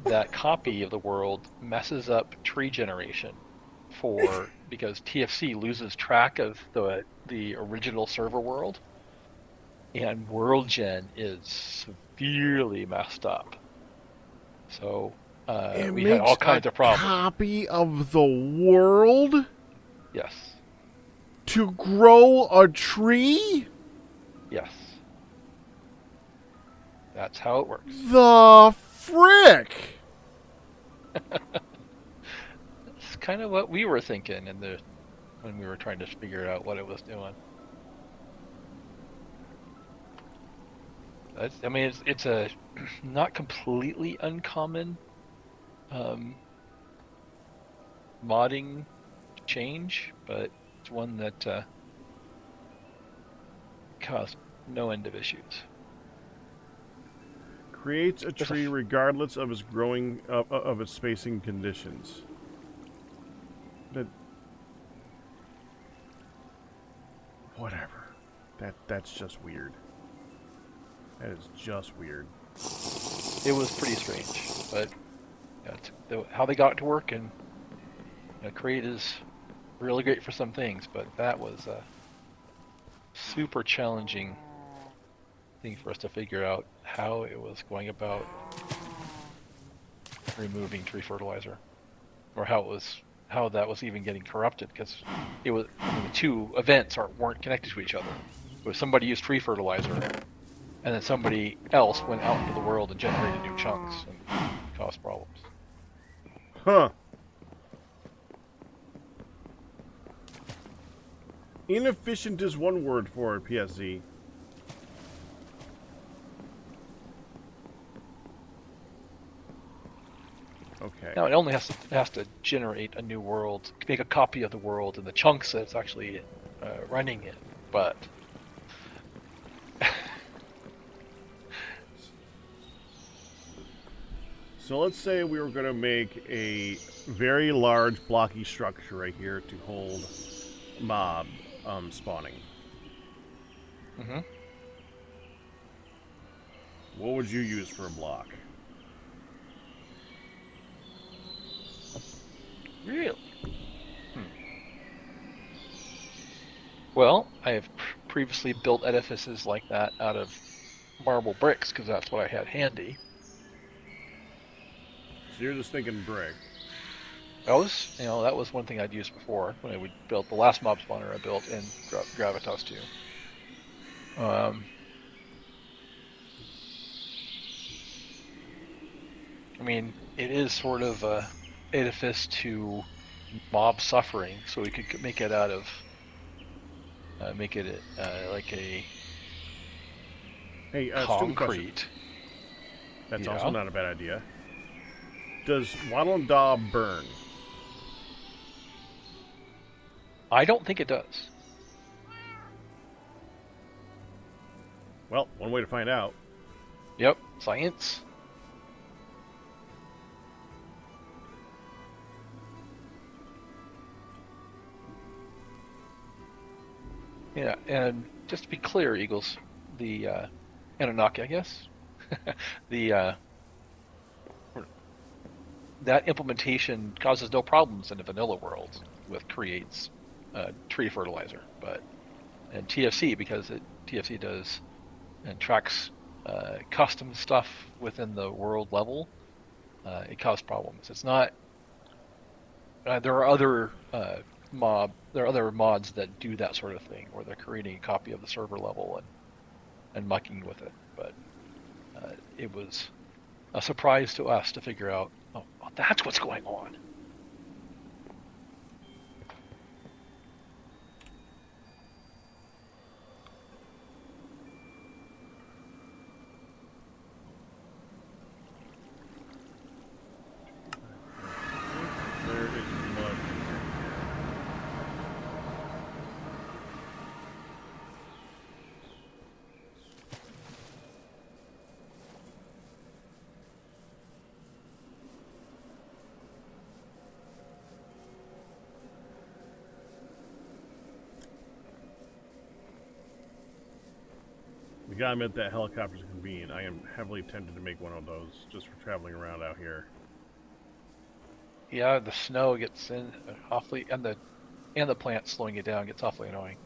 that copy of the world messes up tree generation because TFC loses track of the original server world, and world gen is severely messed up. So It we had makes all kinds a of problems. copy of the world Yes. to grow a tree? Yes. That's how it works. The frick? It's kind of what we were thinking when we were trying to figure out what it was doing. It's a not completely uncommon modding change, but it's one that caused no end of issues. Creates a tree regardless of its growing of its spacing conditions. Whatever. That's just weird. That is just weird. It was pretty strange, but how they got it to work, and Create is really great for some things, but that was a super challenging thing for us to figure out how it was going about removing tree fertilizer, or how that was even getting corrupted, because the two events weren't connected to each other. It was somebody used tree fertilizer, and then somebody else went out into the world and generated new chunks and caused problems. Huh. Inefficient is one word for it, PSZ. Okay. Now it only has to generate a new world, make a copy of the world and the chunks that it's actually running in, but So let's say we were going to make a very large blocky structure right here to hold mob spawning. Mm-hmm. What would you use for a block? Really? Well, I have previously built edifices like that out of marble bricks because that's what I had handy. So you're just thinking brick. That was one thing I'd used before when I would build the last mob spawner I built in Gravitas². It is sort of a edifice to mob suffering, so we could make it out of like a stupid question. concrete. That's also not a bad idea. Does Waddle and Daw burn? I don't think it does. Well, one way to find out. Yep, science. Yeah, and just to be clear, Eagles, the Anunnaki, I guess, that implementation causes no problems in the vanilla world with creates tree fertilizer, but in TFC, because TFC does and tracks custom stuff within the world level, it caused problems. It's not. There are other mods that do that sort of thing, where they're creating a copy of the server level and mucking with it. But it was a surprise to us to figure out, oh, that's what's going on. There is mud. gotta admit that helicopter's convenient. I am heavily tempted to make one of those just for traveling around out here. Yeah, the snow gets in awfully, and the plant slowing it down gets awfully annoying.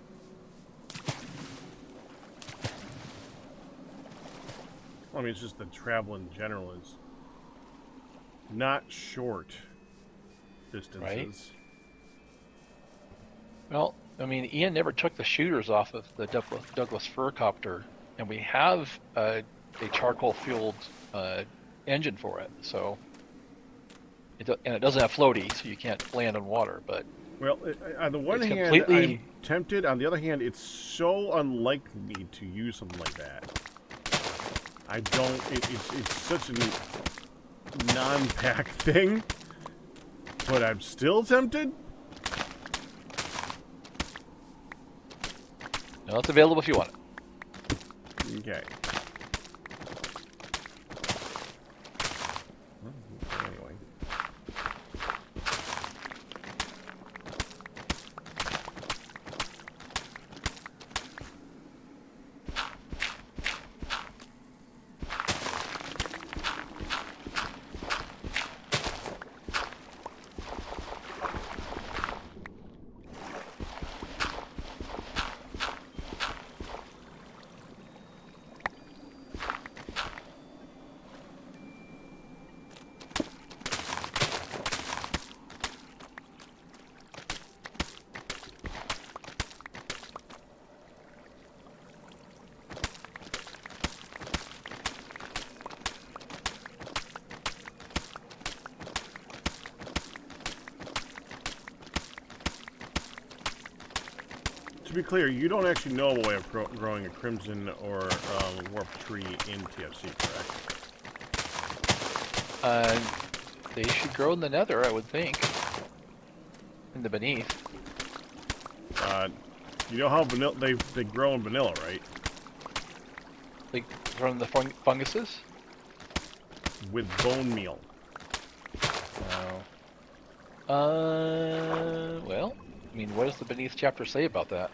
I mean, it's just the travel in general is not short distances. Right. Well, I mean, Ian never took the shooters off of the Douglas fir copter, and we have a charcoal-fueled engine for it, so and it doesn't have floaty, so you can't land on water. But well, on the one it's hand, completely- I'm tempted. On the other hand, it's so unlike me to use something like that. I don't. It's such a non-pack thing, but I'm still tempted. no, it's available if you want it. Okay. Well, anyway. To be clear, you don't actually know a way of growing a crimson or warp tree in TFC, correct? They should grow in the nether, I would think. In the beneath. You know how vanilla they grow in vanilla, right? Like from the funguses? With bone meal. Well, I mean, what does the beneath chapter say about that?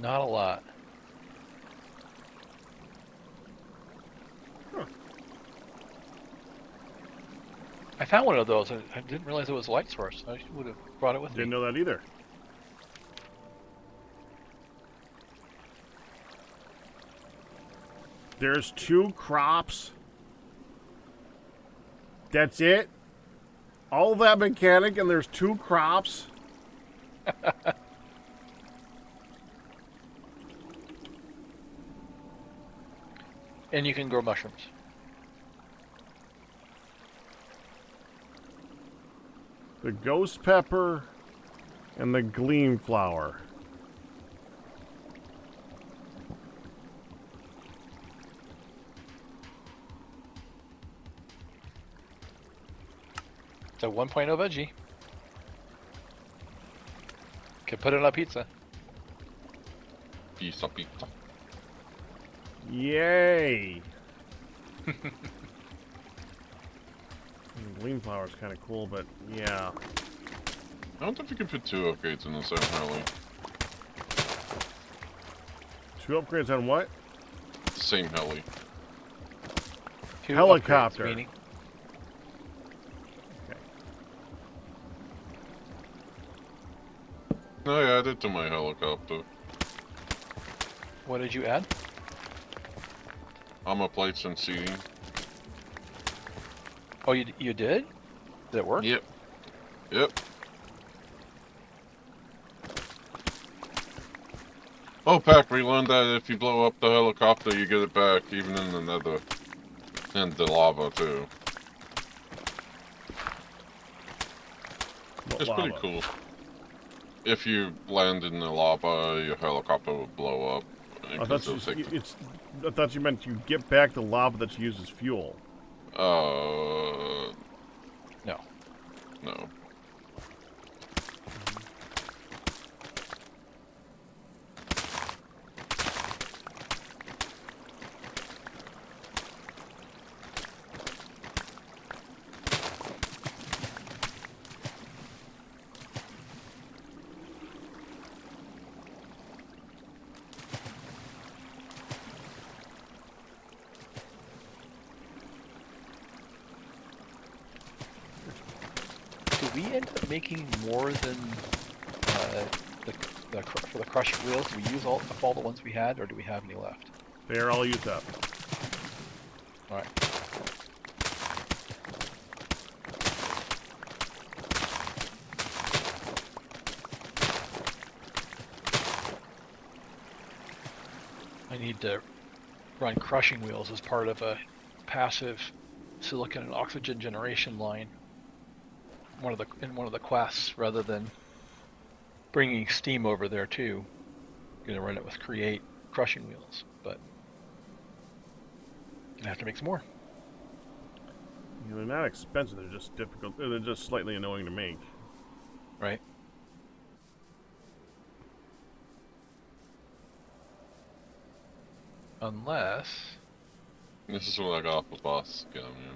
Not a lot. Huh. I found one of those, and I didn't realize it was a light source. I would have brought it with Didn't me. know that either. There's 2 crops. That's it? All that mechanic and there's 2 crops? And you can grow mushrooms. The ghost pepper and the gleam flower. It's a 1.0 veggie. Could put it on a pizza. Pizza, pizza. Yay! Gleam flower is kind of cool, but yeah. I don't think you can put 2 upgrades in the same heli. 2 upgrades on what? The same heli. 2 Helicopter. upgrades, meaning Okay. No, I added to my helicopter. what did you add? Armor plates and seating. Oh, you did? Did it work? Yep. Yep. Modpack, we learned that if you blow up the helicopter, you get it back, even in the nether. And the lava, too. What It's lava? pretty cool. If you land in the lava, your helicopter will blow up. I thought you meant you get back the lava that's used as fuel. No. No. Do we end up making more than for the crusher wheels? Do we use all the ones we had, or do we have any left? They're all used up. All right. I need to run crushing wheels as part of a passive silicon and oxygen generation line. In one of the quests, rather than bringing steam over there too. Gonna run it with create crushing wheels, but gonna have to make some more. You know, they're not expensive. They're just difficult. They're just slightly annoying to make. Right. Unless This is what I got off the boss scam, yeah.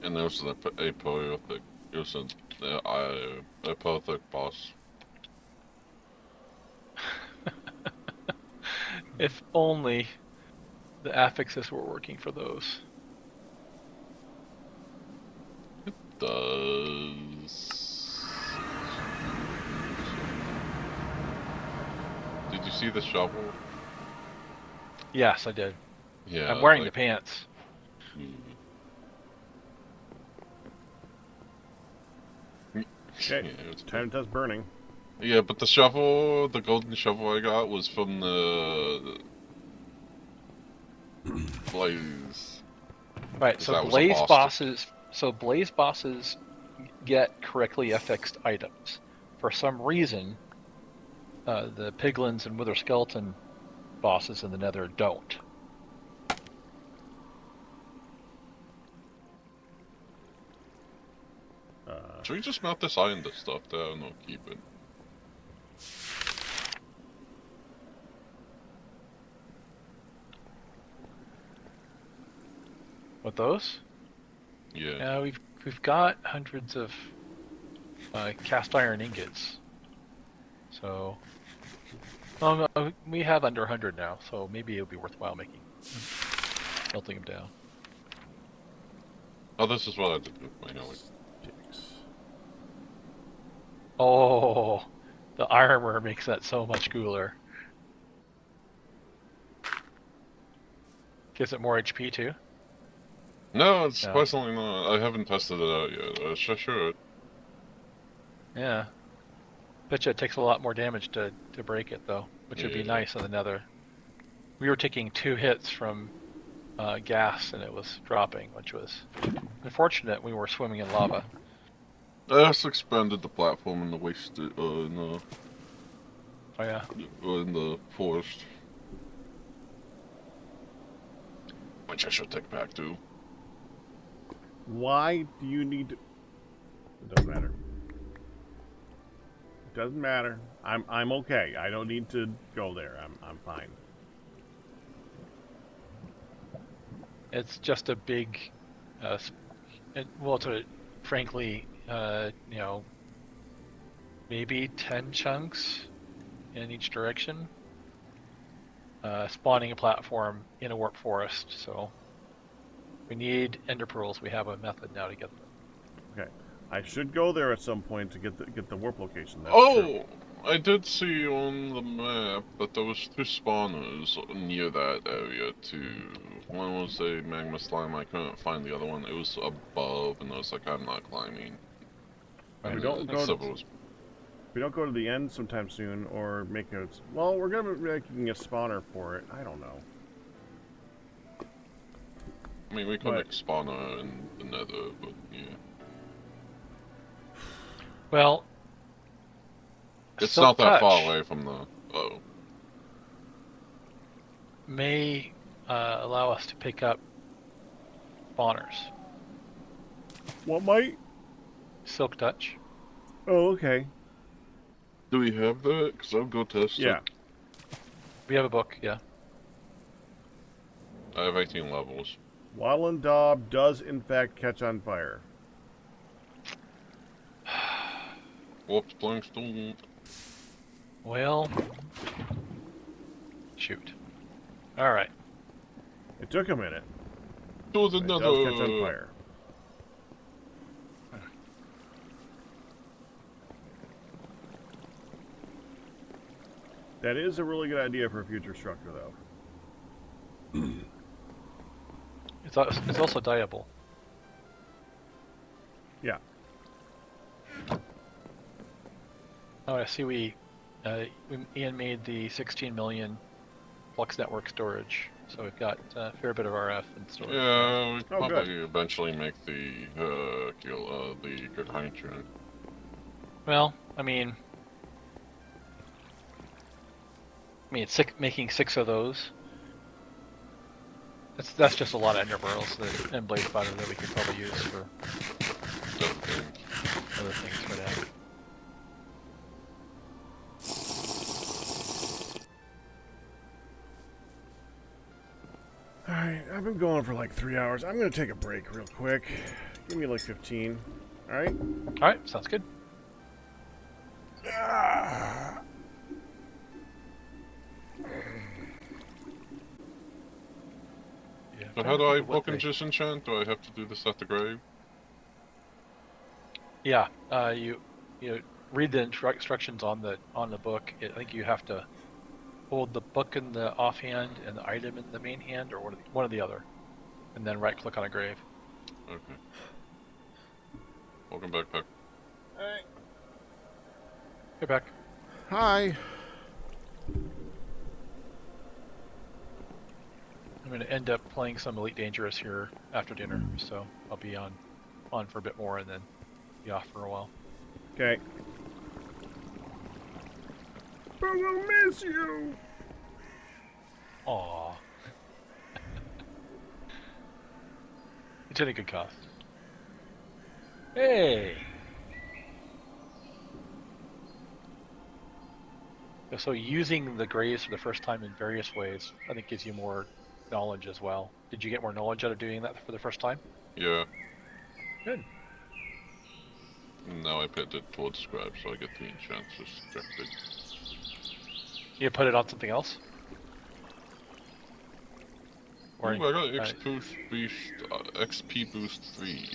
And there's an apotheotic. It was an apotheotic boss. if only the affixes were working for those. Does. Did you see the shovel? Yes, I did. Yeah. I'm wearing the pants. Okay, Yeah, it's time to test burning. Yeah, but the shovel, the golden shovel I got was from the Blaze. Right, so That was a blaze boss bosses. So blaze bosses get correctly affixed items. For some reason, the piglins and wither skeleton bosses in the Nether don't. Should we just melt this iron to stuff there? No, keep it. With those? Yeah. Yeah, we've got hundreds of cast iron ingots. So, oh no, we have under 100 now. So maybe it'll be worthwhile melting them down. Oh, this is what I did with my helmet. Oh, the armor makes that so much cooler. Gives it more HP too. No, it's No. personally not. I haven't tested it out yet. I should. Yeah. Bet you it takes a lot more damage to break it though, which would be Yeah. nice in the Nether. We were taking 2 hits from gas and it was dropping, which was unfortunate. We were swimming in lava. I also expanded the platform in the waste, Oh yeah. in the forest. Which I should take back too. Why do you need to... It doesn't matter. It doesn't matter. I'm okay. I don't need to go there. I'm fine. It's just a big, well, to frankly, you know, maybe 10 chunks in each direction. Spawning a platform in a warp forest, so we need ender pearls. We have a method now to get them. Okay. I should go there at some point to get the warp location. That's Oh! true. I did see on the map that there was 2 spawners near that area too. One was a magma slime, I couldn't find the other one. It was above, and I was like, I'm not climbing. We And don't go several was- If we don't go to the end sometime soon, or make a... Well, we're going to be making a spawner for it. I don't know. I mean, we could make a spawner in the nether, but yeah. Well, It's Silk not that far Touch away from the... Oh. may allow us to pick up spawners. What might? Silk Touch. Oh, okay. Do we have that? Because I'll go test Yeah. it. We have a book, yeah. I have 18 levels. Wattle and Daub does, in fact, catch on fire. Whoops, blanks don't. Well, shoot. All right. It took a minute. There's But it another. does catch on fire. That is a really good idea for a future structure, though. It's also dyeable. Yeah. Oh, I see. Ian made the 16 million flux network storage, so we've got a fair bit of RF and storage. Yeah, we Oh, probably good. eventually make the good hydrogen. Well, I mean, it's making 6 of those. That's just a lot of ender pearls and blade spider that we could probably use for other things for that. Alright, I've been going for like 3 hours. I'm going to take a break real quick. Give me like 15. Alright? All right, sounds good. Yeah, So how do I what book they- and disenchant? Do I have to do this at the grave? Yeah, you read the instructions on the book. I think you have to hold the book in the offhand and the item in the main hand, or one or the other, and then right click on a grave. Okay. Welcome back, Peck. Alright. Get back. Hi. I'm going to end up playing some Elite Dangerous here after dinner, so I'll be on for a bit more and then be off for a while. Okay. But we'll miss you. Aww. It's at a good cost. Hey! So using the graves for the first time in various ways, I think gives you more knowledge as well. Did you get more knowledge out of doing that for the first time? Yeah. Good. Now I picked it towards scribe, so I get 3 enchants restricted. You put it on something else? Or Ooh, I got XP boost 3.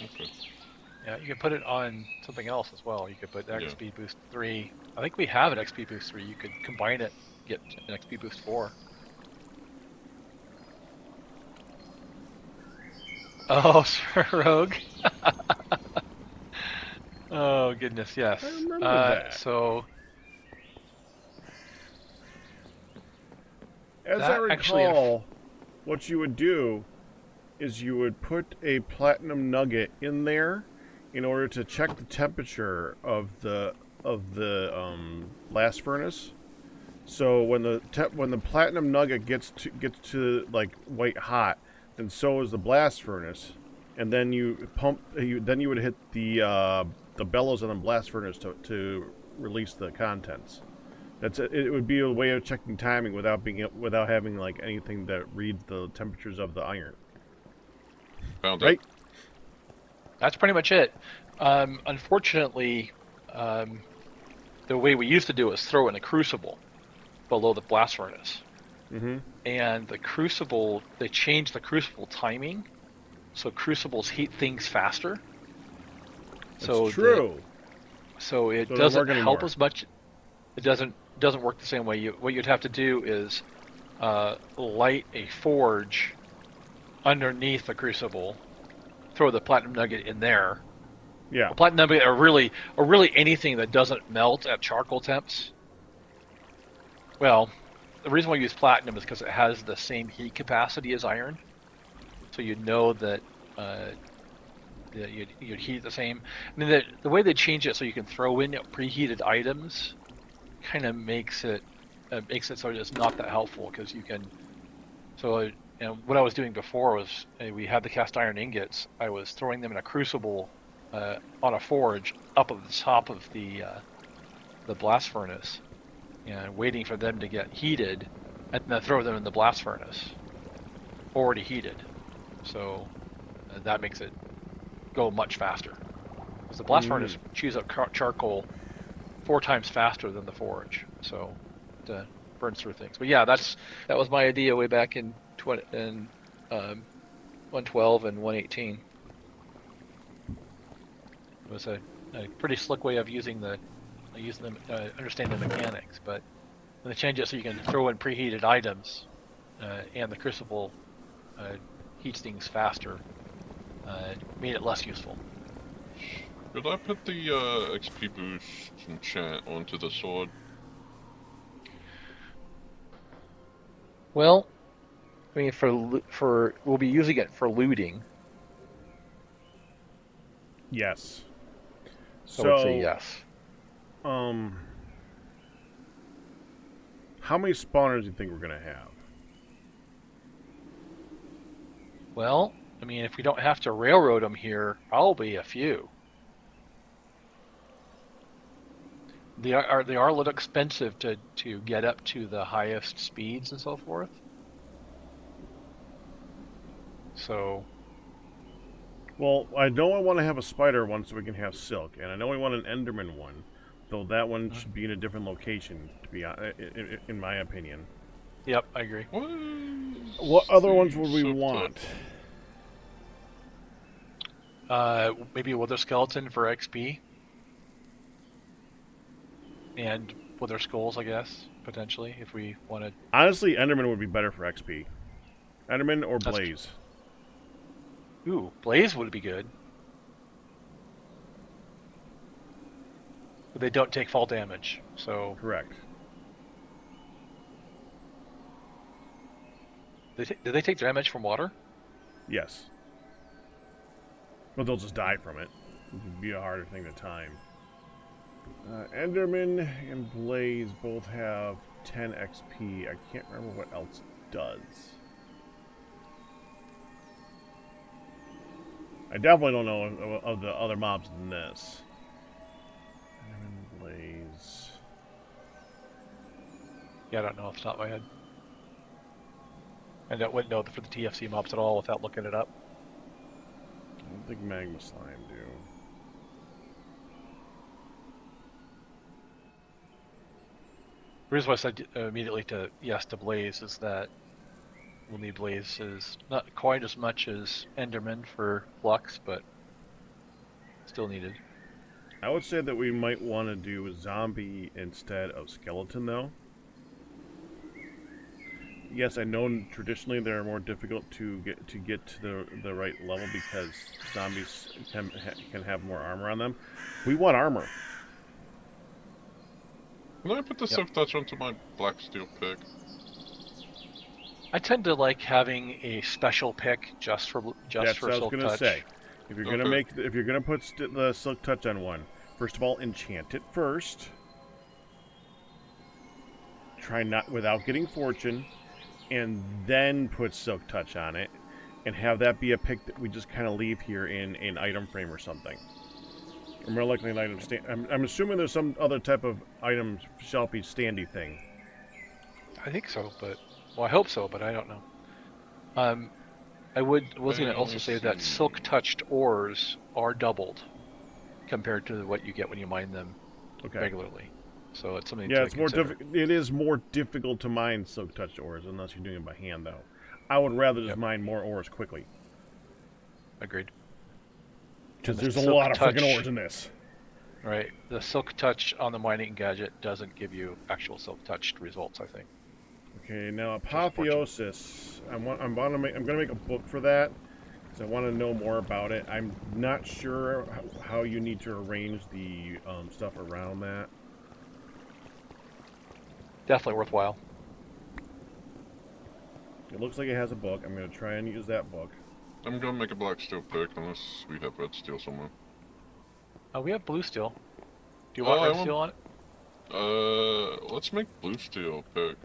Okay. yeah, you can put it on something else as well. You could put XP boost 3. I think we have an XP boost 3. You could combine it, get an XP boost 4. Oh, Sir Rogue. Oh goodness, yes. I remember that. So As that I actually recall, what you would do is you would put a platinum nugget in there in order to check the temperature of the blast furnace. So when the platinum nugget gets to like white hot, then so is the blast furnace, and then you then you would hit the bellows on the blast furnace to release the contents. It would be a way of checking timing without having like anything that reads the temperatures of the iron. Found Right? it. that's pretty much it. Unfortunately, the way we used to do it was throw in a crucible below the blast furnace. Mm-hmm. And the crucible, they changed the crucible timing, so crucibles heat things faster. That's true. So it So it doesn't doesn't work help anymore. as much. It doesn't work the same way. What you'd have to do is light a forge underneath the crucible, throw the platinum nugget in there. Yeah. Well, platinum nugget or really anything that doesn't melt at charcoal temps. Well, the reason why we use platinum is because it has the same heat capacity as iron, so you know that you'd heat the same. I mean, the way they change it so you can throw in preheated items kind of makes it so it's not that helpful because you can. So, and what I was doing before was we had the cast iron ingots. I was throwing them in a crucible on a forge up at the top of the blast furnace and waiting for them to get heated, and then throw them in the blast furnace already heated. So that makes it go much faster because the blast furnace chews up charcoal 4 times faster than the forge, so it burns through things. But yeah, that was my idea way back in 112 and 118. It was a pretty slick way of using them, understanding the mechanics. But when they change it so you can throw in preheated items, and the crucible heats things faster, made it less useful. Could I put the XP boost enchant onto the sword? Well, I mean, for we'll be using it for looting. Yes. So I would say yes. How many spawners do you think we're gonna have? Well, I mean, if we don't have to railroad them here, probably a few. They are a little expensive to get up to the highest speeds and so forth. So, Well, I know I want to have a spider one so we can have silk, and I know we want an Enderman one, though that one should be in a different location, to be in my opinion. yep, I agree. What other ones would we want? Maybe Wither Skeleton for XP. And Wither Skulls, I guess, potentially, if we wanted. Honestly, Enderman would be better for XP. Enderman or That's Blaze. Ooh, Blaze would be good. But they don't take fall damage, so. Correct. Do they take damage from water? Yes. But they'll just die from it. It would be a harder thing to time. Enderman and Blaze both have 10 XP. I can't remember what else does. I definitely don't know of the other mobs than this. Enderman, Blaze. Yeah, I don't know off the top of my head. I wouldn't know for the TFC mobs at all without looking it up. I don't think Magma Slime do. The reason why I said immediately yes to Blaze is that we'll need Blazes not quite as much as Enderman for Flux, but still needed. I would say that we might want to do zombie instead of skeleton, though. Yes, I know traditionally they're more difficult to get to the right level because zombies can have more armor on them. We want armor. Can I put the silk touch onto my black steel pick? I tend to like having a special pick just for That's for what I was Silk gonna Touch. say. If you're gonna put the silk touch on one, first of all, enchant it first. Try not without getting fortune, and then put silk touch on it, and have that be a pick that we just kind of leave here in an item frame or something. Or more likely an item stand. I'm assuming there's some other type of item shelfy standy thing. I think so, but I hope so, but I don't know. I was going to also say that silk touched ores are doubled compared to what you get when you mine them regularly. So it's something to it's more consider. it is more difficult to mine silk touched ores unless you're doing it by hand, though. I would rather just mine more ores quickly. Agreed. Because there's a lot of freaking ores in this. Right. The silk touch on the mining gadget doesn't give you actual silk touched results, I think. Okay, now Which is fortunate. apotheosis. I'm gonna make a book for that because I want to know more about it. I'm not sure how you need to arrange the stuff around that. Definitely worthwhile. It looks like it has a book. I'm gonna try and use that book. I'm gonna make a black steel pick unless we have red steel somewhere. We have blue steel. Do you want red steel on it? Let's make blue steel pick.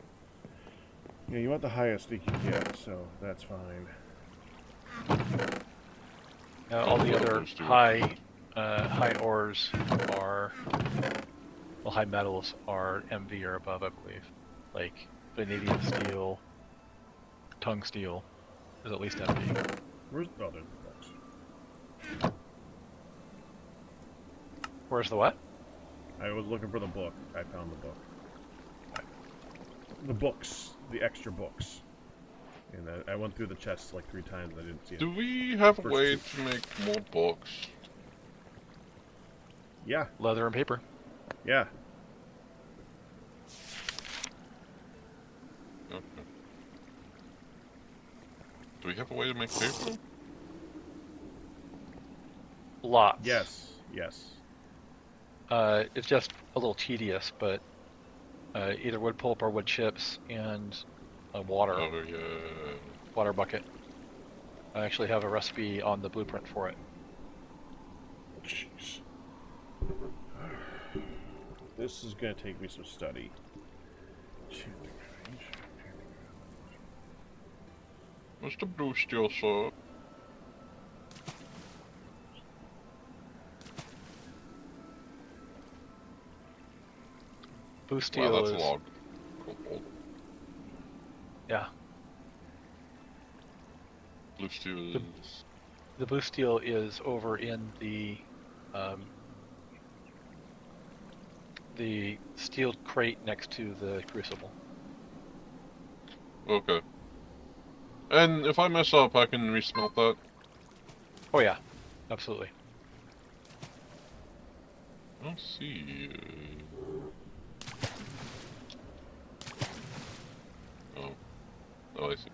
Yeah, you want the highest you can get, so that's fine. All the other Blue steel. high ores are, well, high metals are MV or above, I believe. Like vanadium steel, tungsteel is at least MV. Where's there's the books? Where's the what? I was looking for the book. I found the book. The books, the extra books. And I went through the chests like 3 times. I didn't see it. Do we have a First way two. to make more books? Yeah, Leather and paper. yeah. Okay. Do we have a way to make paper? Lots. Yes, yes. It's just a little tedious, but either wood pulp or wood chips and water. Oh yeah. Water bucket. I actually have a recipe on the blueprint for it. Jeez. This is gonna take me some study. What's the blue steel, sir? Blue steel Wow, that's is a log. Cool. yeah. Blue steel The- is... The blue steel is over in the steel crate next to the crucible. Okay. And if I mess up, I can resmelt that? Oh yeah, absolutely. I don't see... Oh. Oh, I see.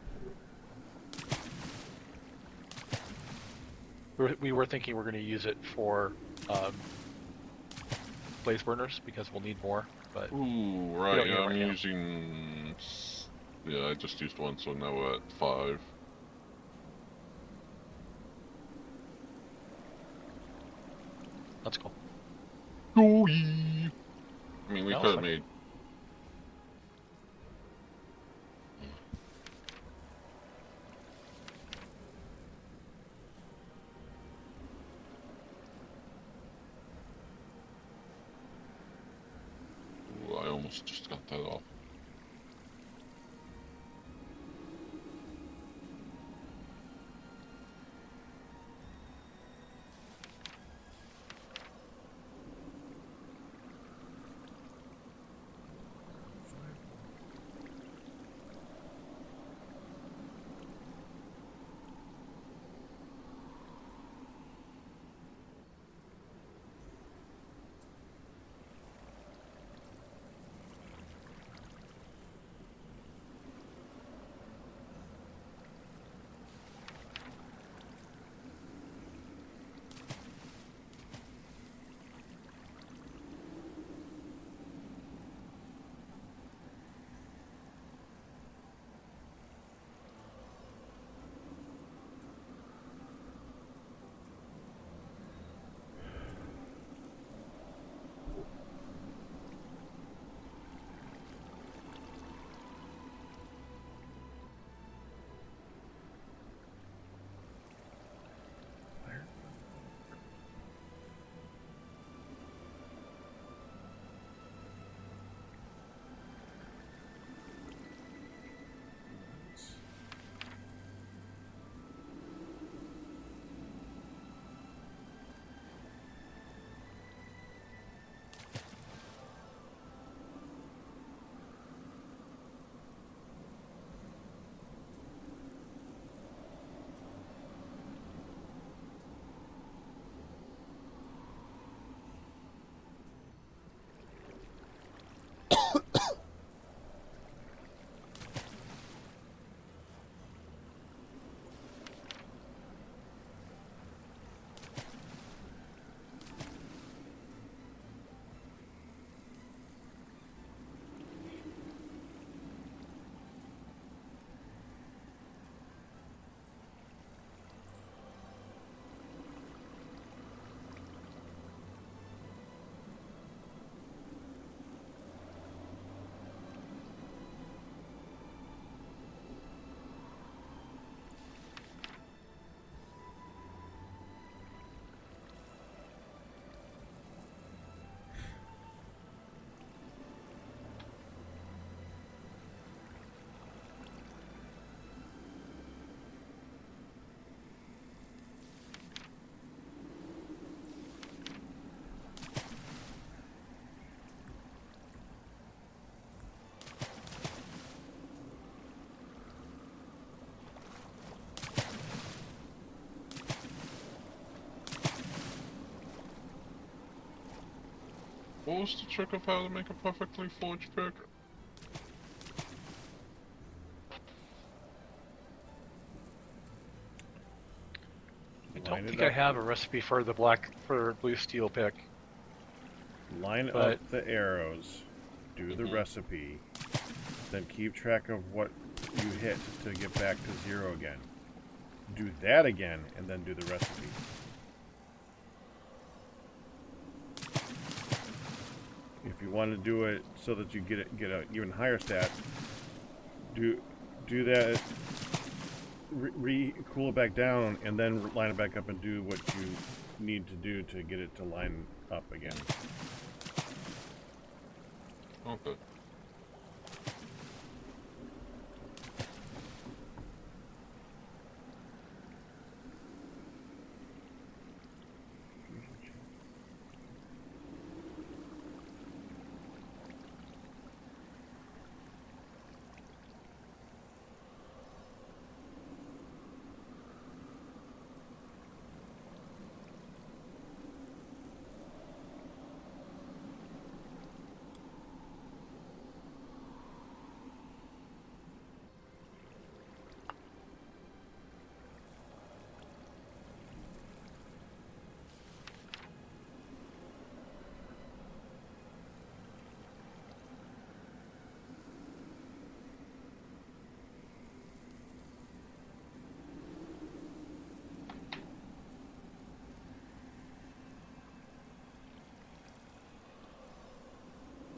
We were thinking we're going to use it for blaze burners because we'll need more, but Ooh, don't right, need yeah, it I'm right now. using... Yeah, I just used one, so now we're at 5. that's cool. Gooey! I mean, we No, could it's have fine. made... Ooh, I almost just got that off. What was the trick of how to make a perfectly forged pick? I Line don't it think I up. have a recipe for the blue steel pick. Line But- up the arrows. Do the recipe. Then keep track of what you hit to get back to 0 again. Do that again, and then do the recipe. If you want to do it so that you get a even higher stat, do that. Cool it back down, and then line it back up and do what you need to do to get it to line up again. Okay.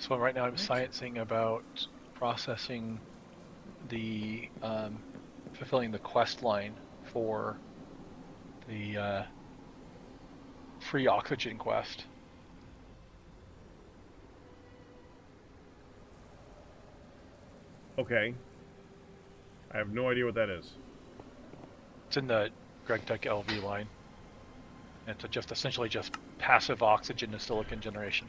So right now I'm sciencing about processing the fulfilling the quest line for the free oxygen quest. Okay. I have no idea what that is. It's in the GregTech LV line. It's just essentially just passive oxygen and silicon generation.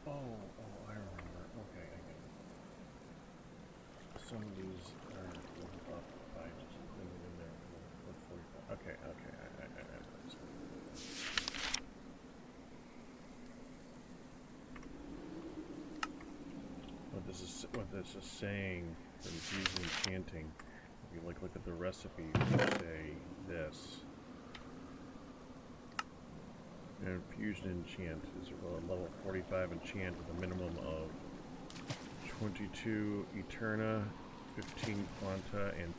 I remember. Okay, I get it. Some of these are up by keeping them in there for 45. Okay, I what this is saying that it's using enchanting. If you look at the recipe, you say this. An infusion enchant is a level 45 enchant with a minimum of 22 Eterna, 15 Quanta, and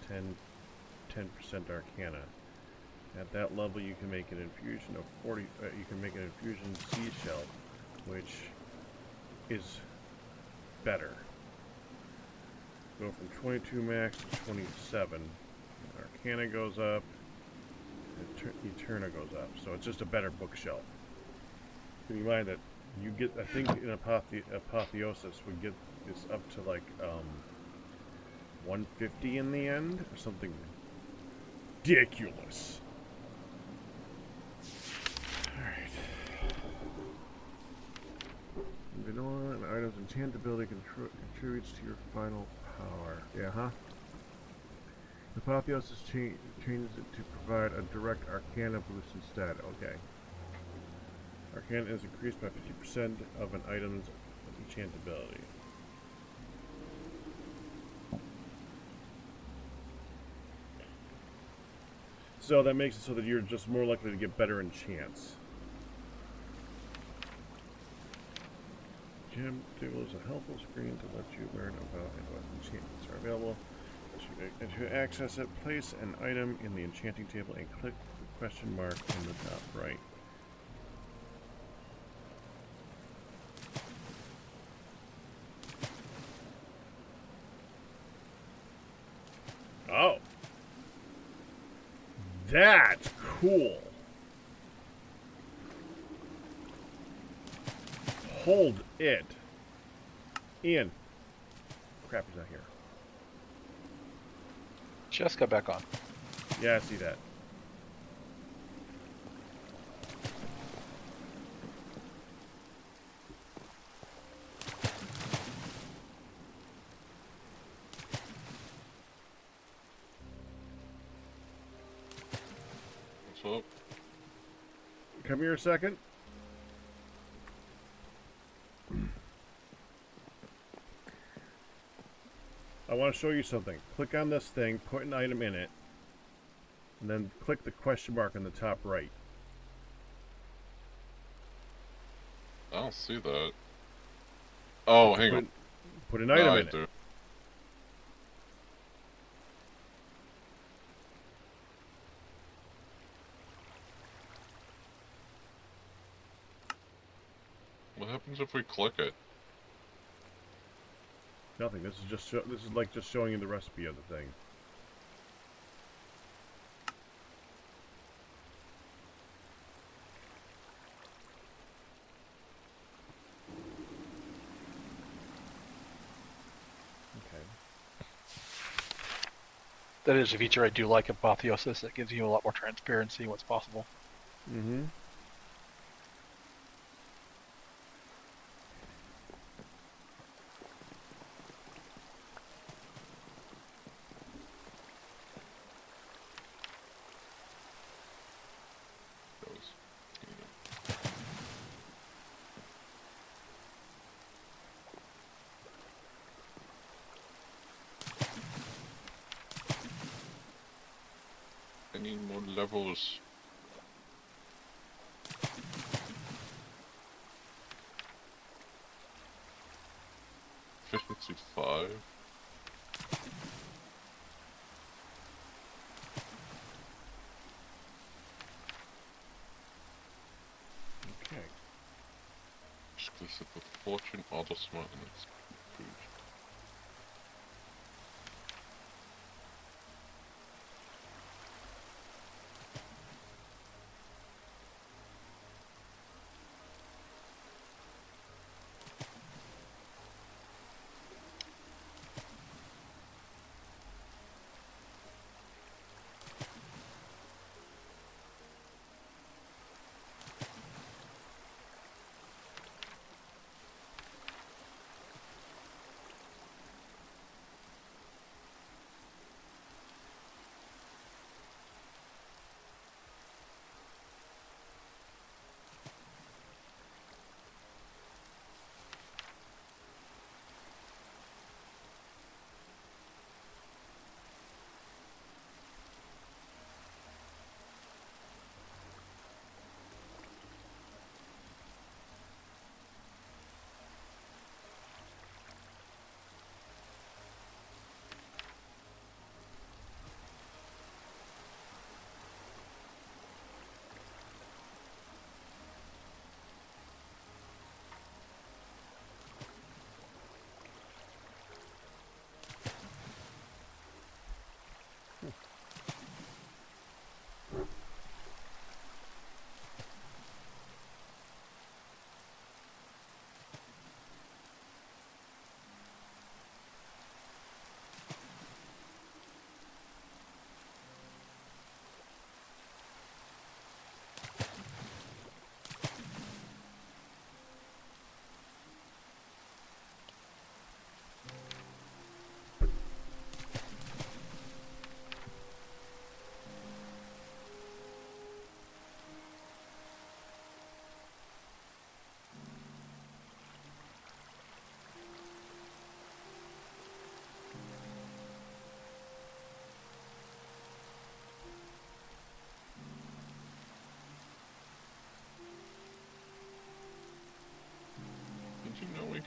10% Arcana. At that level, you can make an infusion of 40. You can make an infusion seashell, which is better. Go from 22 max to 27. Arcana goes up. Eterna goes up. So it's just a better bookshelf. Keep in mind that you get, I think, in Apotheosis we get this up to like 150 in the end, or something ridiculous. Alright. Moving on, an item's enchantability contributes to your final power. Yeah, huh? Apotheosis changes it to provide a direct Arcana boost instead. Okay. Arcana is increased by 50% of an item's enchantability. So that makes it so that you're just more likely to get better enchants. Gem table is a helpful screen to let you learn about what enchantments are available. To access it, place an item in the enchanting table and click the question mark in the top right. Oh! That's cool! Hold it! Ian. Crap, he's not here. Just got back on. Yeah, I see that. What's up? Come here a second. I want to show you something. Click on this thing, put an item in it, and then click the question mark in the top right. I don't see that. Oh, hang on. Put an item No, in I it. do. What happens if we click it? Nothing. This is just this is like just showing you the recipe of the thing. Okay. That is a feature I do like Apotheosis. It gives you a lot more transparency in what's possible. Mm-hmm. I need more levels. Efficiency 5. Okay. Exclusive with Fortune, Auto Smart, and Boost.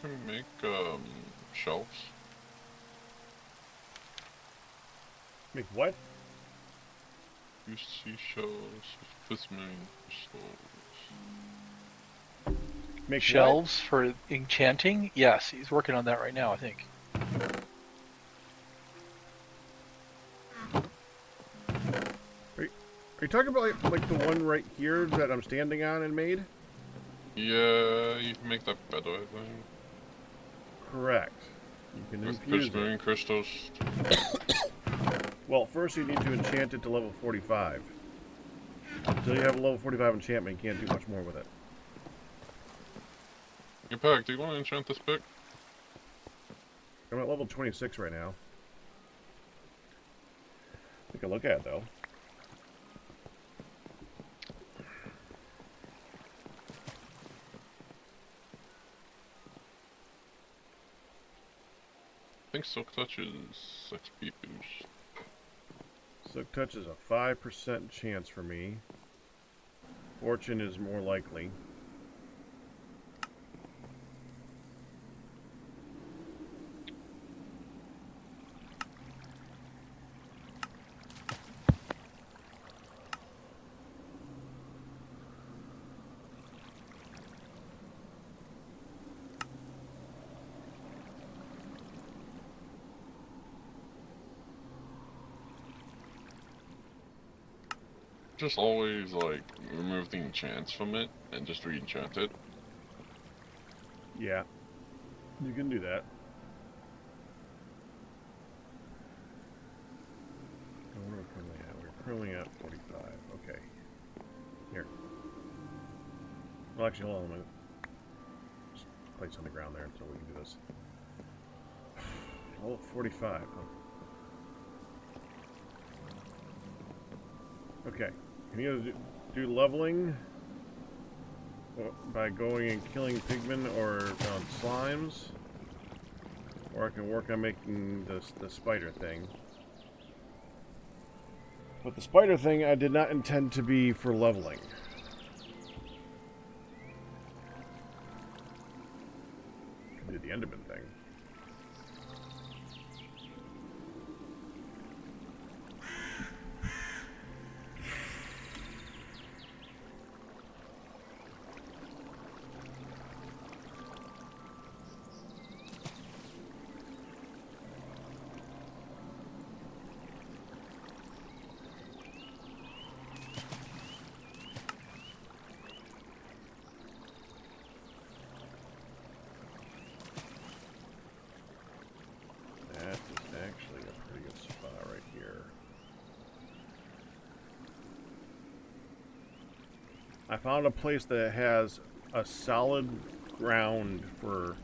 can make shelves. Make what? Use seashells with this many crystals. Make Shelves for enchanting? Yes, he's working on that right now, I think. What? Are you talking about like the one right here that I'm standing on and made? Yeah, you can make that better, I think. Correct. You can With infuse it. prismarine crystals. Well, first you need to enchant it to level 45. Until you have a level 45 enchantment, you can't do much more with it. Hey, Pack, do you want to enchant this pick? I'm at level 26 right now. Take a look at it, though. I think Silk Touch is XP boost. Silk Touch is a 5% chance for me. Fortune is more likely. Just always, like, remove the enchants from it and just re-enchant it. Yeah. You can do that. What are we currently at? We're currently at 45. Okay. Here. Well, actually, hold on. Let me just place on the ground there until we can do this. Oh, 45. Okay. Can you either do leveling by going and killing pigmen or slimes, or I can work on making the spider thing. But the spider thing I did not intend to be for leveling. Can do the Enderman thing. That is actually a pretty good spot right here. I found a place that has a solid ground for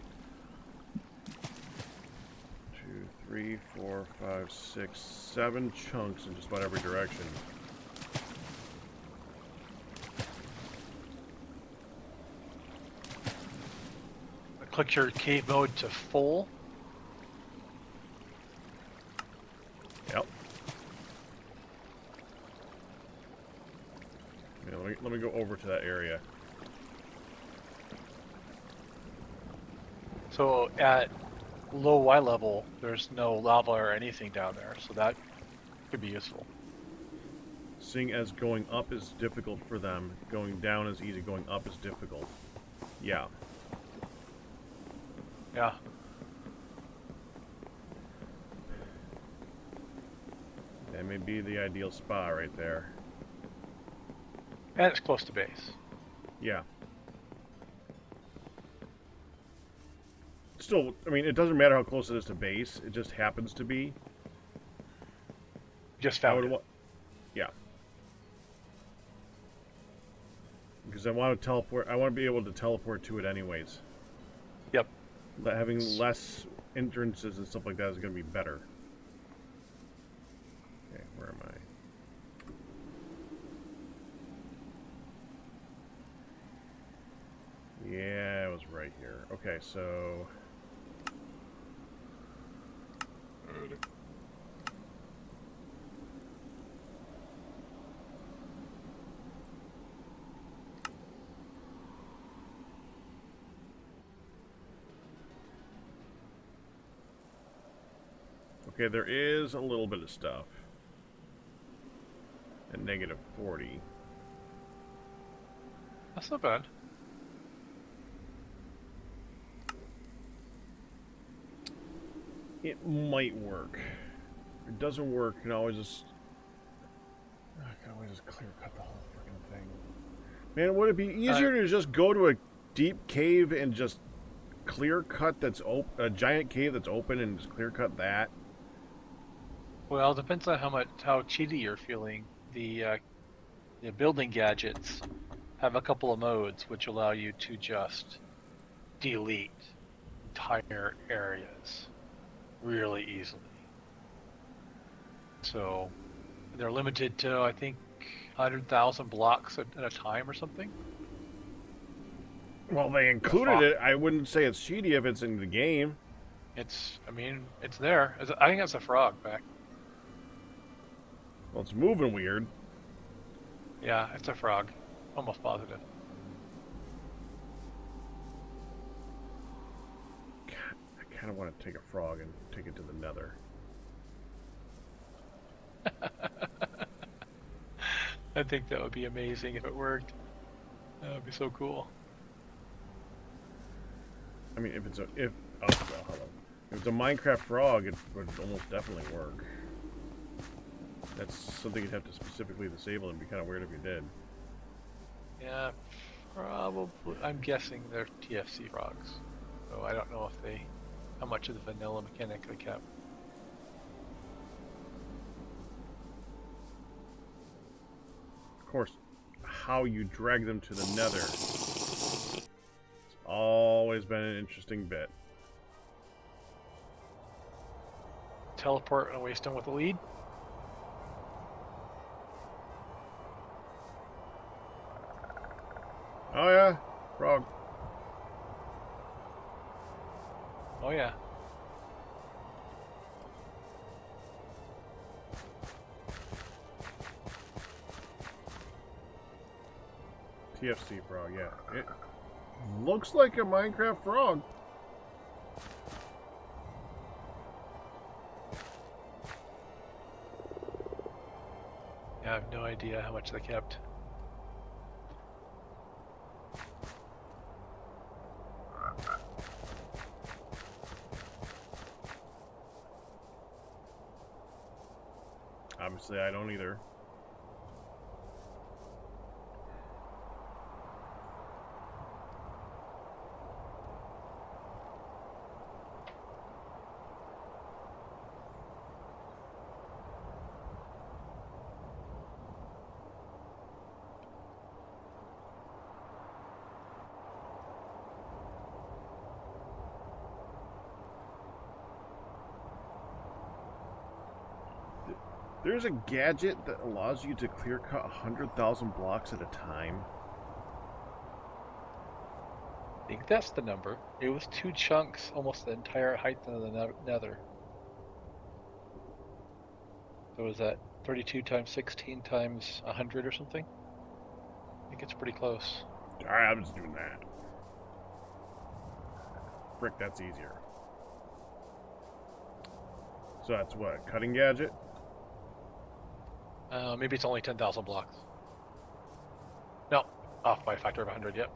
2, 3, 4, 5, 6, 7 chunks in just about every direction. Click your cave mode to full. Yep. Yeah, let me go over to that area. So at low Y level, there's no lava or anything down there, so that could be useful. Seeing as going up is difficult for them, going down is easy, going up is difficult. Yeah. Yeah. That may be the ideal spot right there. And it's close to base. Yeah. Still, I mean, it doesn't matter how close it is to base. It just happens to be. Just found it. Yeah. Because I want to teleport. I want to be able to teleport to it anyways. Yep. Having less entrances and stuff like that is going to be better. Okay, where am I? Yeah, it was right here. Okay, so... Alrighty. Okay, there is a little bit of stuff. At -40. That's not bad. It might work. If it doesn't work, I can always just clear cut the whole freaking thing. Man, would it be easier to just go to a deep cave and just clear cut that's open, a giant cave that's open, and just clear cut that? Well, it depends on how cheaty you're feeling. The building gadgets have a couple of modes which allow you to just delete entire areas really easily. So they're limited to, I think, 100,000 blocks at a time or something. Well, they included it. I wouldn't say it's cheaty if it's in the game. I mean, it's there. I think that's a frog back. Well, it's moving weird. Yeah, it's a frog. Almost positive. I kind of want to take a frog and take it to the nether. I think that would be amazing if it worked. That would be so cool. I mean, if it's a Minecraft frog, it would almost definitely work. That's something you'd have to specifically disable. It'd be kind of weird if you did. Yeah, probably. I'm guessing they're TFC frogs, so I don't know if how much of the vanilla mechanic they kept. Of course, how you drag them to the nether. It's always been an interesting bit. Teleport and waste them with a lead. Oh yeah, frog. Oh yeah. TFC frog, yeah. It looks like a Minecraft frog. Yeah, I have no idea how much they kept. Obviously, I don't either. There's a gadget that allows you to clear cut 100,000 blocks at a time. I think that's the number. It was 2 chunks, almost the entire height of the nether. So was that 32 times 16 times 100 or something? I think it's pretty close. Alright, I'm just doing that. Frick, that's easier. So that's what, a cutting gadget? Maybe it's only 10,000 blocks. No, off by a factor of 100, yep.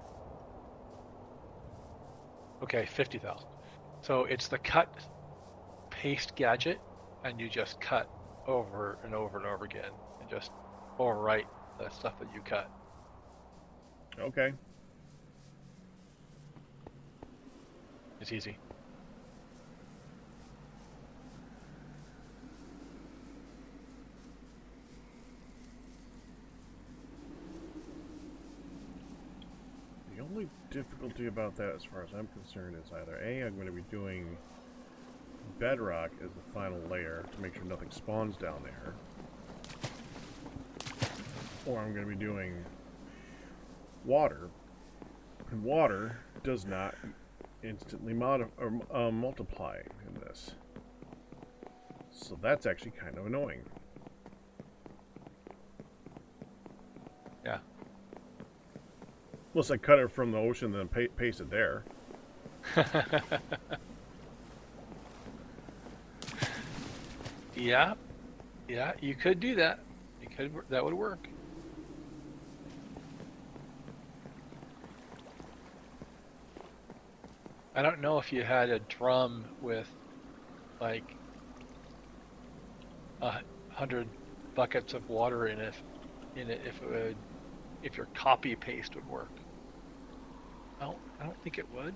Okay, 50,000. So it's the cut paste gadget, and you just cut over and over and over again, and just overwrite the stuff that you cut. Okay. It's easy. The only difficulty about that, as far as I'm concerned, is either A, I'm going to be doing bedrock as the final layer to make sure nothing spawns down there, or I'm going to be doing water, and water does not instantly multiply in this. So that's actually kind of annoying. Yeah. Unless I cut it from the ocean and then paste it there. Yeah, yeah, you could do that. You could. That would work. I don't know if you had a drum with like 100 buckets of water in it, if it would, if your copy paste would work. I don't think it would.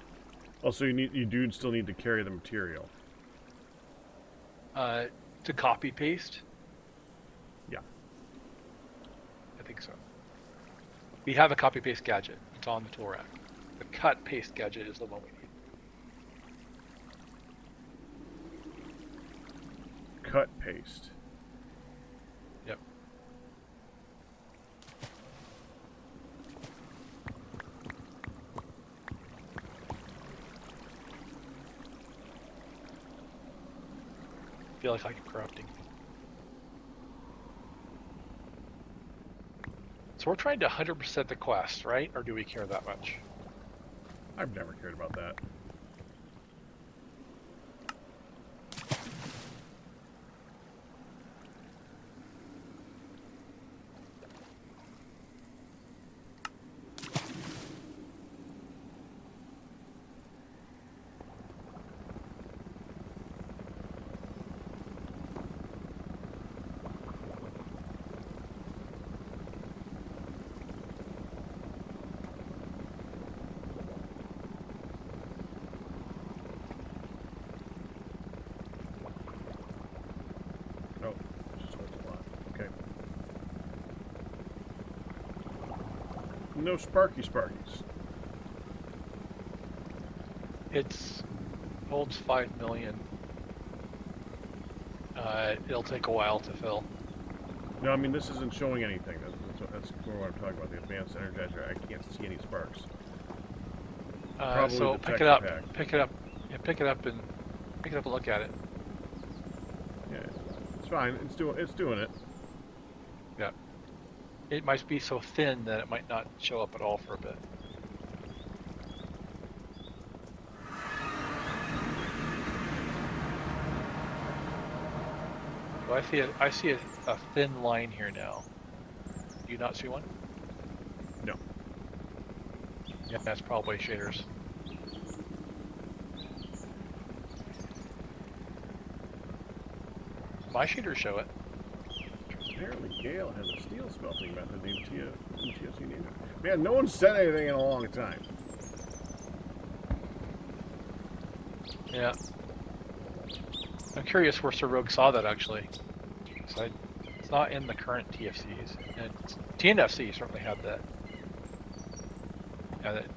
Also, you do still need to carry the material. To copy paste, Yeah. I think so. We have a copy paste gadget. It's on the tool rack. The cut paste gadget is the one we need. Cut paste. Yep. I feel like I'm corrupting. So we're trying to 100% the quest, right? Or do we care that much? I've never cared about that. Oh, just holds a lot. Okay. No Sparkies. It's holds 5 million. It'll take a while to fill. No, I mean this isn't showing anything. That's more what I'm talking about. The advanced energizer. I can't see any sparks. Probably So the pick it texture up. pack. Pick it up. Yeah, pick it up and look at it. Yeah, it's fine. It's doing it. Yeah. It might be so thin that it might not show up at all for a bit. So I see a thin line here now. Do you not see one? No. Yeah, that's probably shaders. My shaders show it. Apparently Gale has a steel smelting method in TSC Ninja. Man, no one said anything in a long time. Yeah. I'm curious where Sir Rogue saw that actually. It's not in the current TFCs. And TNFC certainly had that.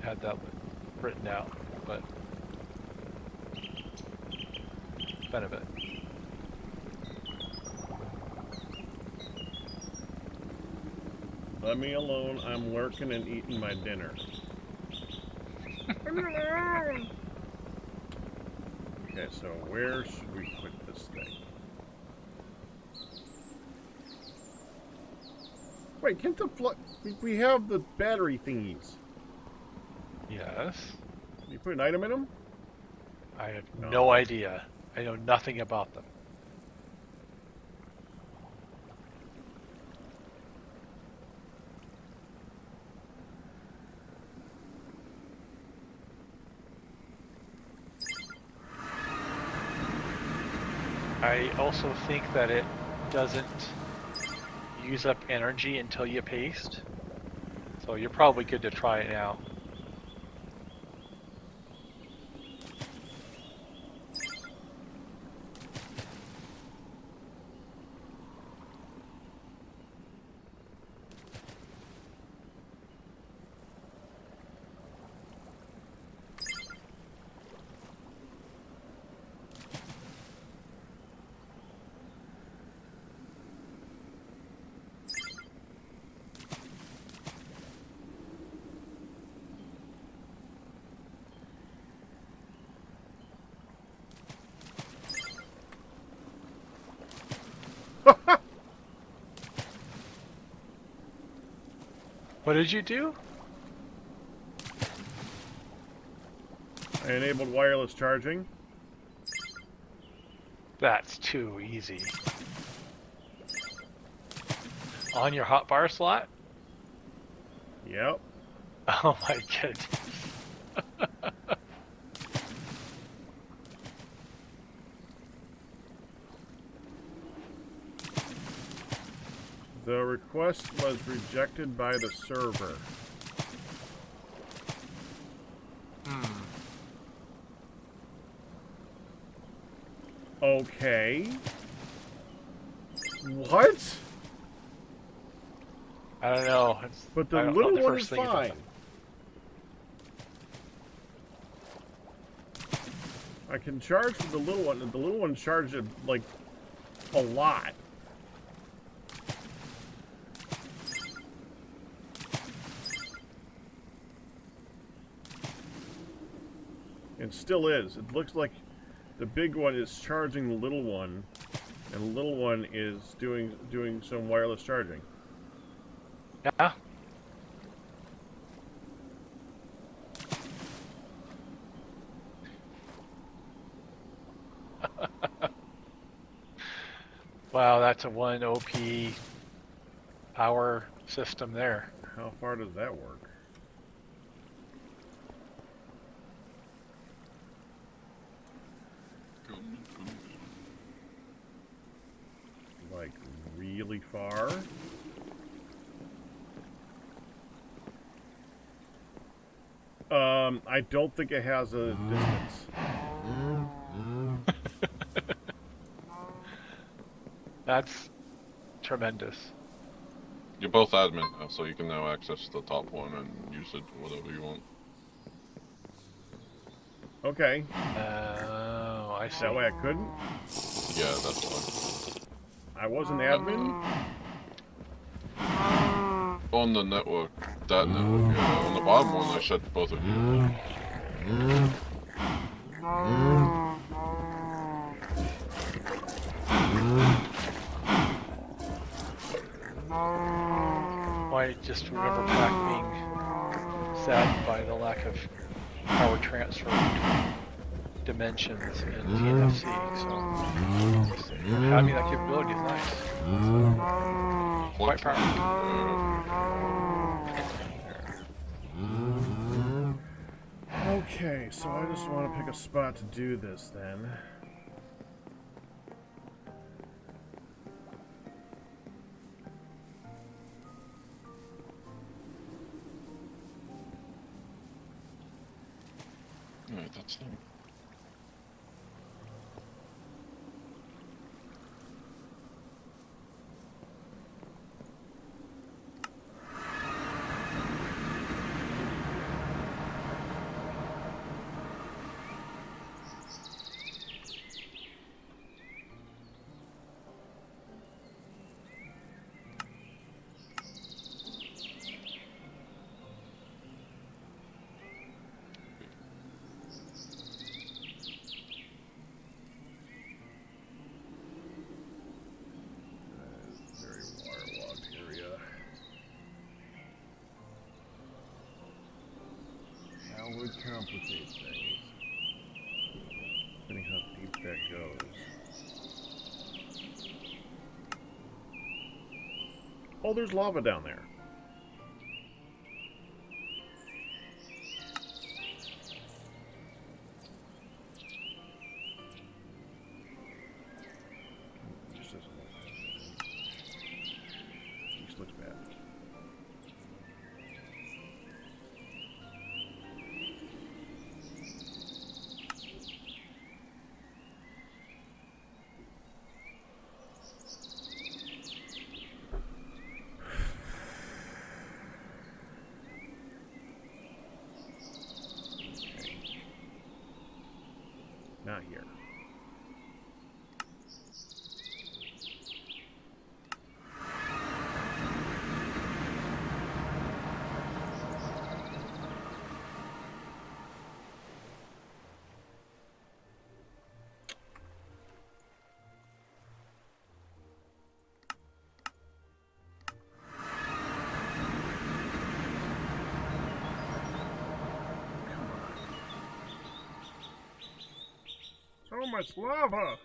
Had that written out, but it's been a bit. Let me alone. I'm lurking and eating my dinner. Okay, so where should we put this thing? Wait, can't the we have the battery thingies. Yes. Can you put an item in them? I have No. no idea. I know nothing about them. I also think that it doesn't use up energy until you paste. So you're probably good to try it now. What did you do? I enabled wireless charging. That's too easy. On your hotbar slot? Yep. Oh my goodness. The request was rejected by the server. Okay. What? I don't know. But the I don't know little the one first is thing about fine. I can charge for the little one, and the little one charged it, like, a lot. It still is. It looks like the big one is charging the little one, and the little one is doing some wireless charging. Yeah. Wow, that's a 1 OP power system there. How far does that work? Like, really far? I don't think it has a distance. That's tremendous. You're both admin now, so you can now access the top one and use it whatever you want. Okay. Oh, I see. That way I couldn't? Yeah, that's why. I was an admin? On the network, that network, yeah. On the bottom one, I shut both of you. I just remember Pac being saddened by the lack of power transfer between dimensions in TNFC, so having that capability is nice. Quite powerful. Okay, so I just want to pick a spot to do this then. Alright, that's them. Very waterlogged area. That would complicate things. Depending how deep that goes. Oh, there's lava down there. Just doesn't look bad. Just looks bad. Not here. So much lava!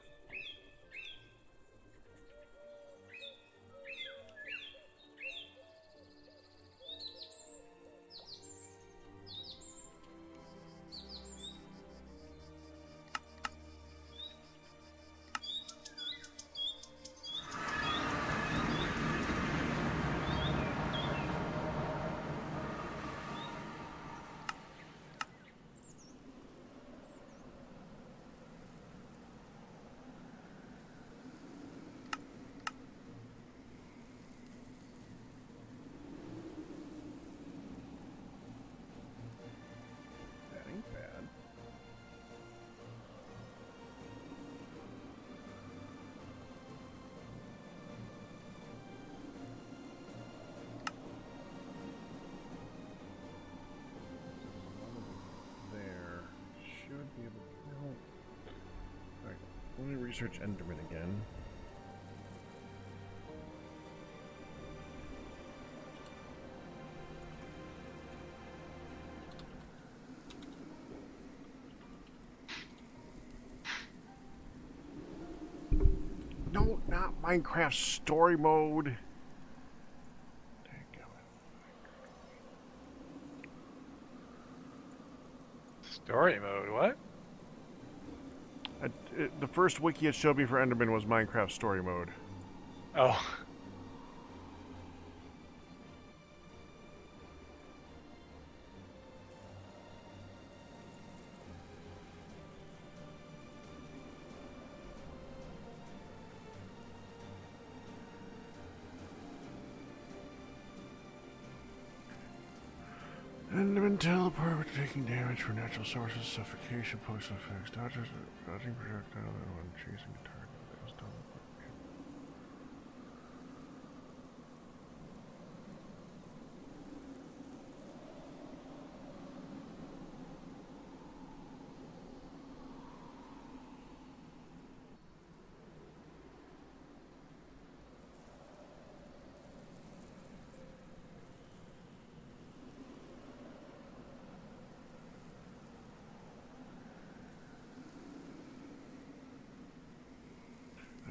research Enderman again. No, not Minecraft story mode. Story mode, what? The first wiki it showed me for Enderman was Minecraft story mode. Oh. Enderman teleport with taking damage from natural sources, suffocation, post effects, dodging projectile, and when chasing a target. That was teleport.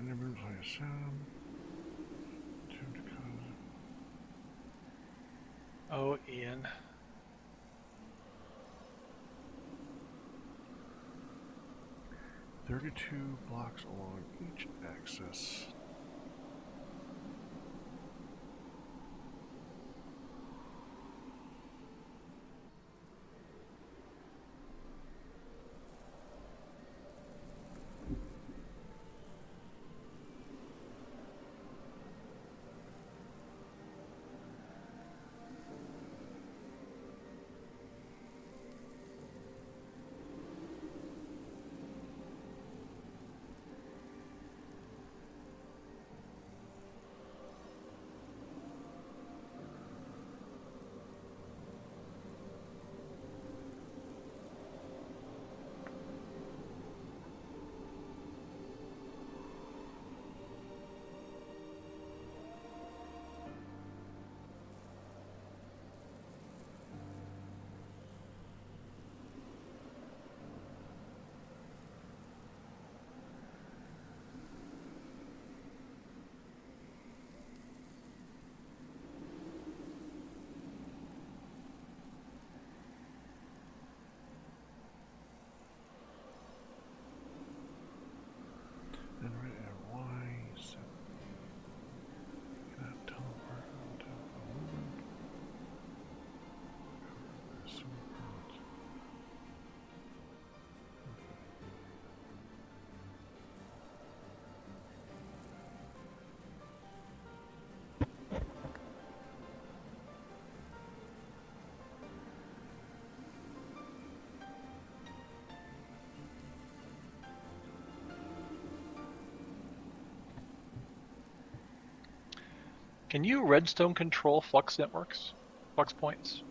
Enderman play a sound. Attempt to cause. Oh, Ian. 32 blocks along each axis. And right at Y, set. Cannot teleport onto a movement. Can you redstone control flux networks? Flux points?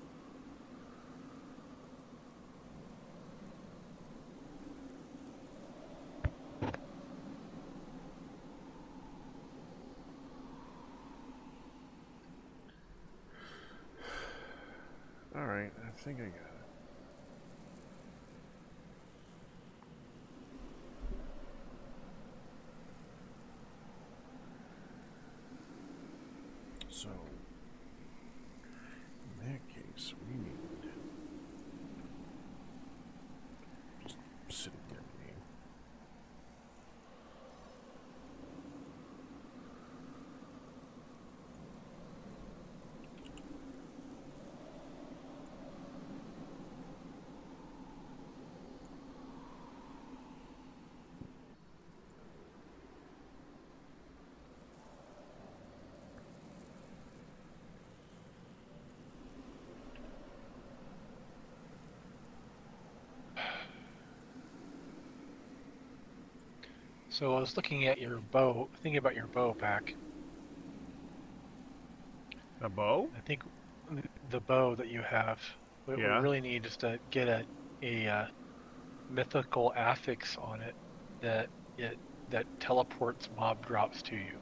Alright, I think I got it. So, in that case, we need just sitting there. So I was looking at your bow, thinking about your bow pack. A bow? I think the bow that you have, what we Yeah. really need is to get a mythical affix on it that it that teleports mob drops to you.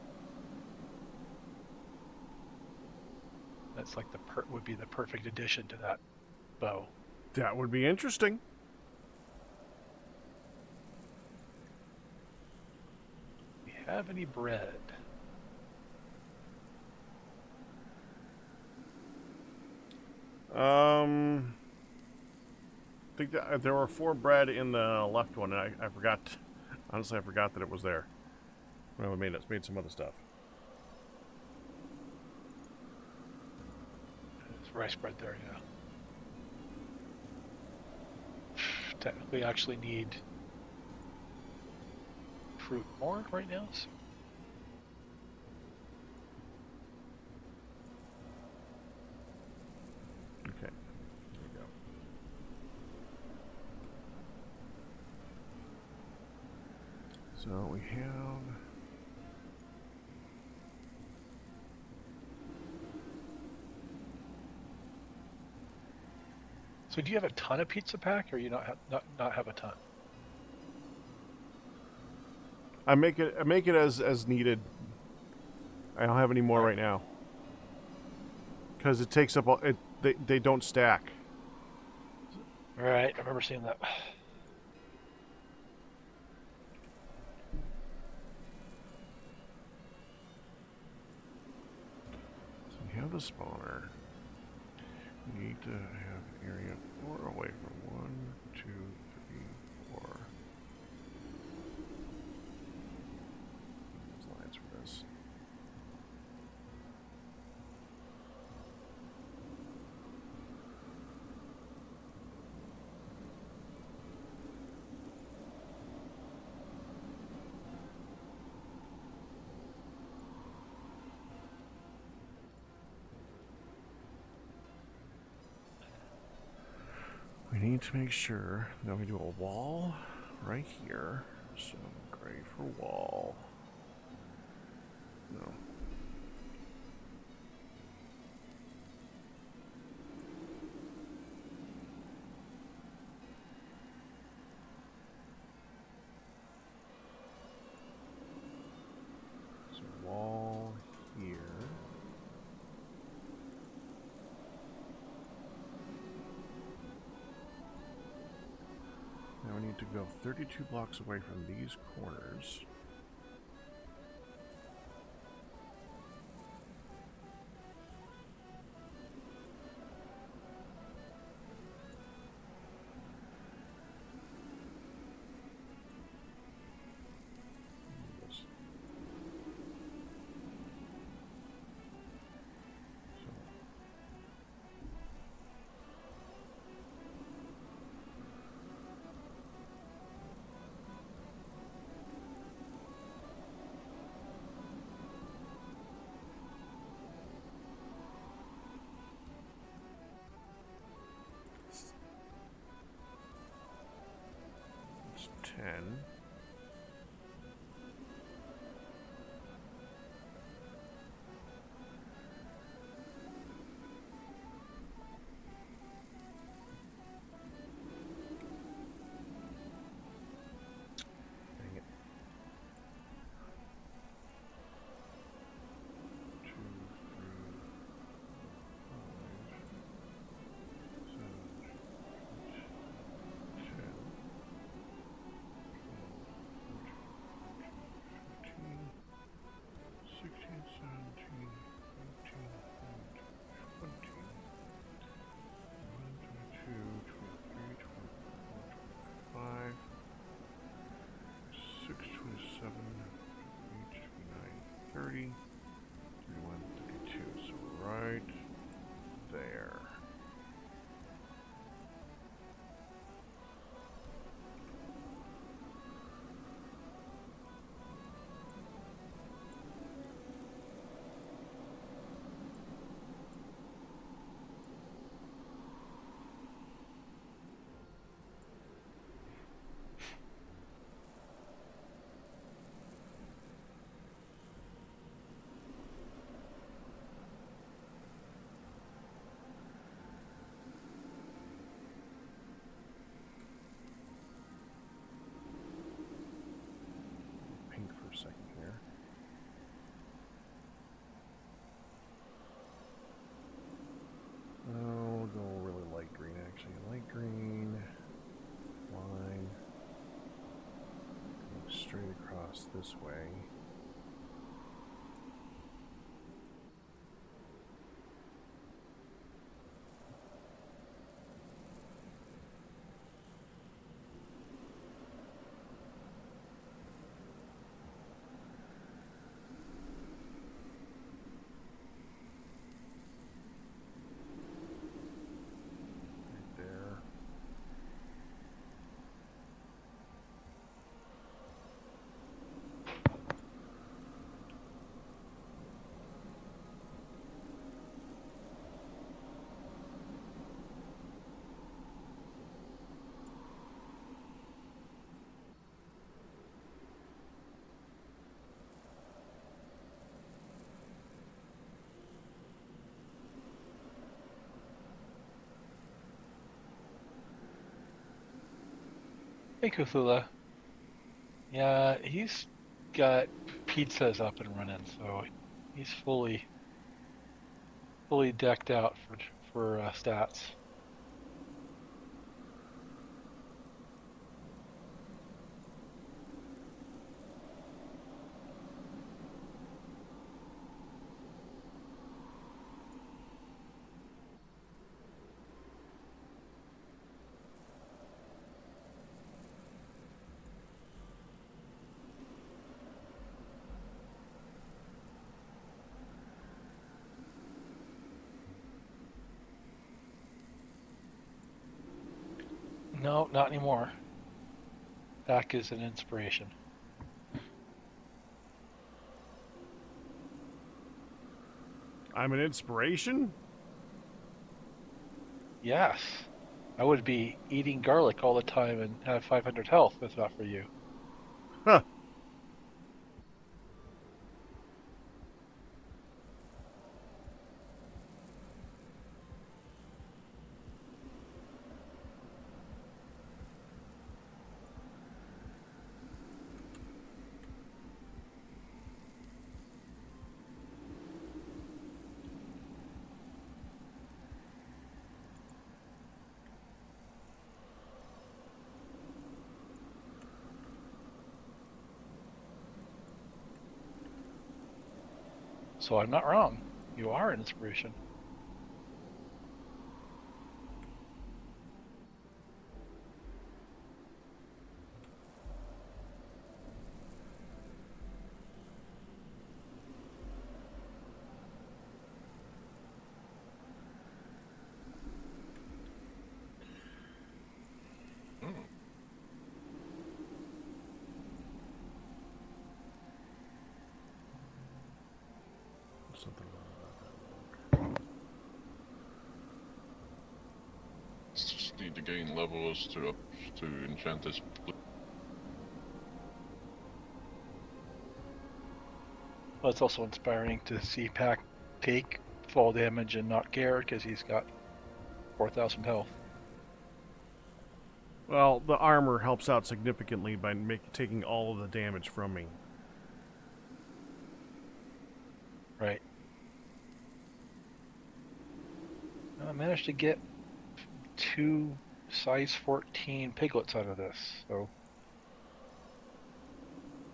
That's like would be the perfect addition to that bow. That would be interesting. Do we have any bread? I think that there were 4 bread in the left one, and I forgot. Honestly, I forgot that it was there. When we made some other stuff. There's rice bread there, yeah. Technically, I actually need fruit more right now. So. Okay, there we go. So we have. So do you have a ton of pizza pack, or you not have a ton? I make it as needed. I don't have any more right now. Because it takes up all they don't stack. Right, I remember seeing that. So we have the spawner. We need to have area 4 away from 1, 2, 3, 4. Those lines for this. We need to make sure that we do a wall right here. So gray for wall. No. So wall here. Now we need to go 32 blocks away from these corners. It's 10. Dang it. 2, 3, 5, 7, 8, 10, 15, 16, 17, 18, 20, 22, 23, 24, 25, 26, 27, 28, 29, 30, 31, 32. So right there. this way. Right there. Hey, Cthulhu. Yeah, he's got pizzas up and running, so he's fully decked out for stats. No, not anymore. Back is an inspiration. I'm an inspiration? Yes. I would be eating garlic all the time and have 500 health if not for you. Huh. So I'm not wrong. You are an inspiration. Hmm. Something wrong about that. Just need to gain levels to enchant this. But it's also inspiring to see Pack take fall damage and not care because he's got 4,000 health. Well, the armor helps out significantly by taking all of the damage from me. Right. I managed to get 2 size 14 piglets out of this, so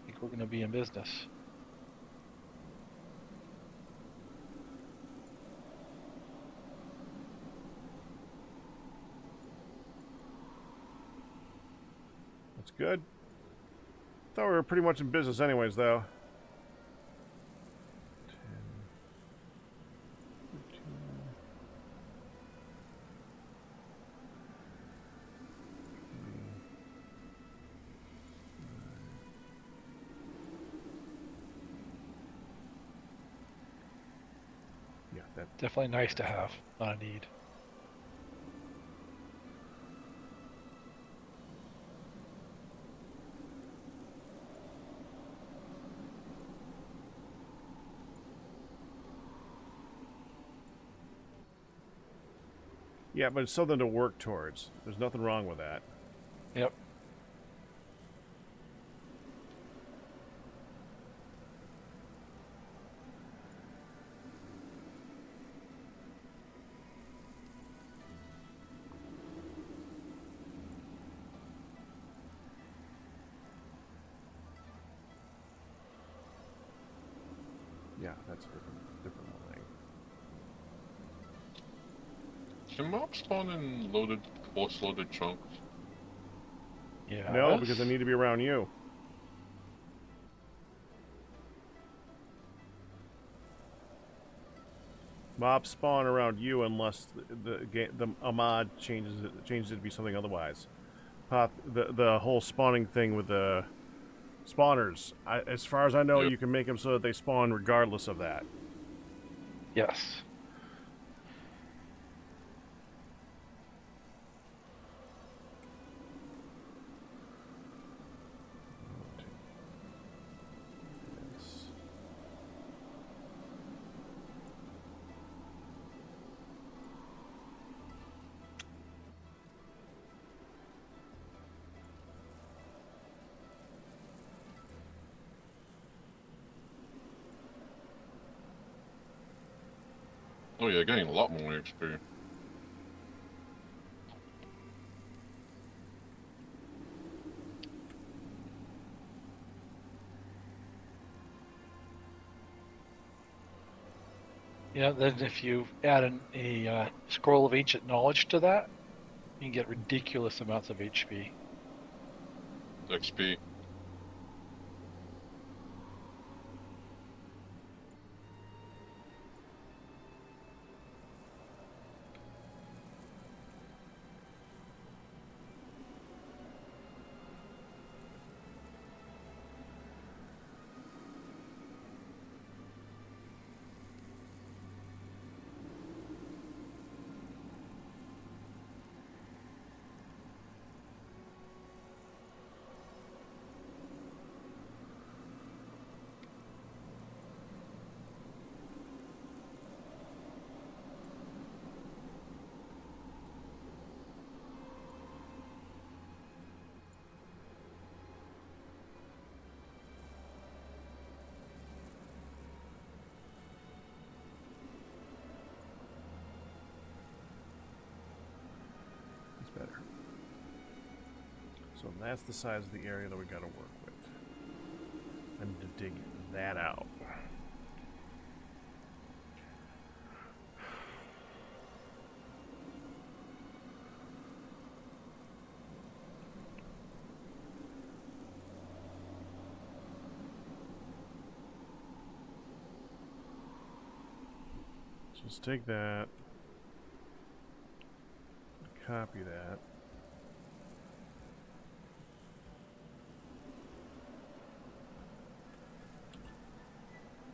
I think we're going to be in business. That's good. Thought we were pretty much in business anyways, though. 10, 13. Yeah, that. Definitely nice to have, not a need. Yeah, but it's something to work towards. There's nothing wrong with that. Yep. Yeah, that's a different thing. Can mobs spawn in loaded, force-loaded chunks? Yeah. No, because I need to be around you. Mobs spawn around you unless a mod changes it to be something otherwise. The whole spawning thing with the spawners. As far as I know, Yep. you can make them so that they spawn regardless of that. Yes. Oh yeah, getting a lot more XP. Yeah, then if you add a scroll of ancient knowledge to that, you can get ridiculous amounts of HP. XP. It's better. So that's the size of the area that we got to work with. I need to dig that out. So let's take that, copy that.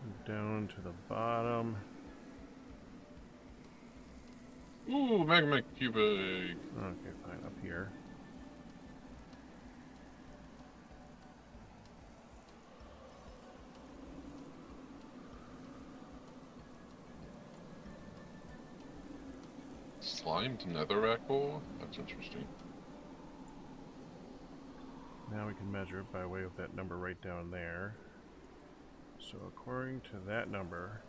Move down to the bottom. Ooh, magma cubic. Okay, fine, up here. Slimed netherrack ore? That's interesting. Now we can measure it by way of that number right down there. So according to that number,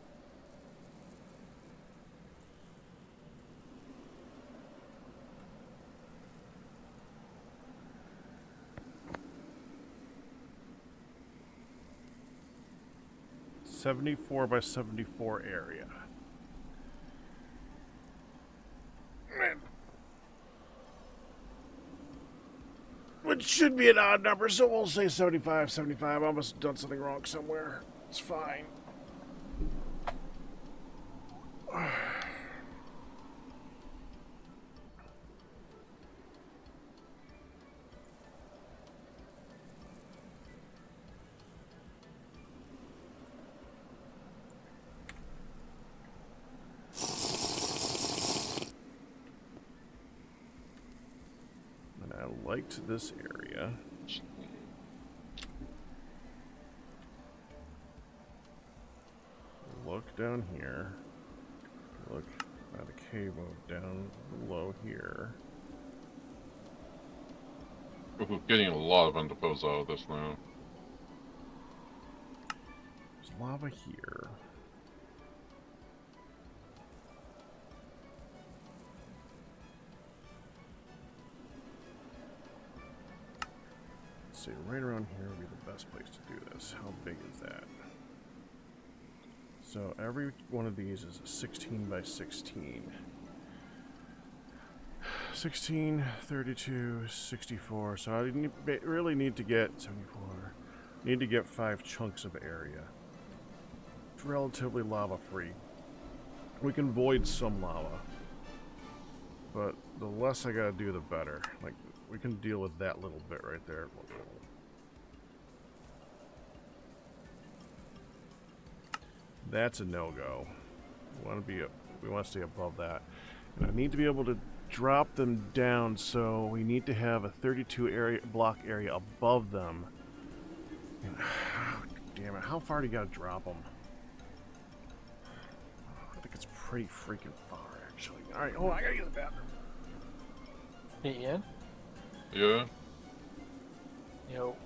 .74 by 74 area. Which should be an odd number, so we'll say 75, 75. I must have done something wrong somewhere. It's fine. And I liked this area. Look down here. Look by the cave down below here. We're getting a lot of underpells out of this now. There's lava here. Let's see, right around here would be the best place to do this. How big is that? So every one of these is 16 by 16. 16, 32, 64. So I really need to get 74. Need to get 5 chunks of area. It's relatively lava free. We can void some lava, but the less I gotta do, the better. Like, we can deal with that little bit right there. That's a no-go. We want to stay above that. And I need to be able to drop them down, so we need to have a 32 block area above them. And, damn it, how far do you gotta drop them? I think it's pretty freaking far, actually. Alright, hold on, I gotta use the bathroom. Hey, Ian? Yeah? You know,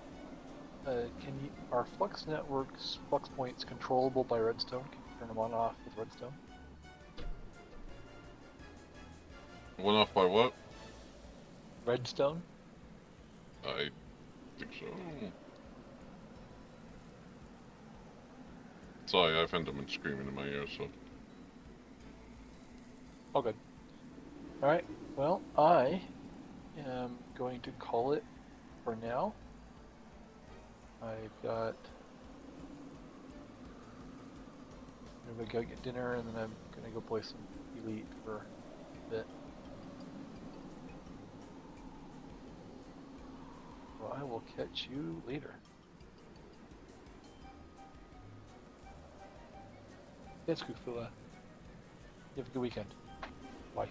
are Flux Network's Flux points controllable by redstone? Can you turn them on and off with redstone? Went off by what? Redstone? I think so. Sorry, I've had them screaming in my ear, so. Oh, good. Alright, well, I am going to call it for now. I've got... I'm gonna go get dinner, and then I'm gonna go play some Elite for a bit. Well, I will catch you later. Yes, Goofula. You have a good weekend. Bye.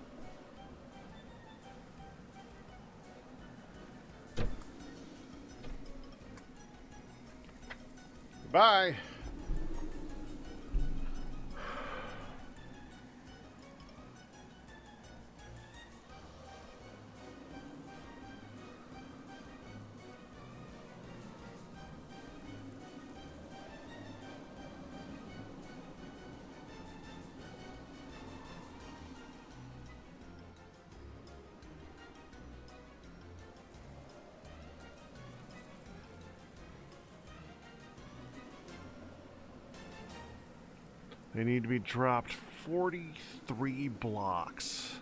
Bye. They need to be dropped 43 blocks.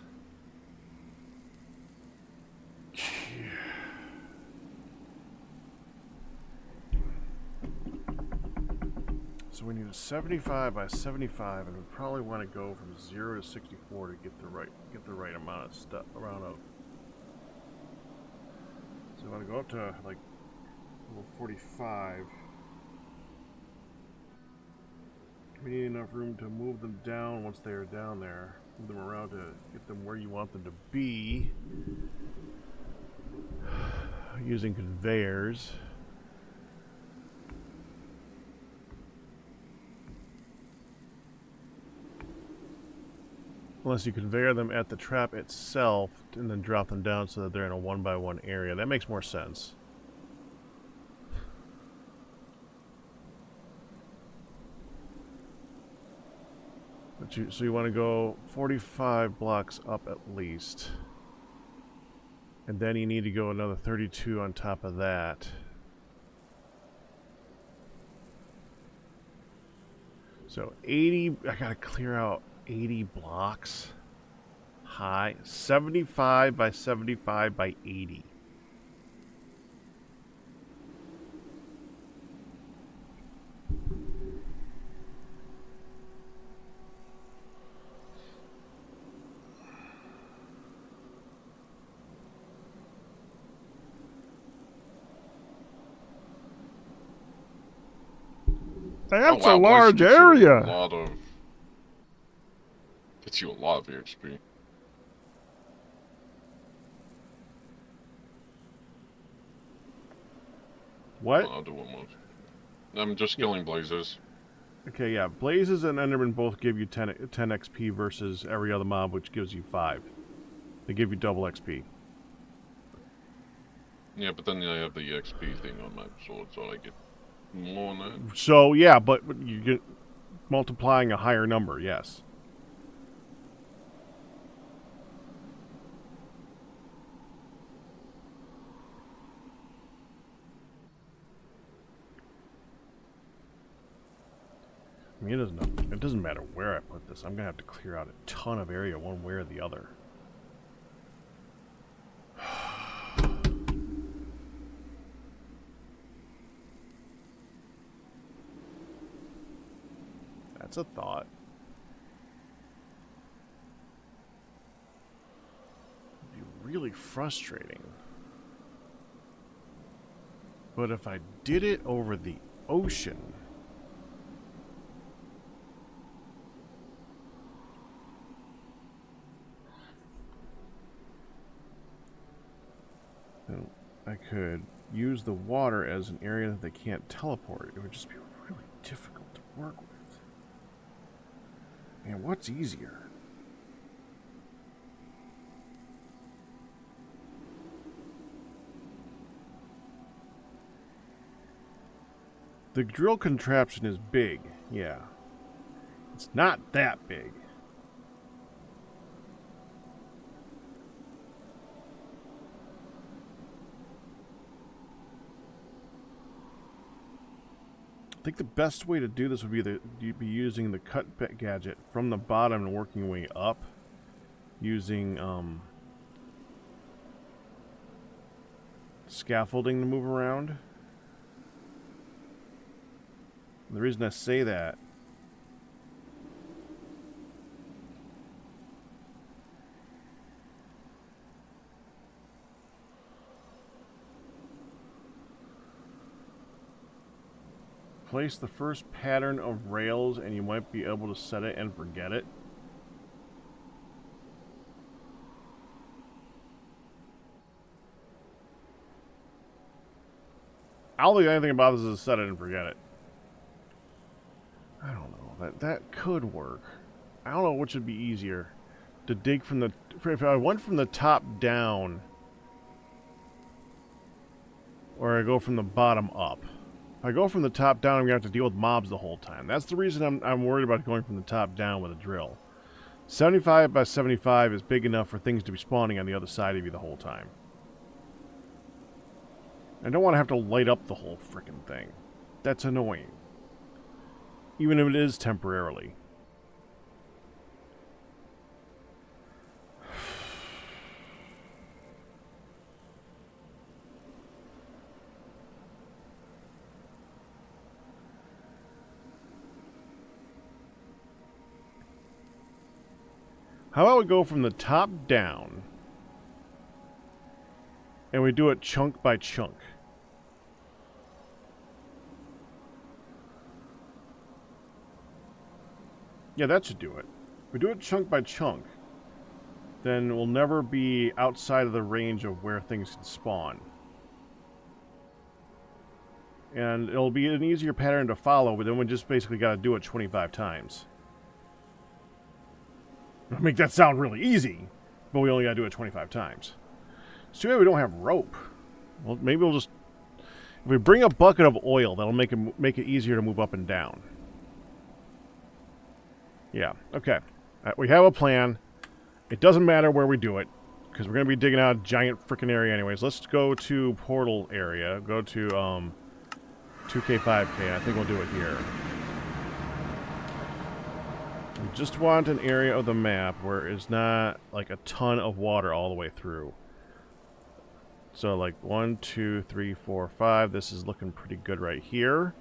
So we need a 75 by 75, and we probably want to go from 0 to 64 to get the right amount of stuff around of. So we want to go up to like level 45. We need enough room to move them down once they are down there. Move them around to get them where you want them to be. Using conveyors. Unless you conveyor them at the trap itself and then drop them down so that they're in a 1x1 area. That makes more sense. So you want to go 45 blocks up at least. And then you need to go another 32 on top of that. So 80, I gotta clear out 80 blocks high. 75 by 75 by 80. That's wow, a large gets you area. Gets you a lot of XP. What? I'll do one more. I'm just killing blazers. Okay, yeah. Blazes and Enderman both give you 10 XP versus every other mob, which gives you 5. They give you double XP. Yeah, but then I have the XP thing on my sword, so I get more on that. So, yeah, but you get multiplying a higher number, yes. I mean, it doesn't matter where I put this. I'm going to have to clear out a ton of area one way or the other. That's a thought. It'd be really frustrating. But if I did it over the ocean... then I could use the water as an area that they can't teleport. It would just be really difficult to work with. Man, what's easier? The drill contraption is big, yeah. It's not that big. I think the best way to do this would be you'd be using the cut gadget from the bottom and working your way up, using scaffolding to move around. And the reason I say that place the first pattern of rails and you might be able to set it and forget it. I don't think anything about this is set it and forget it. I don't know. That could work. I don't know which would be easier. To dig from the... If I went from the top down, or I go from the bottom up. If I go from the top down, I'm going to have to deal with mobs the whole time. That's the reason I'm worried about going from the top down with a drill. 75 by 75 is big enough for things to be spawning on the other side of you the whole time. I don't want to have to light up the whole frickin' thing. That's annoying. Even if it is temporarily. How about we go from the top down and we do it chunk by chunk? Yeah, that should do it. If we do it chunk by chunk, then we'll never be outside of the range of where things can spawn. And it'll be an easier pattern to follow, but then we just basically got to do it 25 times. It'll make that sound really easy, but we only got to do it 25 times. It's too bad we don't have rope. Well, maybe we'll just... If we bring a bucket of oil, that'll make it easier to move up and down. Yeah, okay. We have a plan. It doesn't matter where we do it, because we're going to be digging out a giant freaking area anyways. Let's go to portal area. Go to 2K, 5K. I think we'll do it here. We just want an area of the map where it's not like a ton of water all the way through. So like 1, 2, 3, 4, 5. This is looking pretty good right here.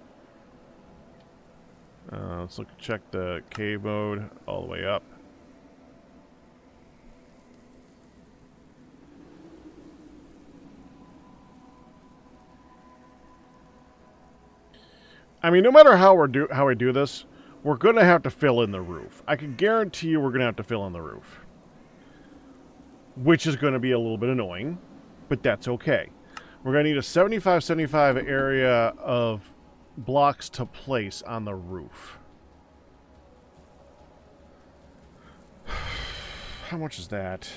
Let's check the cave mode all the way up. I mean, no matter how we do this, we're going to have to fill in the roof. I can guarantee you we're going to have to fill in the roof. Which is going to be a little bit annoying, but that's okay. We're going to need a 75-75 area of blocks to place on the roof. How much is that?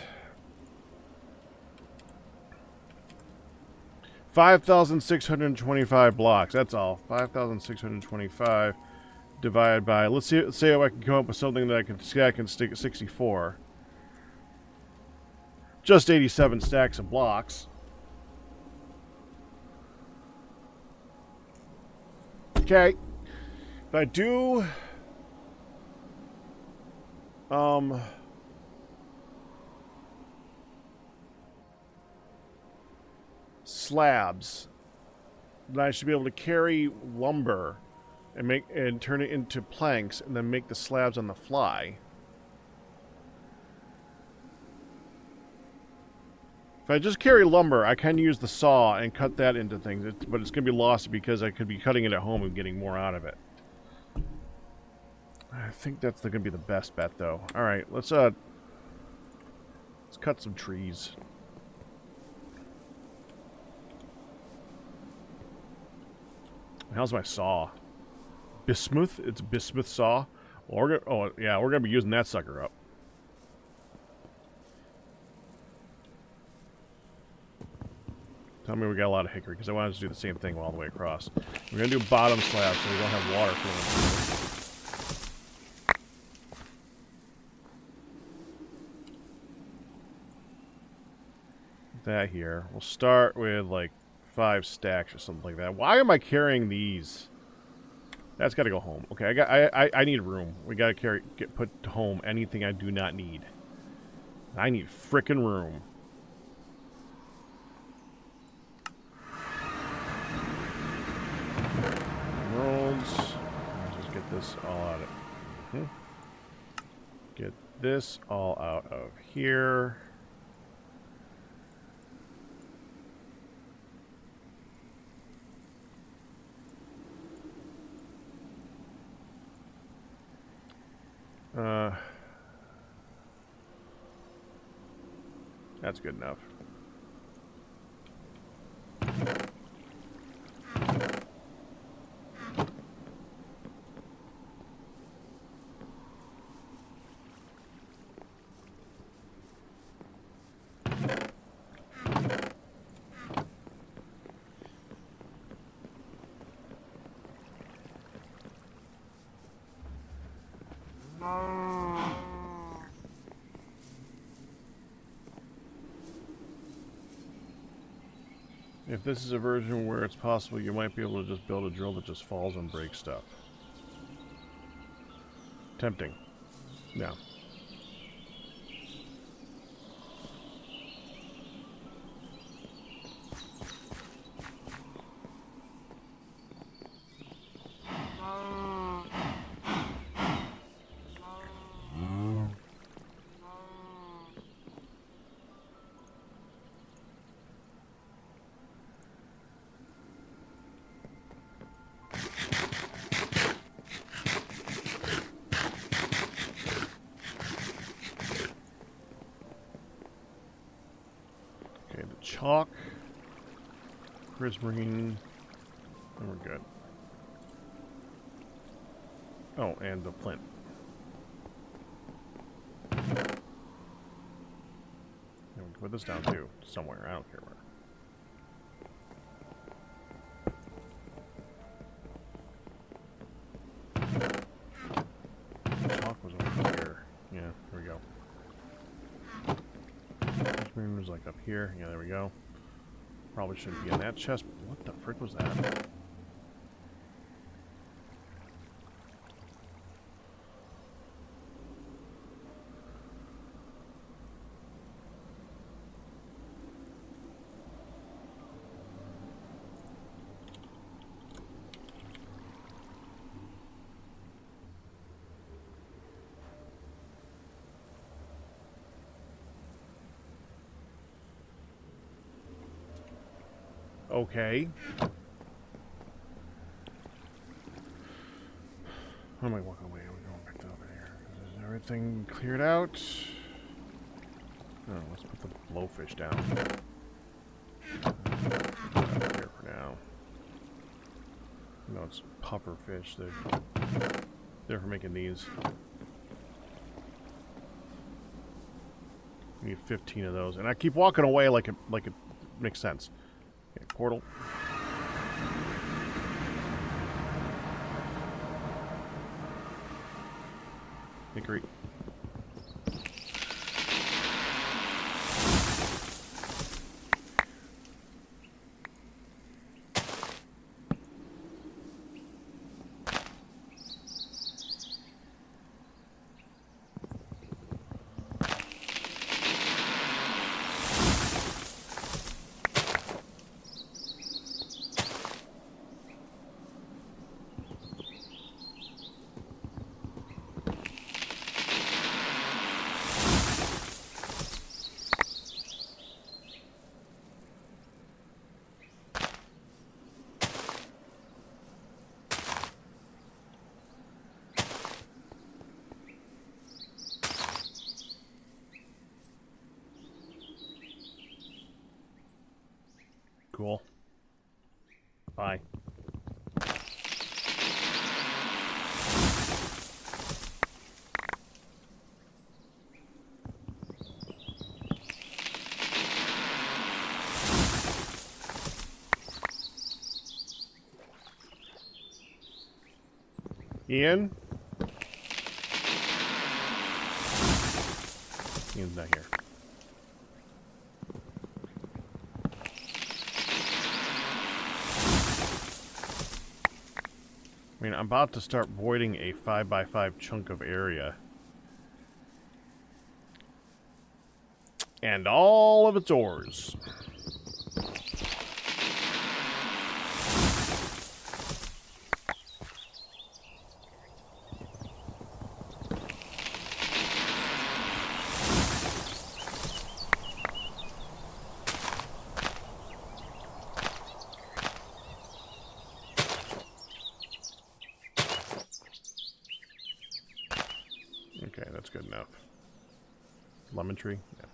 5,625 blocks. That's all. 5,625 divided by... Let's say if I can come up with something that I can stick at 64. Just 87 stacks of blocks. Okay. If I do Slabs. Then I should be able to carry lumber and turn it into planks and then make the slabs on the fly. If I just carry lumber, I can use the saw and cut that into things, but it's going to be lost because I could be cutting it at home and getting more out of it. I think that's going to be the best bet, though. All right, let's cut some trees. How's my saw? Bismuth? It's a bismuth saw. Well, we're gonna be using that sucker up. Tell me we got a lot of hickory, because I wanted to do the same thing all the way across. We're going to do a bottom slab so we don't have water flowing. That here. We'll start with, like, 5 stacks or something like that. Why am I carrying these? That's got to go home. Okay, I need room. We got to put home anything I do not need. I need frickin' room. Just get this all out of get this all out of here. That's good enough. If this is a version where it's possible, you might be able to just build a drill that just falls and breaks stuff. Tempting. No. Chalk, prismarine, and we're good. Oh, and the flint. And we can put this down too, somewhere. I don't care where. Chalk was over here. Yeah, there we go. Prismarine was like up here. Yeah, there we go. Probably shouldn't be in that chest. What the frick was that? Okay. How am I walking away? We're going back to over here. Is everything cleared out? Oh, let's put the blowfish down. Here for now. No, it's puffer fish. They're for making these. We need 15 of those, and I keep walking away like it makes sense. Okay, portal. Hickory. Cool. Bye. Ian? Ian's not here. I mean, I'm about to start voiding a 5x5 chunk of area. And all of its ores. Okay, that's good enough. Lemon tree? Yeah.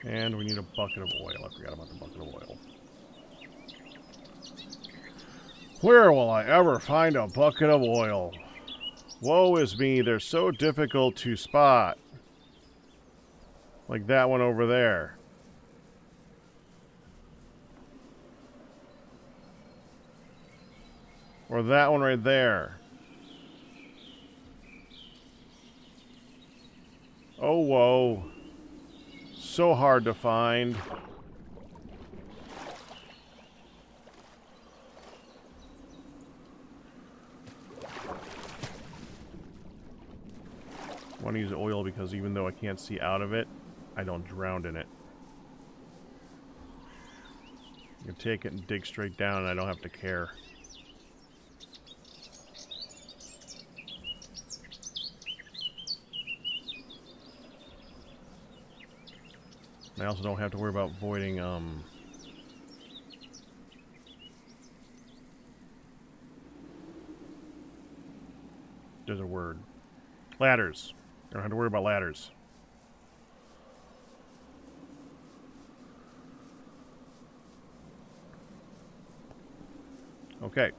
And we need a bucket of oil. I forgot about the bucket of oil. Where will I ever find a bucket of oil? Woe is me, they're so difficult to spot. Like that one over there. Or that one right there. Oh, whoa. So hard to find. I want to use oil because even though I can't see out of it, I don't drown in it. You can take it and dig straight down and I don't have to care. I also don't have to worry about voiding, there's a word. Ladders. I don't have to worry about ladders. Okay.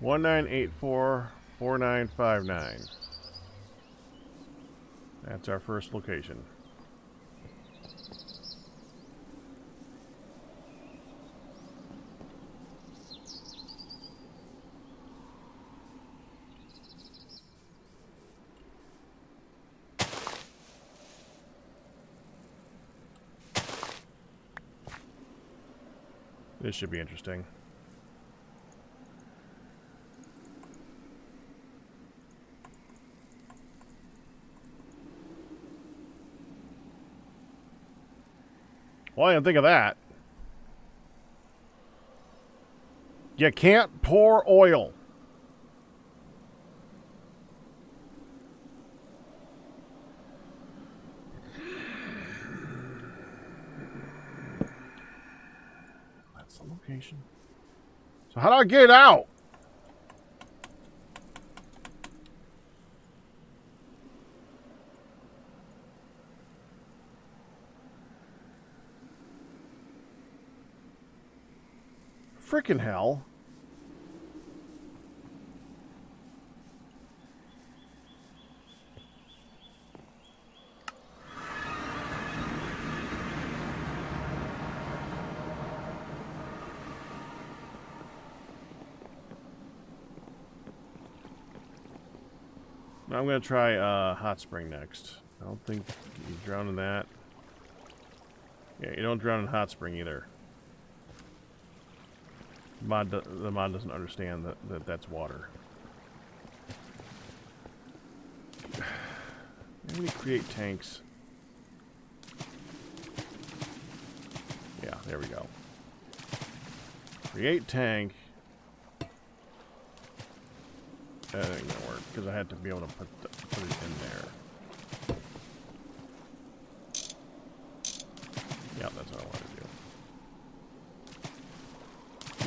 One 4959. That's our first location. This should be interesting. Well, I didn't think of that. You can't pour oil. That's the location. So how do I get it out? Frickin' hell. I'm gonna try hot spring next. I don't think you drown in that. Yeah, you don't drown in hot spring either. The mod doesn't understand that that's water. Maybe we create tanks. Yeah, there we go. Create tank. That ain't gonna work because I had to be able to put it in there. Yeah, that's what I want to do.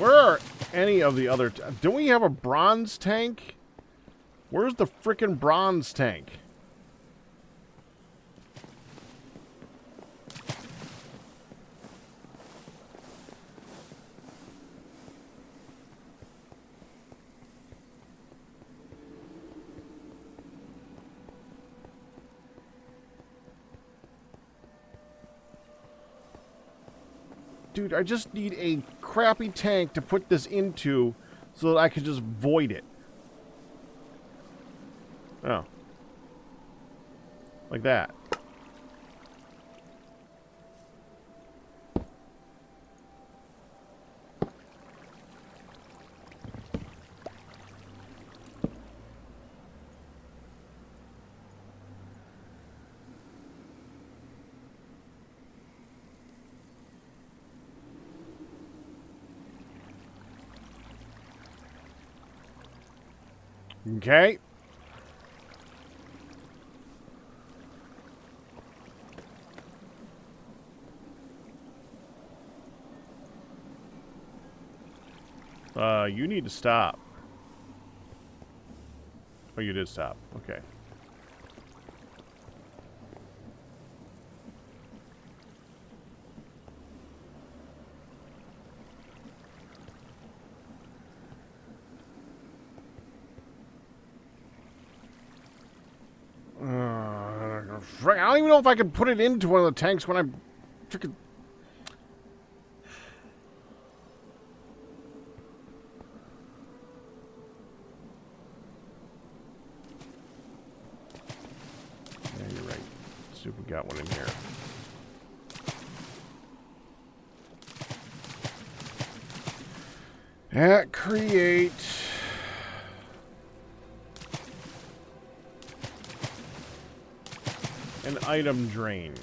Where are any of the other... Don't we have a bronze tank? Where's the frickin' bronze tank? Dude, I just need a crappy tank to put this into so that I can just void it. Oh. Like that. Okay. You need to stop. Oh, you did stop. Okay. I don't even know if I can put it into one of the tanks when I'm freaking... Yeah, you're right. Let's see if we got one in here. At create... an item drain.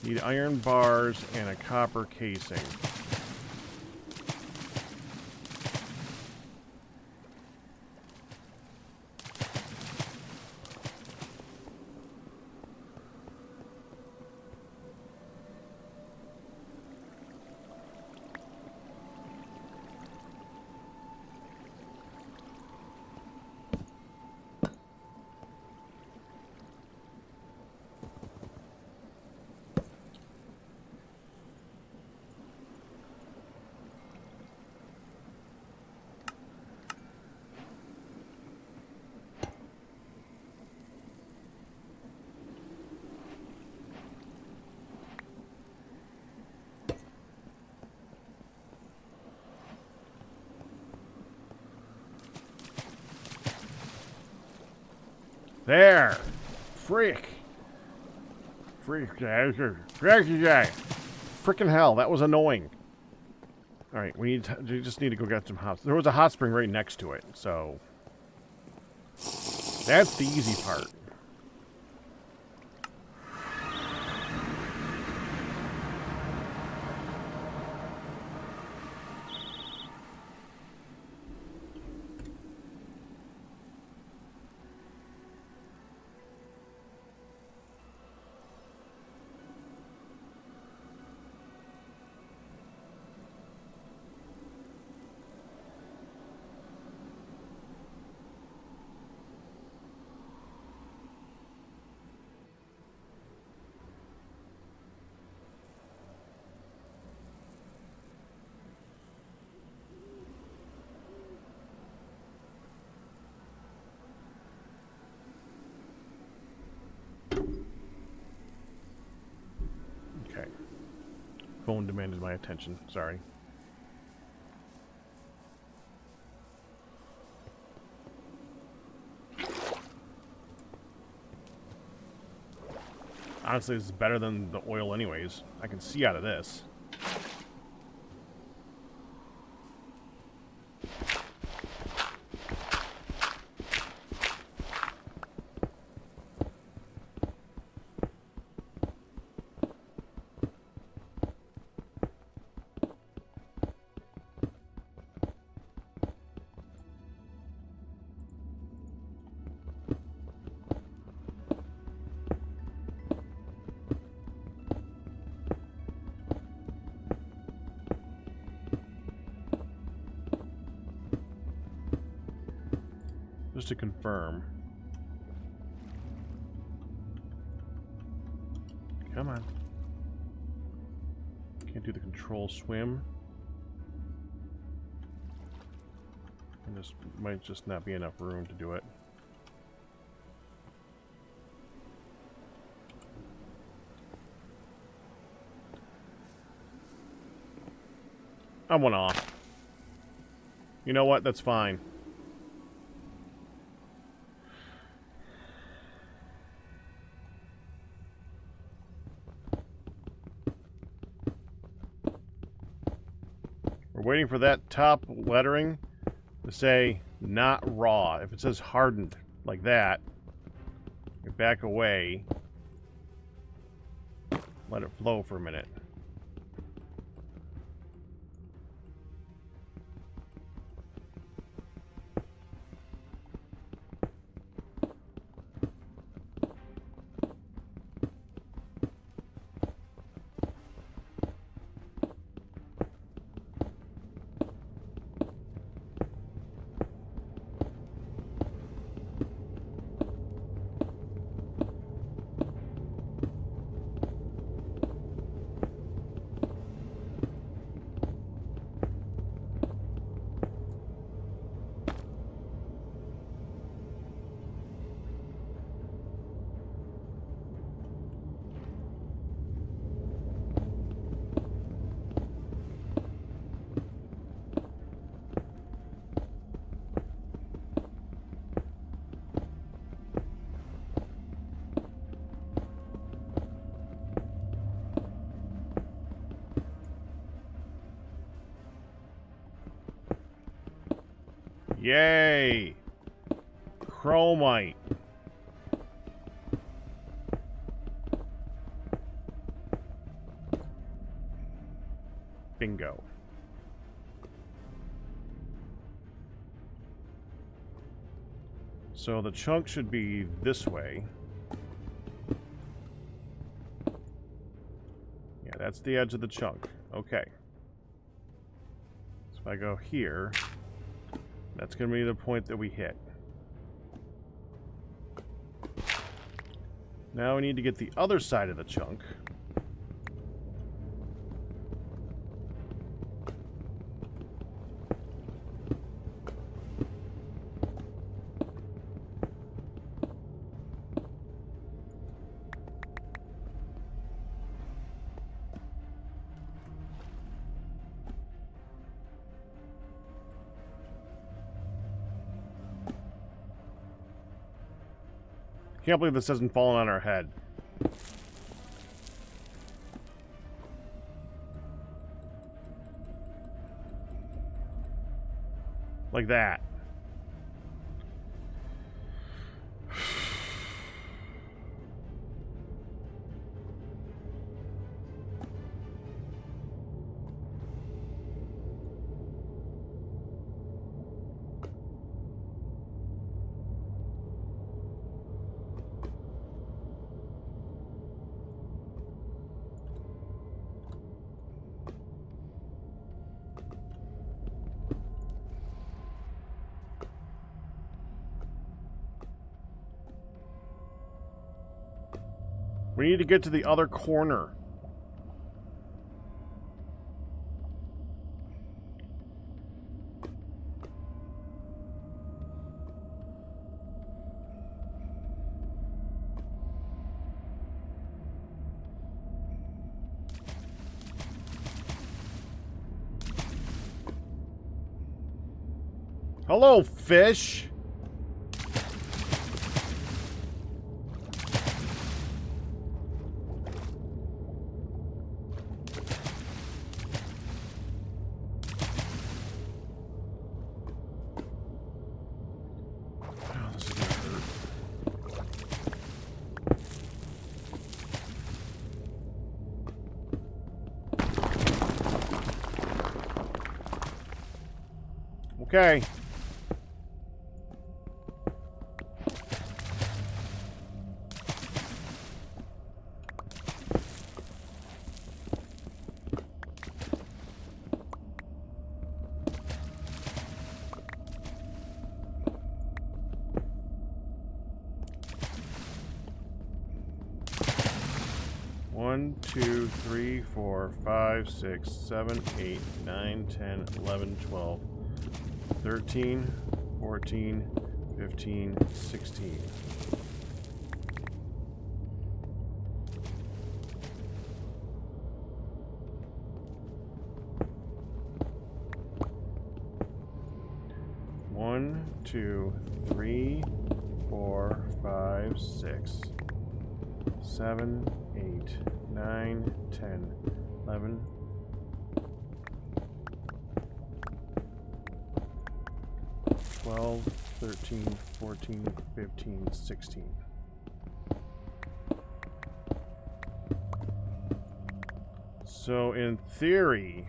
Need iron bars and a copper casing. There! Freak! Frickin' hell, that was annoying. Alright, we just need to go get some hot... There was a hot spring right next to it, so... That's the easy part. Phone demanded my attention. Sorry. Honestly, this is better than the oil anyways. I can see out of this. just to confirm. Come on. Can't do the control swim. And this might just not be enough room to do it. I went off. You know what? That's fine. We're waiting for that top lettering to say not raw. If it says hardened like that, you back away. Let it flow for a minute. Yay! Chromite. Bingo. So the chunk should be this way. Yeah, that's the edge of the chunk. Okay. So if I go here, that's going to be the point that we hit. Now we need to get the other side of the chunk. Can't believe this hasn't fallen on our head. Like that. We need to get to the other corner. Hello, fish. Okay. 1, 2, 3, 4, 5, 6, 7, 8, 9, 10, 11, 12, 13, 14, 15, 16. One, 2, 3, 4, 5, 6, 7, 8, 9, 10, 11, 12, 13, 14, 15, 16. So in theory,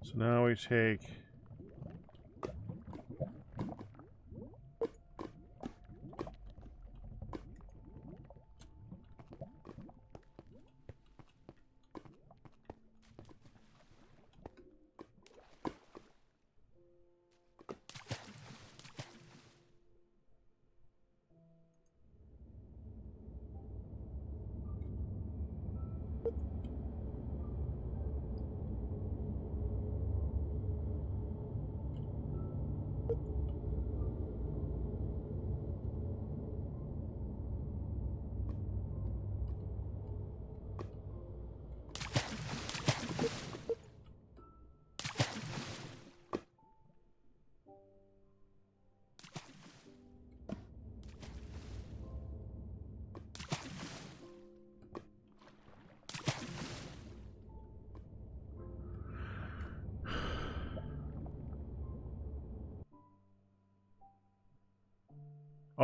so now we take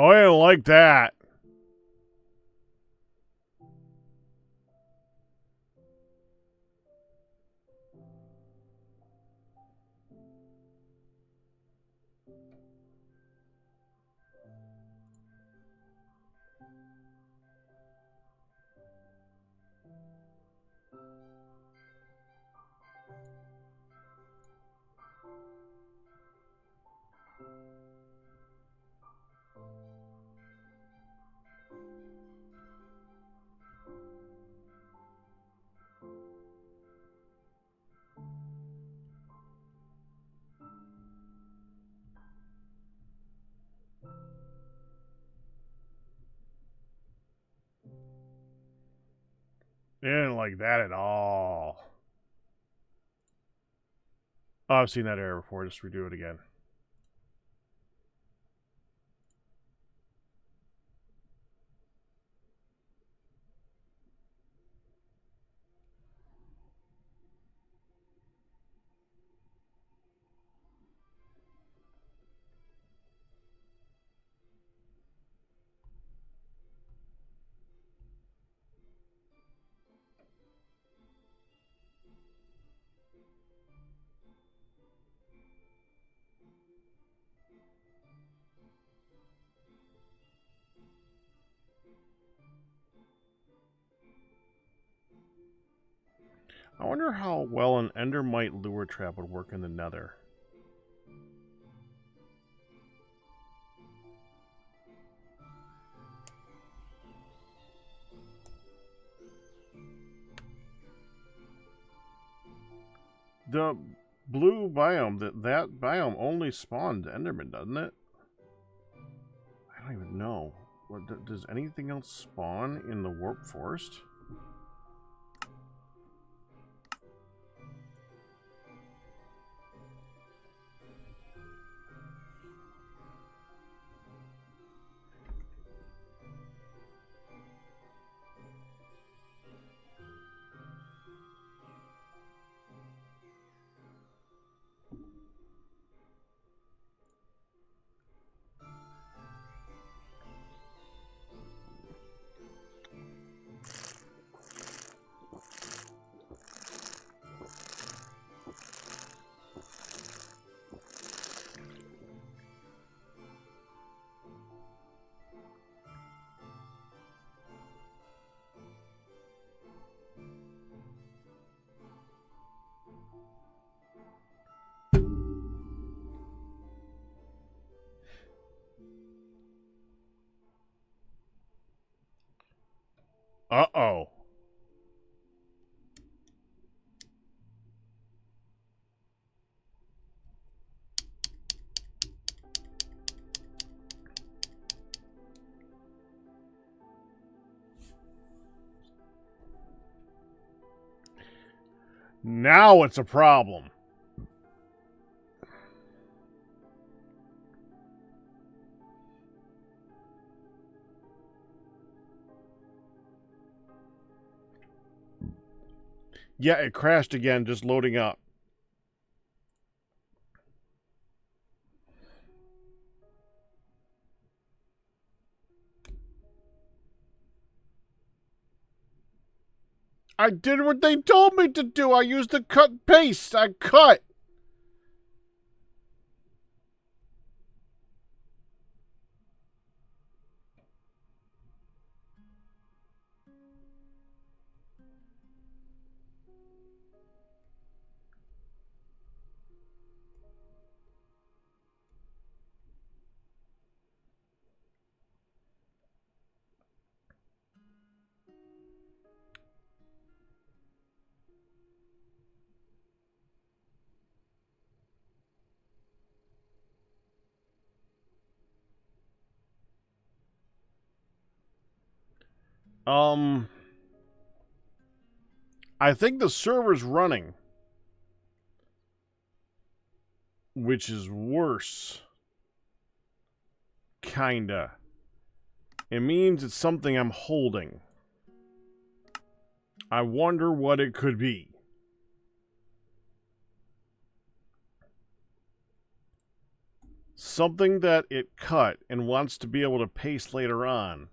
oh, I didn't like that. I didn't like that at all. Oh, I've seen that error before. Just redo it again. I wonder how well an endermite lure trap would work in the nether. The blue biome, that biome only spawned Enderman, doesn't it? I don't even know. What, does anything else spawn in the warp forest? Uh-oh. Now it's a problem. Yeah, it crashed again, just loading up. I did what they told me to do. I used the cut paste. I cut. I think the server's running, which is worse. Kinda. It means it's something I'm holding. I wonder what it could be. Something that it cut and wants to be able to paste later on,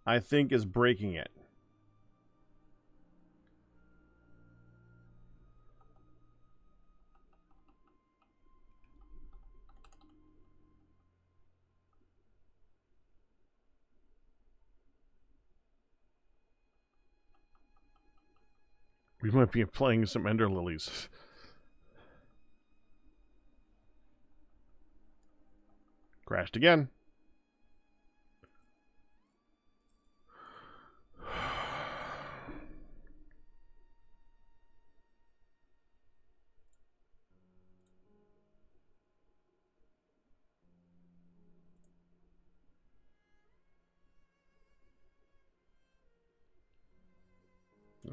I think is breaking it. We might be playing some Ender Lilies. Crashed again.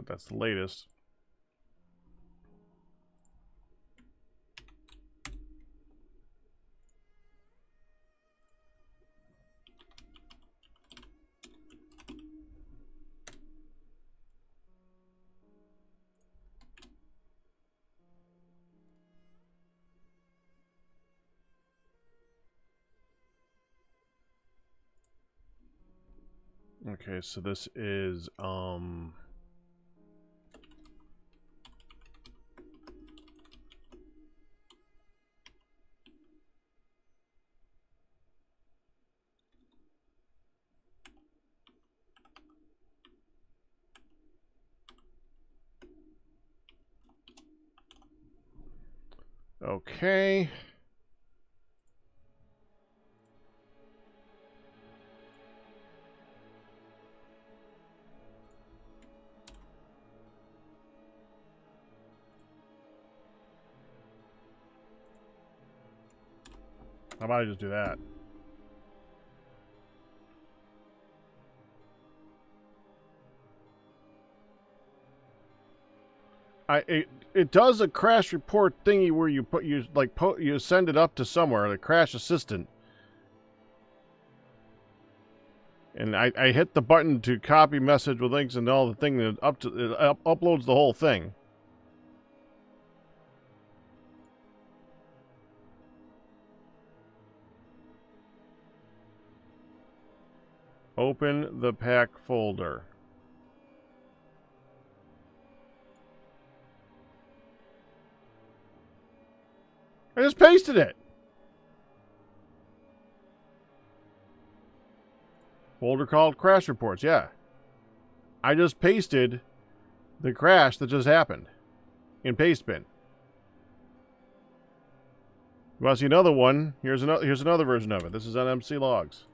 That's the latest. Okay, so this is, Okay. How about I just do that? It does a crash report thingy where you send it up to somewhere, the crash assistant. And I hit the button to copy message with links and all the thing that uploads the whole thing. Open the pack folder. I just pasted it. Folder called crash reports, yeah. I just pasted the crash that just happened in Pastebin. You want to see another one? Here's another version of it. This is on MC Logs.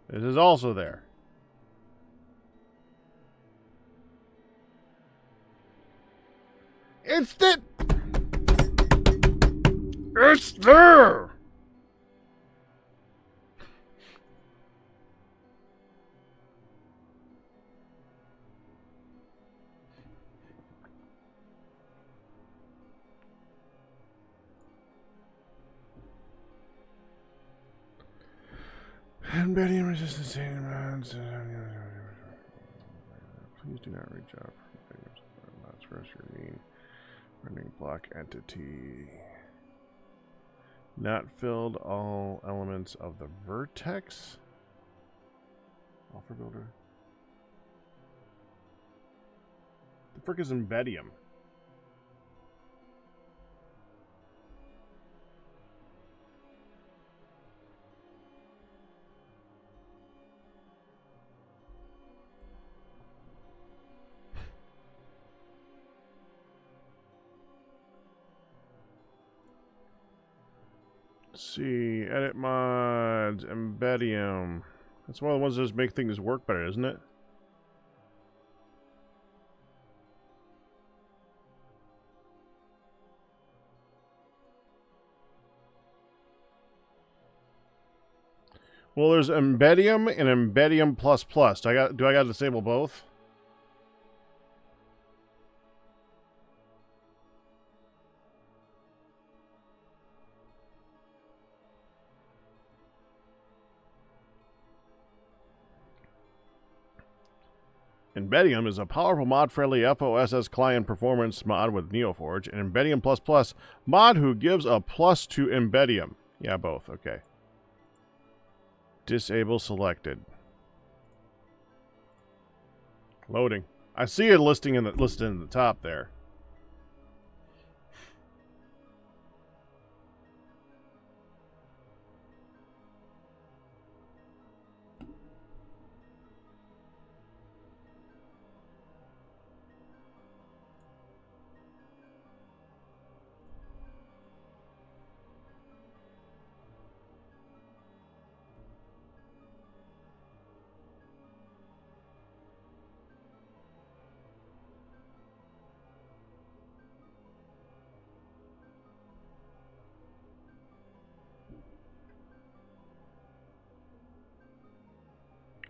This is also there. It's there! Embedding resistance. Please do not reach out. Not express your mean. Running block entity. Not filled all elements of the vertex. Offer builder. The frick is embedium? Let's see, edit mods, embedium. That's one of the ones that just make things work better, isn't it? Well, there's embedium and embedium plus plus. Do I got to disable both? Embedium is a powerful mod-friendly FOSS client performance mod with NeoForge, and Embedium++ mod who gives a plus to Embedium. Yeah, both. Okay. Disable selected. Loading. I see it listed in the top there.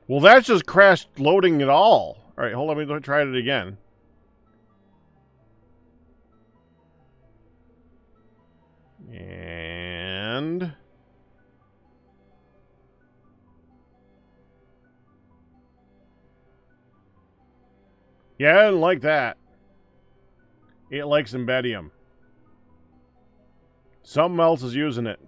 Well, that's just crashed loading it all. All right, hold on. Let me try it again. And... yeah, I didn't like that. It likes Embedium. Something else is using it.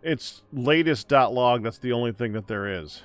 It's latest.log. That's the only thing that there is.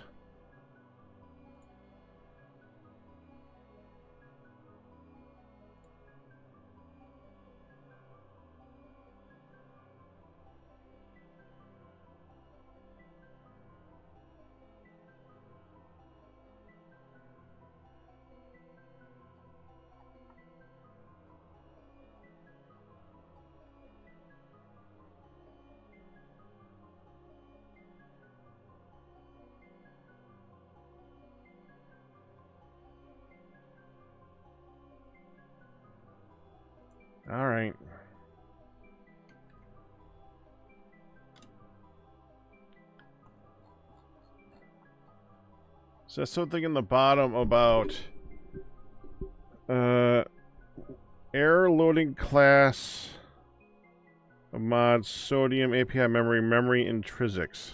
All right. Says something in the bottom about error loading class of mod sodium API memory intrinsics.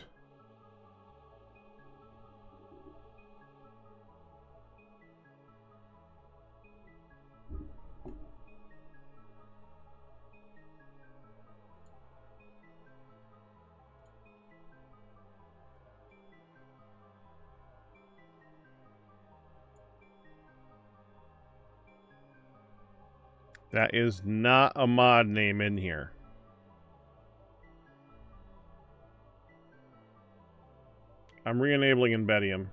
That is not a mod name in here. I'm re-enabling Embedium.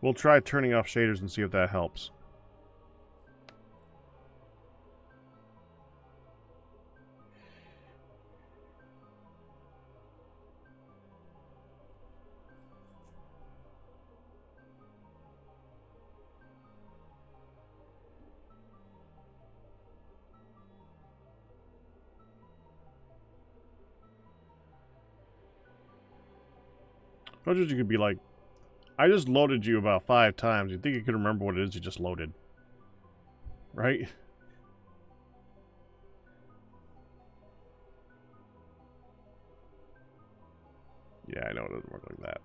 We'll try turning off shaders and see if that helps. Not just you could be like, I just loaded you about 5 times. You think you could remember what it is you just loaded. Right? Yeah, I know it doesn't work like that.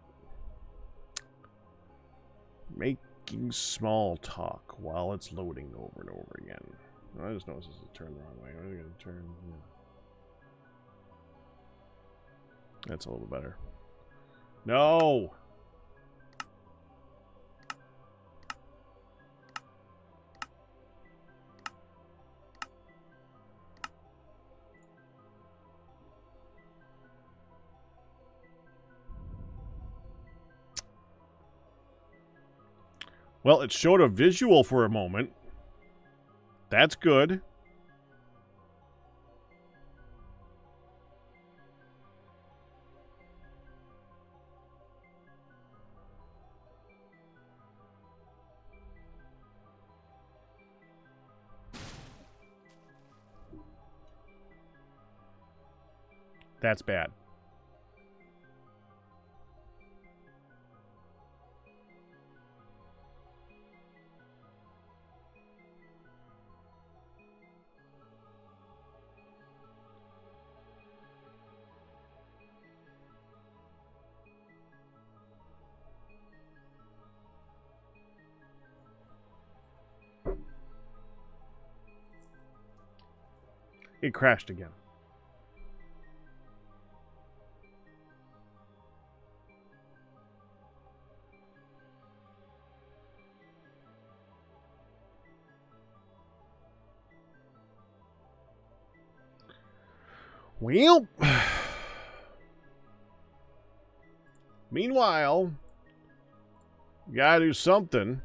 Making small talk while it's loading over and over again. I just noticed this is turned the wrong way. I'm going to turn... Yeah. That's a little better. No! Well, it showed a visual for a moment. That's good. That's bad. It crashed again. Well, meanwhile, you gotta do something.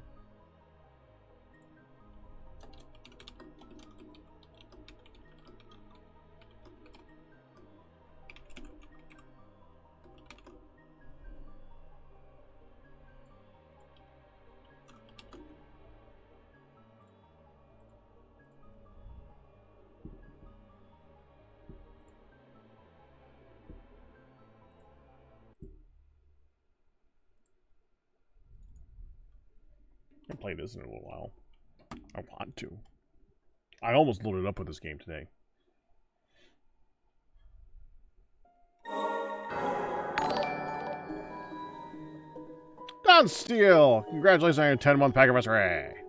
I'll play this in a little while. I want to. I almost loaded up with this game today. Done Steel! Congratulations on your 10-month pack anniversary!